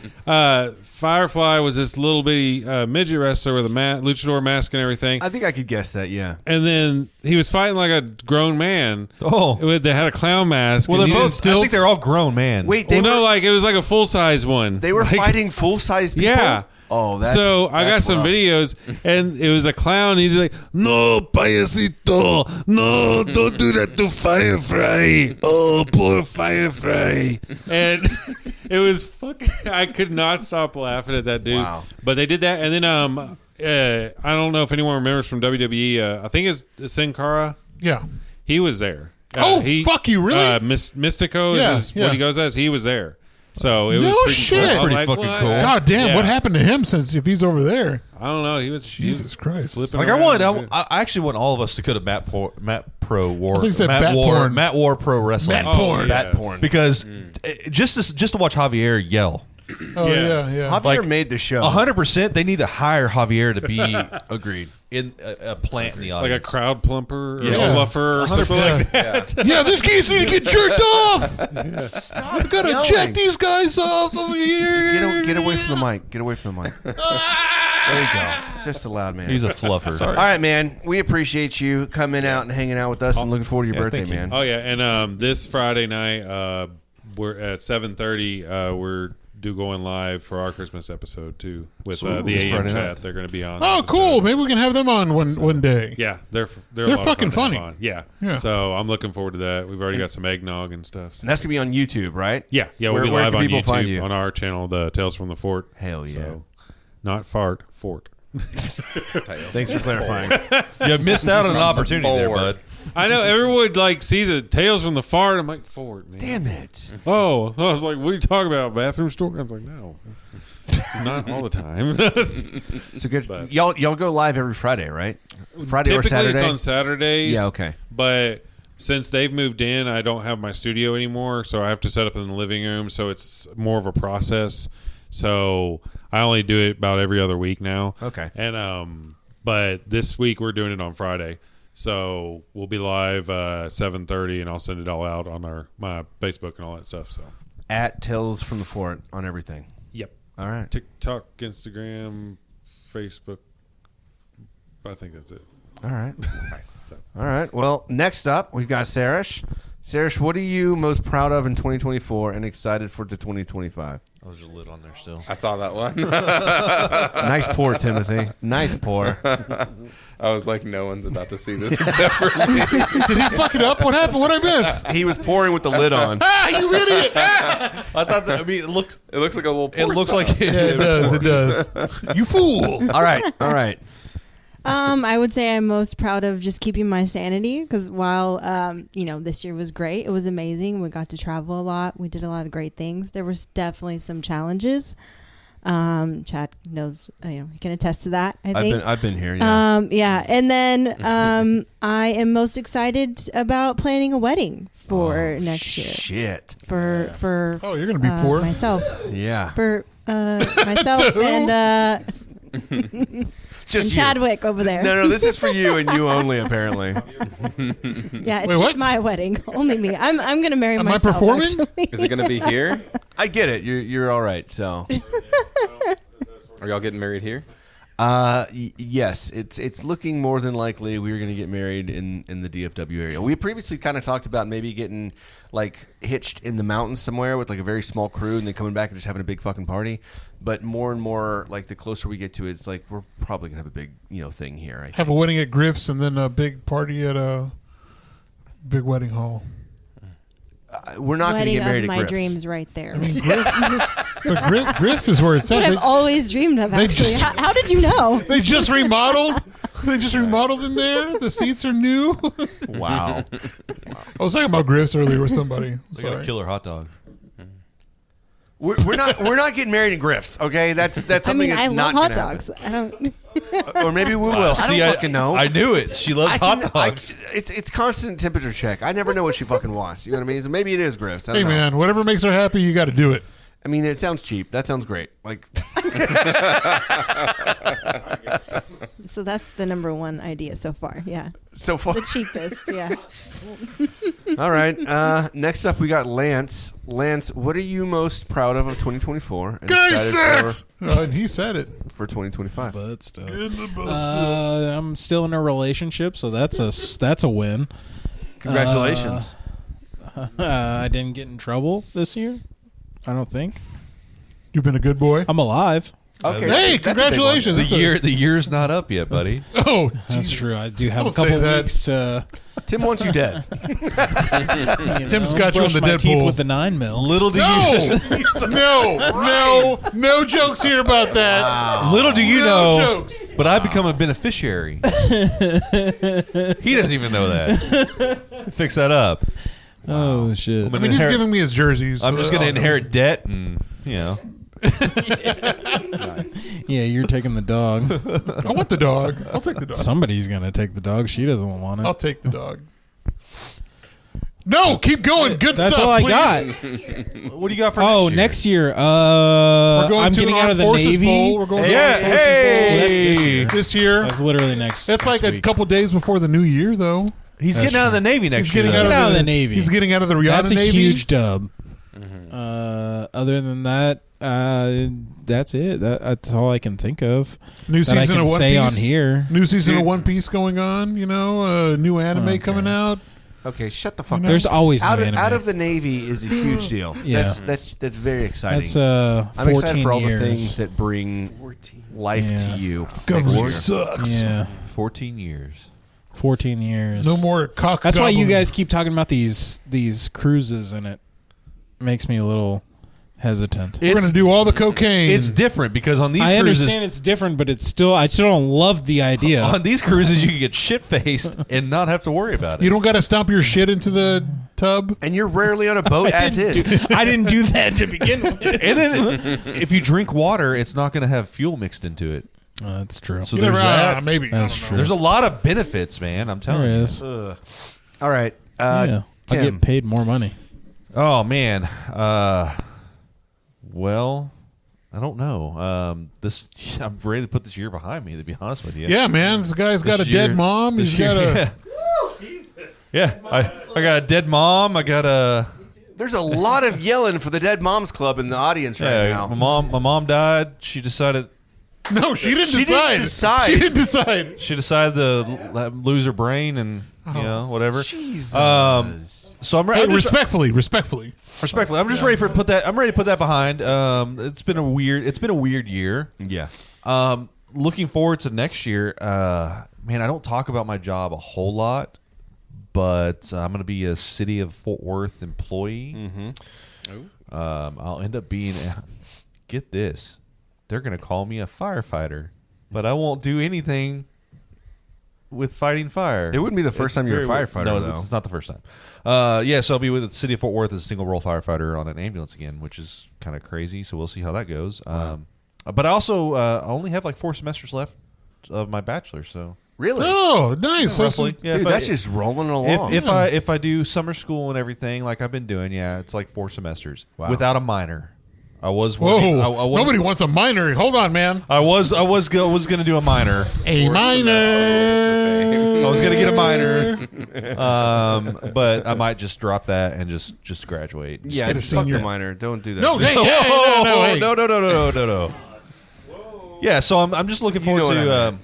Firefly was this little bitty midget wrestler with a luchador mask and everything. I think I could guess that, yeah. And then he was fighting like a grown man. Oh. They had a clown mask. Well, and they're he both. just- I think they're all grown, man. Wait, well, no, like it was like a full size one. they were Like- fighting full-size people? Yeah. Oh, that's So I got that's some rough. videos, and it was a clown. He's like, "No, payasito, no, don't do that to Firefly. Oh, poor Firefly." And it was fucking. I could not stop laughing at that dude. Wow. But they did that, and then I don't know if anyone remembers from WWE. I think it's Sin Cara. Yeah. He was there, Fuck you, really? Mystico is what he goes as. He was there. So it was shit. cool. I was Pretty like, fucking what? cool. God damn, what happened to him since if he's over there? I don't know. He was Jesus Christ. flipping Like around. I actually want all of us to go to Matt Pro War. I think you said Matt Bat War, porn. Matt War Pro Wrestling. Bat porn. Bat porn. Because just to watch Javier yell. Oh, Yes. yeah. Javier Like, made the show. 100%. They need to hire Javier to be Agreed. in a plant in the like audience. a crowd plumper or Yeah. a fluffer or something like that. Yeah, these guys need to get jerked off. We gotta yelling. check these guys off over here. Get away from the mic. Get away from the mic. There you go. Just a loud man. He's a fluffer. All right, man. We appreciate you coming out and hanging out with us, and looking forward to your birthday, thank you. man. Oh yeah, and this Friday night, we're at 7:30. We're going live for our Christmas episode too with Sweet. the This AM Friday chat. night. They're going to be on. Oh, the cool. episode. Maybe we can have them on one day. Yeah, they're a They're lot of fucking fun to funny. have on. Yeah. Yeah. So I'm looking forward to that. We've already got some eggnog and stuff. So. And that's gonna be on YouTube, right? Yeah, we'll Where- be where live can on people find YouTube you? on our channel, the Tales from the Fort. Hell yeah. So, not fart, fort. Thanks for clarifying. You missed out on an opportunity there, bud. I know everyone like sees it. Tales from the Fart. I'm like, Fort, man. Damn it. Oh, I was like, what are you talking about? Bathroom store? I was like, no, it's not all the time. So good. But- Y'all go live every Friday, right? Friday or Typically, Saturday? it's on Saturdays. Yeah, okay. But since they've moved in, I don't have my studio anymore, so I have to set up in the living room. So it's more of a process. So I only do it about every other week now. Okay. And but this week we're doing it on Friday. So we'll be live 7:30, and I'll send it all out on my Facebook and all that stuff. So At Tales from the Fort on everything. yep, All right. TikTok, Instagram, Facebook. I think that's it. All right. Nice. All right. Well, next up, we've got Sarish. Sarish, what are you most proud of in 2024 and excited for 2025? Oh, there's a lid on there still. I saw that one. Nice pour, Timothy. Nice pour. I was like, no one's about to see this except for me. Did he fuck it up? What happened? What'd I miss? He was pouring with the lid on. Ah, you idiot! I thought that. I mean, it looks. It looks like a little. It looks like. Yeah, it does. It does. You fool! All right. All right. I would say I'm most proud of just keeping my sanity because while, this year was great, it was amazing. We got to travel a lot. We did a lot of great things. There was definitely some challenges. Chad knows, he can attest to that, I think. I've been here. Yeah. Yeah. And then I am most excited about planning a wedding for next year. Shit. For Oh, you're gonna be poor. myself. Yeah. For myself and Just you. Chadwick over there. No, this is for you and you only, apparently. Yeah, it's Wait, what? just my wedding. Only me. I'm going to marry Am I myself. performing? Actually. Is it going to be here? I get it. You're all right. So, Are y'all getting married here? yes, it's looking more than likely we're going to get married in the DFW area. We previously kind of talked about maybe getting like hitched in the mountains somewhere with like a very small crew and then coming back and just having a big fucking party. But more and more, like the closer we get to it, it's like we're probably gonna have a big thing here. I think. Have a wedding at Griff's and then a big party at a big wedding hall. We're not going to Wedding get married of at my Griff's. dreams right there. I mean, but Griff's is where it's That's at. what I've always dreamed of, actually. just- How did you know? They just remodeled. They just remodeled in there. The seats are new. Wow. I was talking about Griff's earlier with somebody. They got a Sorry. killer hot dog. We're not getting married in Griff's. Okay, that's I something mean, that's I not love hot gonna dogs. I don't. happen. Or maybe we will. I don't fucking know. I knew it. She loves hot dogs. It's constant temperature check. I never know what she fucking wants. You know what I mean? So maybe it is Griff's. I don't Hey know. man, whatever makes her happy, you got to do it. I mean, it sounds cheap. That sounds great. Like, So that's the number one idea so far. Yeah, so far. the cheapest. Yeah. All right. Next up, we got Lance. Lance, what are you most proud of 2024? And Gay excited sex. And he said it. for 2025. Butt stuff. In the butt I'm still in a relationship, so that's a win. Congratulations. I didn't get in trouble this year. I don't think. You've been a good boy. I'm alive. Okay. Hey, that's a big one. congratulations. The year's not up yet, buddy. Oh, That's Jesus. true. I do have Don't a couple say that. weeks to. Tim wants you dead. Tim's got you on brush the my teeth Deadpool. with the 9mm. Little do you No jokes here about that. little do you No know, jokes. but I've become a beneficiary. He doesn't even know that. Fix that up. Oh shit! I mean, he's giving me his jerseys. I'm just going to inherit debt, and Yeah, you're taking the dog. I want the dog. I'll take the dog. Somebody's gonna take the dog. She doesn't want it. I'll take the dog. No, keep going. Good That's stuff. all I please. got. what do you got for Next year. We're going I'm to getting an out of the Armed Forces Navy. Bowl. We're going to Yeah, an Armed Forces Bowl. That's this year. This year. That's literally next. That's like next a week. couple days before the new year, though. He's That's getting out of the Navy next He's year. getting though. Out of the Navy. He's getting out of the Rihanna That's a Navy. huge dub. Other than that, that's it. That's all I can think of. New that I season can of One say Piece. on here. New season of One Piece going on. New anime coming out. Okay, shut the fuck up. There's always new out anime. of the Navy is a huge deal. Yeah. That's very exciting. That's I'm 14 excited for all years. the things that bring life Yeah. to you. Government sucks. Yeah, 14 years. 14 years. No more cock. That's why you gobbling. guys keep talking about these cruises, and it makes me a little hesitant. We're gonna do all the cocaine. It's different because on these I cruises, understand it's different, but I still don't love the idea. on these cruises, you can get shit faced and not have to worry about it. You don't got to stomp your shit into the tub. And you're rarely on a boat as is. I didn't do that to begin with. And then if you drink water, it's not going to have fuel mixed into it. That's true. So You there's never, that. maybe. I That's don't know. true. There's a lot of benefits, man. I'm telling There you. is. All right. Yeah, I Tim. get paid more money. Oh man. Well, I don't know. I'm ready to put this year behind me. To be honest with you. Yeah, man. This guy's got a This year- dead mom. this He's got year- a. Yeah. I got a dead mom. I got a. There's a lot of yelling for the Dead Moms Club in the audience right now. My mom died. She decided No, she didn't She decide. didn't decide. She didn't decide. she decided to lose her brain and whatever. Jesus. So I'm, Hey, I'm just, respectfully. respectfully. I'm just ready for put that. I'm ready to put that behind. It's been a weird year. Yeah. Looking forward to next year. Man, I don't talk about my job a whole lot, but I'm going to be a City of Fort Worth employee. Mm-hmm. I'll end up being. Get this, they're going to call me a firefighter, but I won't do anything with fighting fire. It wouldn't be the first time you're a very weird. firefighter, No, though. it's not the first time. So I'll be with the City of Fort Worth as a single role firefighter on an ambulance again, which is kind of crazy. So we'll see how that goes. But I also I only have like 4 semesters left of my bachelor, so Really? Oh, nice. roughly. Yeah, Dude, if I- that's just rolling along. if I do summer school and everything like I've been doing, yeah, it's like 4 semesters without a minor. I was Whoa. working, I was, Nobody wants a minor. Hold on, man. I was going to do a minor. A minor. I was going to get a minor, but I might just drop that and just graduate. yeah, get a fuck senior. the minor. Don't do that. No, hey, No, hey, no, hey. no. Yeah, so I'm just looking forward know what I to.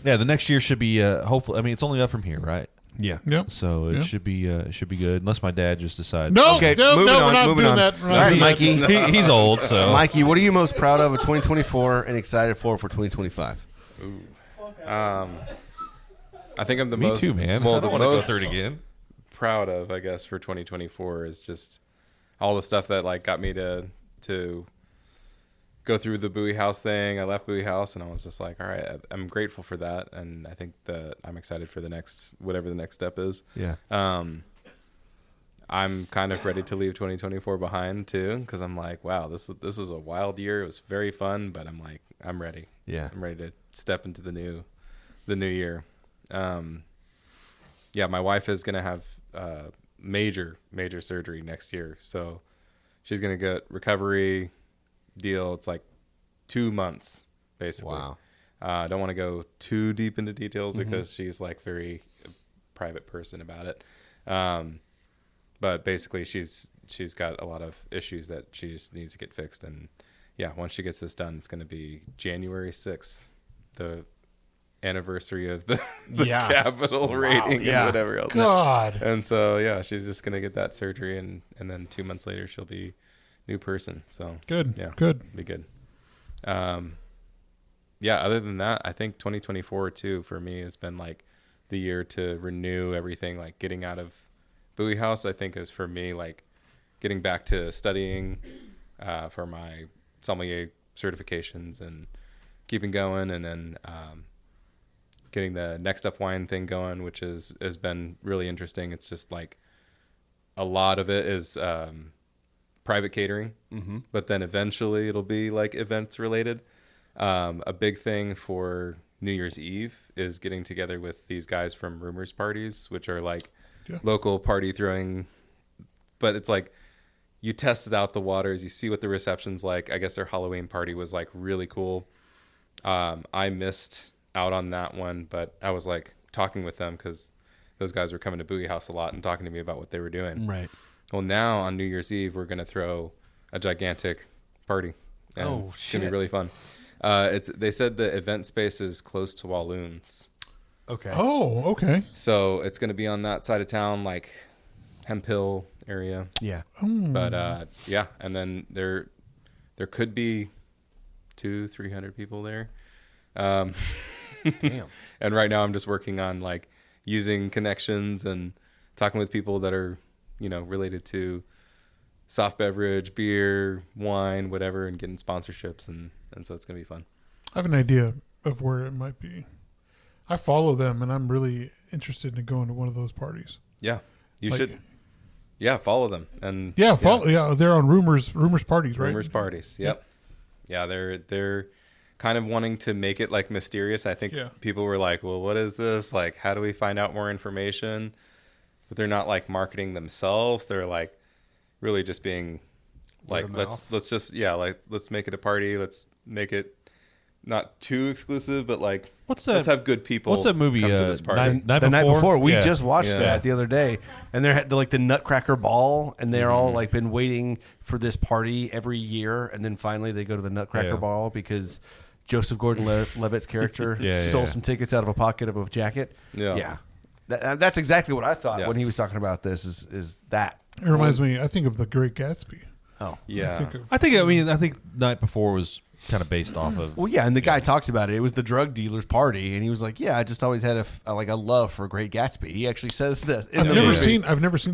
Yeah, the next year should be hopefully. I mean, it's only up from here, right? Yeah. Yep. So it should be good, unless my dad just decides. No, Okay, no, moving we're on, not moving doing on. that. We're All not right, doing that. Mikey. He's old, so Mikey, what are you most proud of 2024 and excited for 2025? I think I'm the me most. too, man. Well, I the don't want to go most through it again. proud of, I guess, for 2024 is just all the stuff that like got me to go through the Bowie House thing. I left Bowie House and I was just like, all right, I'm grateful for that, and I think that I'm excited for the next whatever the next step is. Yeah. I'm kind of ready to leave 2024 behind too, because I'm like, wow, this was a wild year. It was very fun, but I'm like, I'm ready. Yeah. I'm ready to step into the new year. Yeah, my wife is gonna have major surgery next year, so she's gonna get recovery deal. It's like 2 months basically. Wow. I don't want to go too deep into details because she's like very private person about it. But basically she's got a lot of issues that she just needs to get fixed. And yeah, once she gets this done, it's going to be January 6th, the anniversary of the capital rating and whatever else. God. And so, yeah, she's just going to get that surgery. And then 2 months later, she'll be new person. So Good. yeah, Good. be good. Yeah, other than that, I think 2024 too for me has been like the year to renew everything. Like getting out of Bowie House, I think is for me like getting back to studying for my sommelier certifications and keeping going, and then getting the Next Up Wine thing going, which has been really interesting. It's just like a lot of it is private catering, but then eventually it'll be like events related. A big thing for New Year's Eve is getting together with these guys from Rumors Parties, which are like local party throwing, but it's like you tested out the waters, you see what the reception's like. I guess their Halloween party was like really cool. I missed out on that one, but I was like talking with them because those guys were coming to Bowie House a lot and talking to me about what they were doing. Right. Well, now on New Year's Eve, we're going to throw a gigantic party. And it's going to be really fun. They said the event space is close to Walloons. Okay. Oh, okay. So it's going to be on that side of town, like Hemp Hill area. Yeah. But yeah, and then there could be 200-300 people there. Damn. And right now I'm just working on like using connections and talking with people that are, related to soft beverage, beer, wine, whatever, and getting sponsorships, and so it's gonna be fun. I have an idea of where it might be. I follow them, and I'm really interested in going to one of those parties. Yeah, you should. Yeah, follow them and follow. Yeah, they're on rumors parties, right? Rumors Parties. Yep. Yeah, they're kind of wanting to make it like mysterious. I think people were like, "Well, what is this? Like, how do we find out more information?" But they're not like marketing themselves. They're like really just being like, let's just let's make it a party. Let's make it not too exclusive, but like let's have good people. What's that movie? Come to this party. Night Night Before. We Yeah. just watched that the other day, and they're like the Nutcracker Ball, and they're all like been waiting for this party every year, and then finally they go to the Nutcracker Ball because Joseph Gordon-Levitt's character stole some tickets out of a pocket of a jacket. Yeah. That's exactly what I thought when he was talking about this. Is that It reminds me. I think of The Great Gatsby. Oh yeah. I think Night Before was kind of based off of. Well, yeah, and the guy talks about it. It was the drug dealer's party, and he was like, "Yeah, I just always had a love for Great Gatsby." He actually says this. I've never seen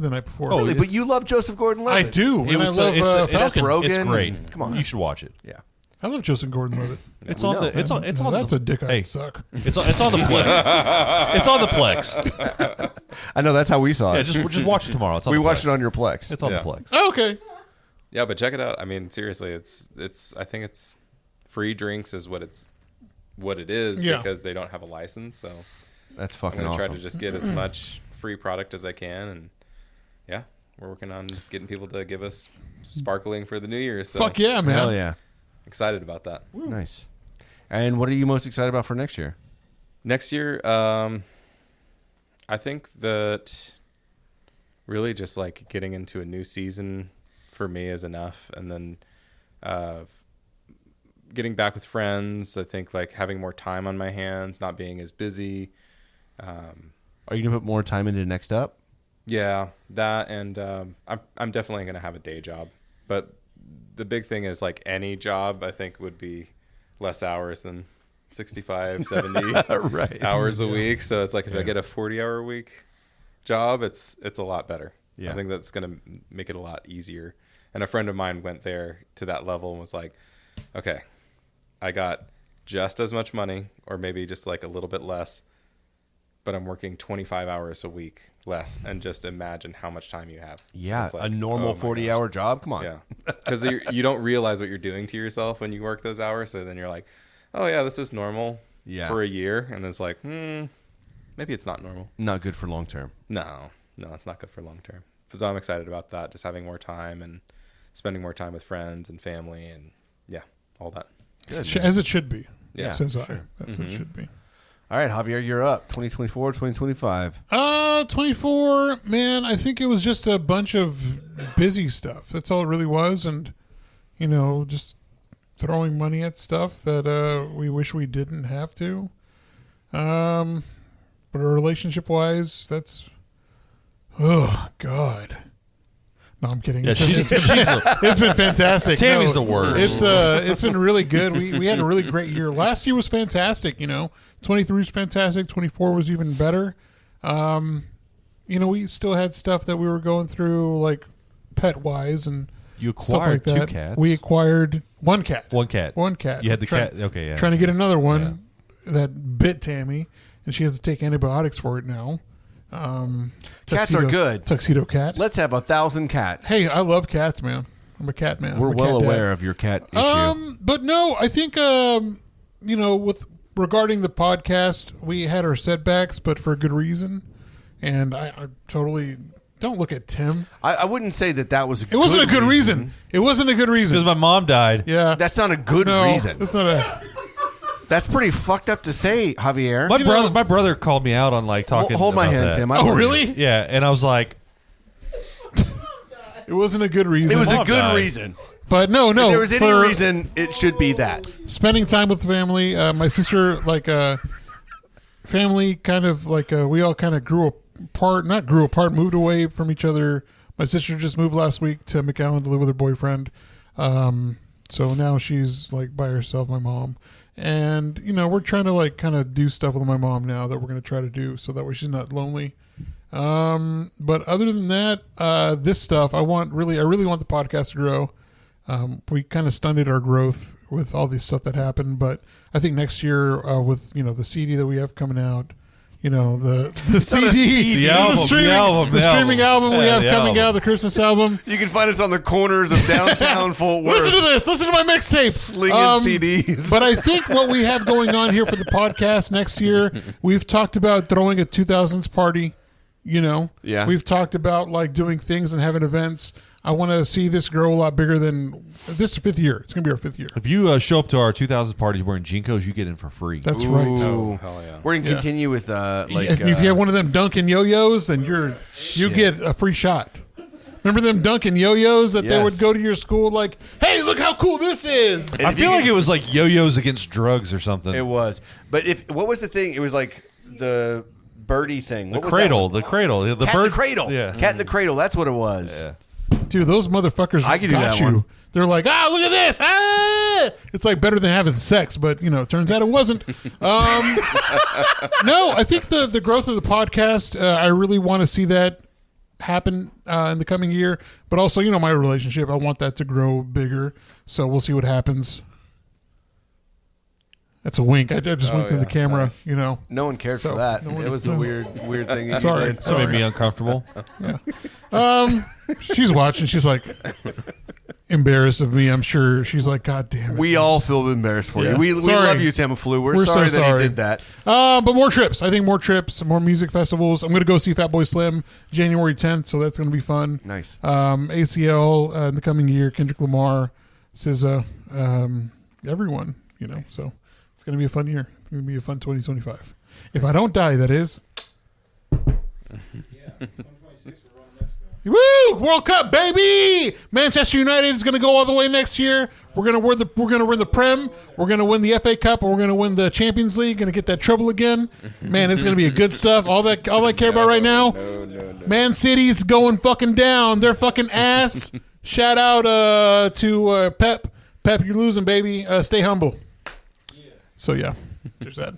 The Night Before. Really, but you love Joseph Gordon-Levitt. I do, and I love Seth Falcon. Rogen. It's great. Come on, You should watch it. Yeah. I love Joseph Gordon-Levitt. It's on the. It's on. That's a dick I'd suck. It's on the Plex. It's on the Plex. I know that's how we saw it. Yeah, just watch it tomorrow. It's on we the watched Plex. it on your Plex. It's on the Plex. Oh, okay. Yeah, but check it out. I mean, seriously, it's. I think it's free drinks is what it is because they don't have a license. So that's fucking I'm gonna awesome. try to just get as much free product as I can, and yeah, we're working on getting people to give us sparkling for the New Year. So Fuck yeah, man! Hell yeah! Excited about that. Nice. And what are you most excited about for next year? Next year, I think that really just like getting into a new season for me is enough, and then getting back with friends. I think like having more time on my hands, not being as busy. Are you gonna put more time into Next Up? Yeah, that, and I'm definitely gonna have a day job, but the big thing is like any job I think would be less hours than 65, 70 hours a week. So it's like if I get a 40-hour a week job, it's a lot better. I think that's going to make it a lot easier. And a friend of mine went there to that level and was like, okay, I got just as much money or maybe just like a little bit less, but I'm working 25 hours a week less, and just imagine how much time you have. Yeah, like, a normal 40-hour job? Come on. Yeah, because you don't realize what you're doing to yourself when you work those hours, so then you're like, oh yeah, this is normal for a year, and it's like, maybe it's not normal. Not good for long term. No, it's not good for long term. So I'm excited about that, just having more time and spending more time with friends and family, and all that. Good, as it should be. Yeah, says sure. That's what it should be. All right, Javier, you're up. 2024, 2025. 24, man, I think it was just a bunch of busy stuff. That's all it really was. And, just throwing money at stuff that we wish we didn't have to. But relationship-wise, that's... Oh, God. No, I'm kidding. Yeah, It's been fantastic. Tammy's the worst. It's been really good. We had a really great year. Last year was fantastic. 23 was fantastic. 24 was even better. We still had stuff that we were going through, like pet wise and you stuff like acquired that. 2 cats. We acquired one cat. One cat. You had the cat. Okay, yeah. Trying to get another one that bit Tammy, and she has to take antibiotics for it now. Cats are good. Tuxedo cat. Let's have 1,000 cats. Hey, I love cats, man. I'm a cat man. We're I'm a well cat dad. aware of your cat issue. But no, I think with regarding the podcast, we had our setbacks, but for a good reason. And I totally don't look at Tim. I wouldn't say that was. It wasn't a good reason. It wasn't a good reason because my mom died. Yeah, that's not a good reason. That's not a. That's pretty fucked up to say, Javier. My brother called me out on like talking. Hold my about hand, that. Tim. Oh, really? Yeah, and I was like, it wasn't a good reason. It was a good died. reason. But no. If there was any reason, it should be that. Spending time with the family. My sister, family kind of we all kind of grew apart. Not grew apart, moved away from each other. My sister just moved last week to McAllen to live with her boyfriend. So now she's by herself, my mom. And, we're trying to kind of do stuff with my mom now that we're going to try to do so that way she's not lonely. But other than that, this stuff, I really want the podcast to grow. We kind of stunted our growth with all this stuff that happened, but I think next year with the CD that we have coming out, the CD, the streaming album we have coming out, the Christmas album. You can find us on the corners of downtown Fort Worth. Listen to this. Listen to my mixtape. Slinging CDs. But I think what we have going on here for the podcast next year, we've talked about throwing a 2000s party. Yeah. We've talked about doing things and having events. I want to see this grow a lot bigger than this 5th year. It's going to be our 5th year. if you show up to our 2000s parties wearing Jinkos, you get in for free. That's right. Oh, hell yeah. We're going to continue with if you have one of them Dunkin' yo-yos, then you get a free shot. Remember them Dunkin' yo-yos that they would go to your school hey, look how cool this is. I feel like it was like yo-yos against drugs or something. It was. But what was the thing? It was the birdie thing. The cradle. The cradle. The Cat bird. in the cradle. Yeah. Cat in the cradle. That's what it was. Yeah. Dude, those motherfuckers I can do got that you. one. They're like, look at this. It's better than having sex, but turns out it wasn't. No, I think the growth of the podcast, I really want to see that happen in the coming year. But also, my relationship, I want that to grow bigger. So we'll see what happens. That's a wink. I just winked to the camera. Nice. No one cared for that. It was a weird thing. You Sorry. did. That made me uncomfortable. She's watching. She's embarrassed of me. I'm sure she's God damn it. We all feel embarrassed for Yeah. you. We Sorry. love you, Tamiflu. We're so sorry that sorry. he did that. But more trips. I think more trips, more music festivals. I'm going to go see Fatboy Slim January 10th, so that's going to be fun. Nice. ACL in the coming year, Kendrick Lamar, SZA, everyone, so it's going to be a fun year. It's going to be a fun 2025. If I don't die, that is. Woo! World Cup, baby! Manchester United is going to go all the way next year. We're going to win the Prem. We're going to win the FA Cup, and we're going to win the Champions League. Going to get that treble again. Man, it's going to be a good stuff. All I care about right now. No. Man City's going fucking down. They're fucking ass. Shout out to Pep. Pep, you're losing, baby. Stay humble. So yeah, there's that.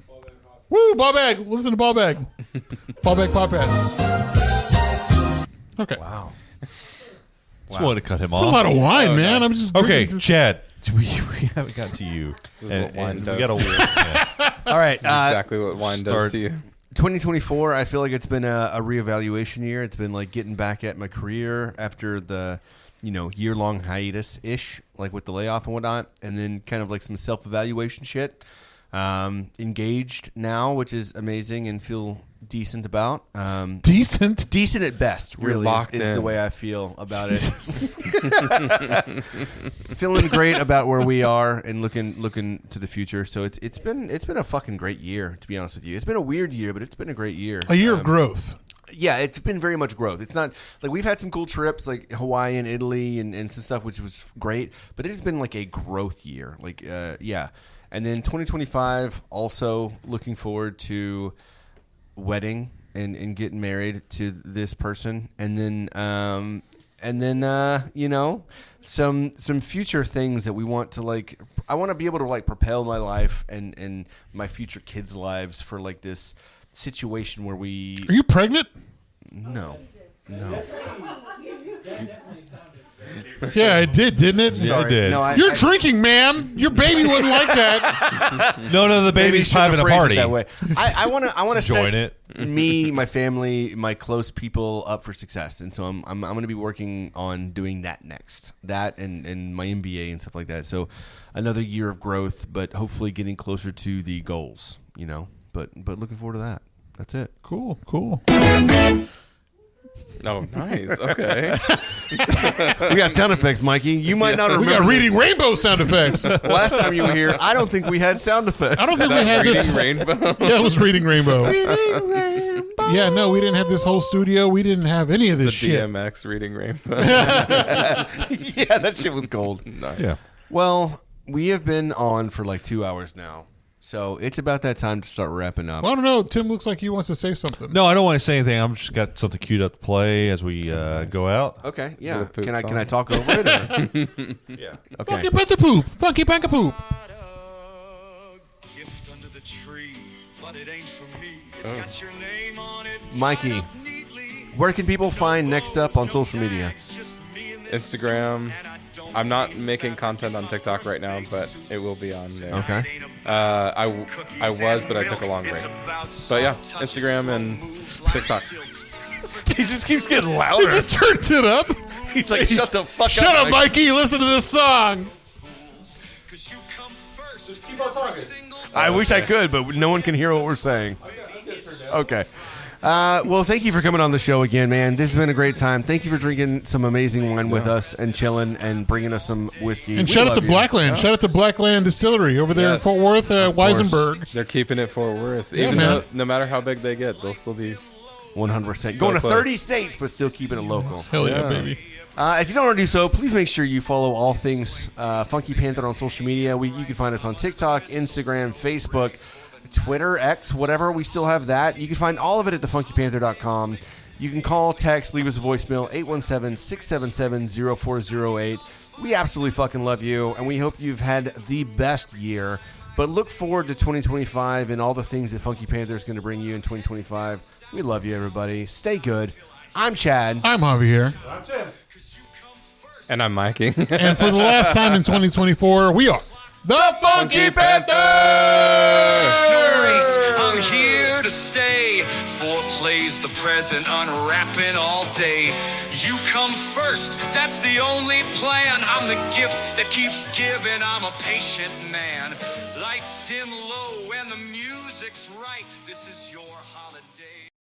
Woo! Ball bag. Listen to ball bag. Ball bag podcast. Okay. Wow. Just wanted to cut him It's off. a lot of wine, man. I'm just Okay, drinking this- Chad. We haven't got to you. This is what wine we does gotta- to you. yeah. All right. This is exactly what wine does start- to you. 2024, I feel like it's been a reevaluation year. It's been getting back at my career after the, year-long hiatus-ish, with the layoff and whatnot, and then kind of some self-evaluation shit. Engaged now, which is amazing and feel decent about. Decent. Decent at best, You're really, locked is in. the way I feel about it. Feeling great about where we are and looking to the future. So it's been a fucking great year, to be honest with you. It's been a weird year, but it's been a great year. A year of growth. Yeah, it's been very much growth. It's not we've had some cool trips like Hawaii and Italy and some stuff, which was great, but it has been a growth year. Yeah. And then 2025, also looking forward to wedding and getting married to this person. And then And then, you know, some future things that we want to like. I want to be able to like propel my life and my future kids' lives for like this situation where we. Are you pregnant? No. Yeah, it did, didn't it? Yeah, it did. No, You're drinking, man. Your baby wouldn't like that. No, the baby's having a party. That way. I want to Join set it. me, my family, my close people up for success, and so I'm going to be working on doing that next. That and my MBA and stuff like that. So another year of growth, but hopefully getting closer to the goals. You know, but looking forward to that. That's it. Cool. Oh, nice. Okay. We got sound effects, Mikey. You might not remember. We got reading this. rainbow sound effects. Last time you were here, I don't think we had sound effects. I don't think we had this. Rainbow. Yeah, it was reading rainbow. Reading rainbow. Yeah, no, we didn't have this whole studio. We didn't have any of The this shit. DMX reading rainbow. Yeah, that shit was gold. Nice. Yeah. Well, we have been on for like 2 hours now, so it's about that time to start wrapping up. Well, I don't know. Tim looks like he wants to say something. No, I don't want to say anything. I'm just got something queued up to play as we go out. Okay, Is yeah. it a poop Can I song? talk over it? Or? Yeah. Okay. Funky Panther poop. Funky Panther poop. Gift under the tree, but it ain't for me. It's got your name on it. Mikey, where can people find Next Up on social media? Instagram. I'm not making content on TikTok right now, but it will be on there. Okay. I was, but I took a long break. But yeah, Instagram and TikTok. He just keeps getting He louder. just turns it up. He's like, shut the fuck Shut up, Mikey. Listen to this song. I wish I could, but no one can hear what we're saying. Okay. Well, thank you for coming on the show again, man. This has been a great time. Thank you for drinking some amazing wine with us and chilling and bringing us some whiskey. And We shout out to love you. Blackland. Shout out to Blackland Distillery over there Yes. in Fort Worth, Weisenberg. They're keeping it Fort Worth. Yeah, Even man. though, no matter how big they get, they'll still be 100%. So Going to close. 30 states, but still keeping it local. Hell yeah, baby. If you don't already do so, please make sure you follow all things Funky Panther on social media. You can find us on TikTok, Instagram, Facebook, Twitter, X, whatever. We still have that. You can find all of it at thefunkypanther.com. You can call, text, leave us a voicemail, 817-677-0408. We absolutely fucking love you, and we hope you've had the best year. But look forward to 2025 and all the things that Funky Panther is going to bring you in 2025. We love you, everybody. Stay good. I'm Chad. I'm Javier. And I'm Mikey. And for the last time in 2024, we are the Funky Panther! I'm here to stay. Foreplay's the present, unwrapping all day. You come first, that's the only plan. I'm the gift that keeps giving. I'm a patient man. Lights dim low and the music's right. This is your holiday.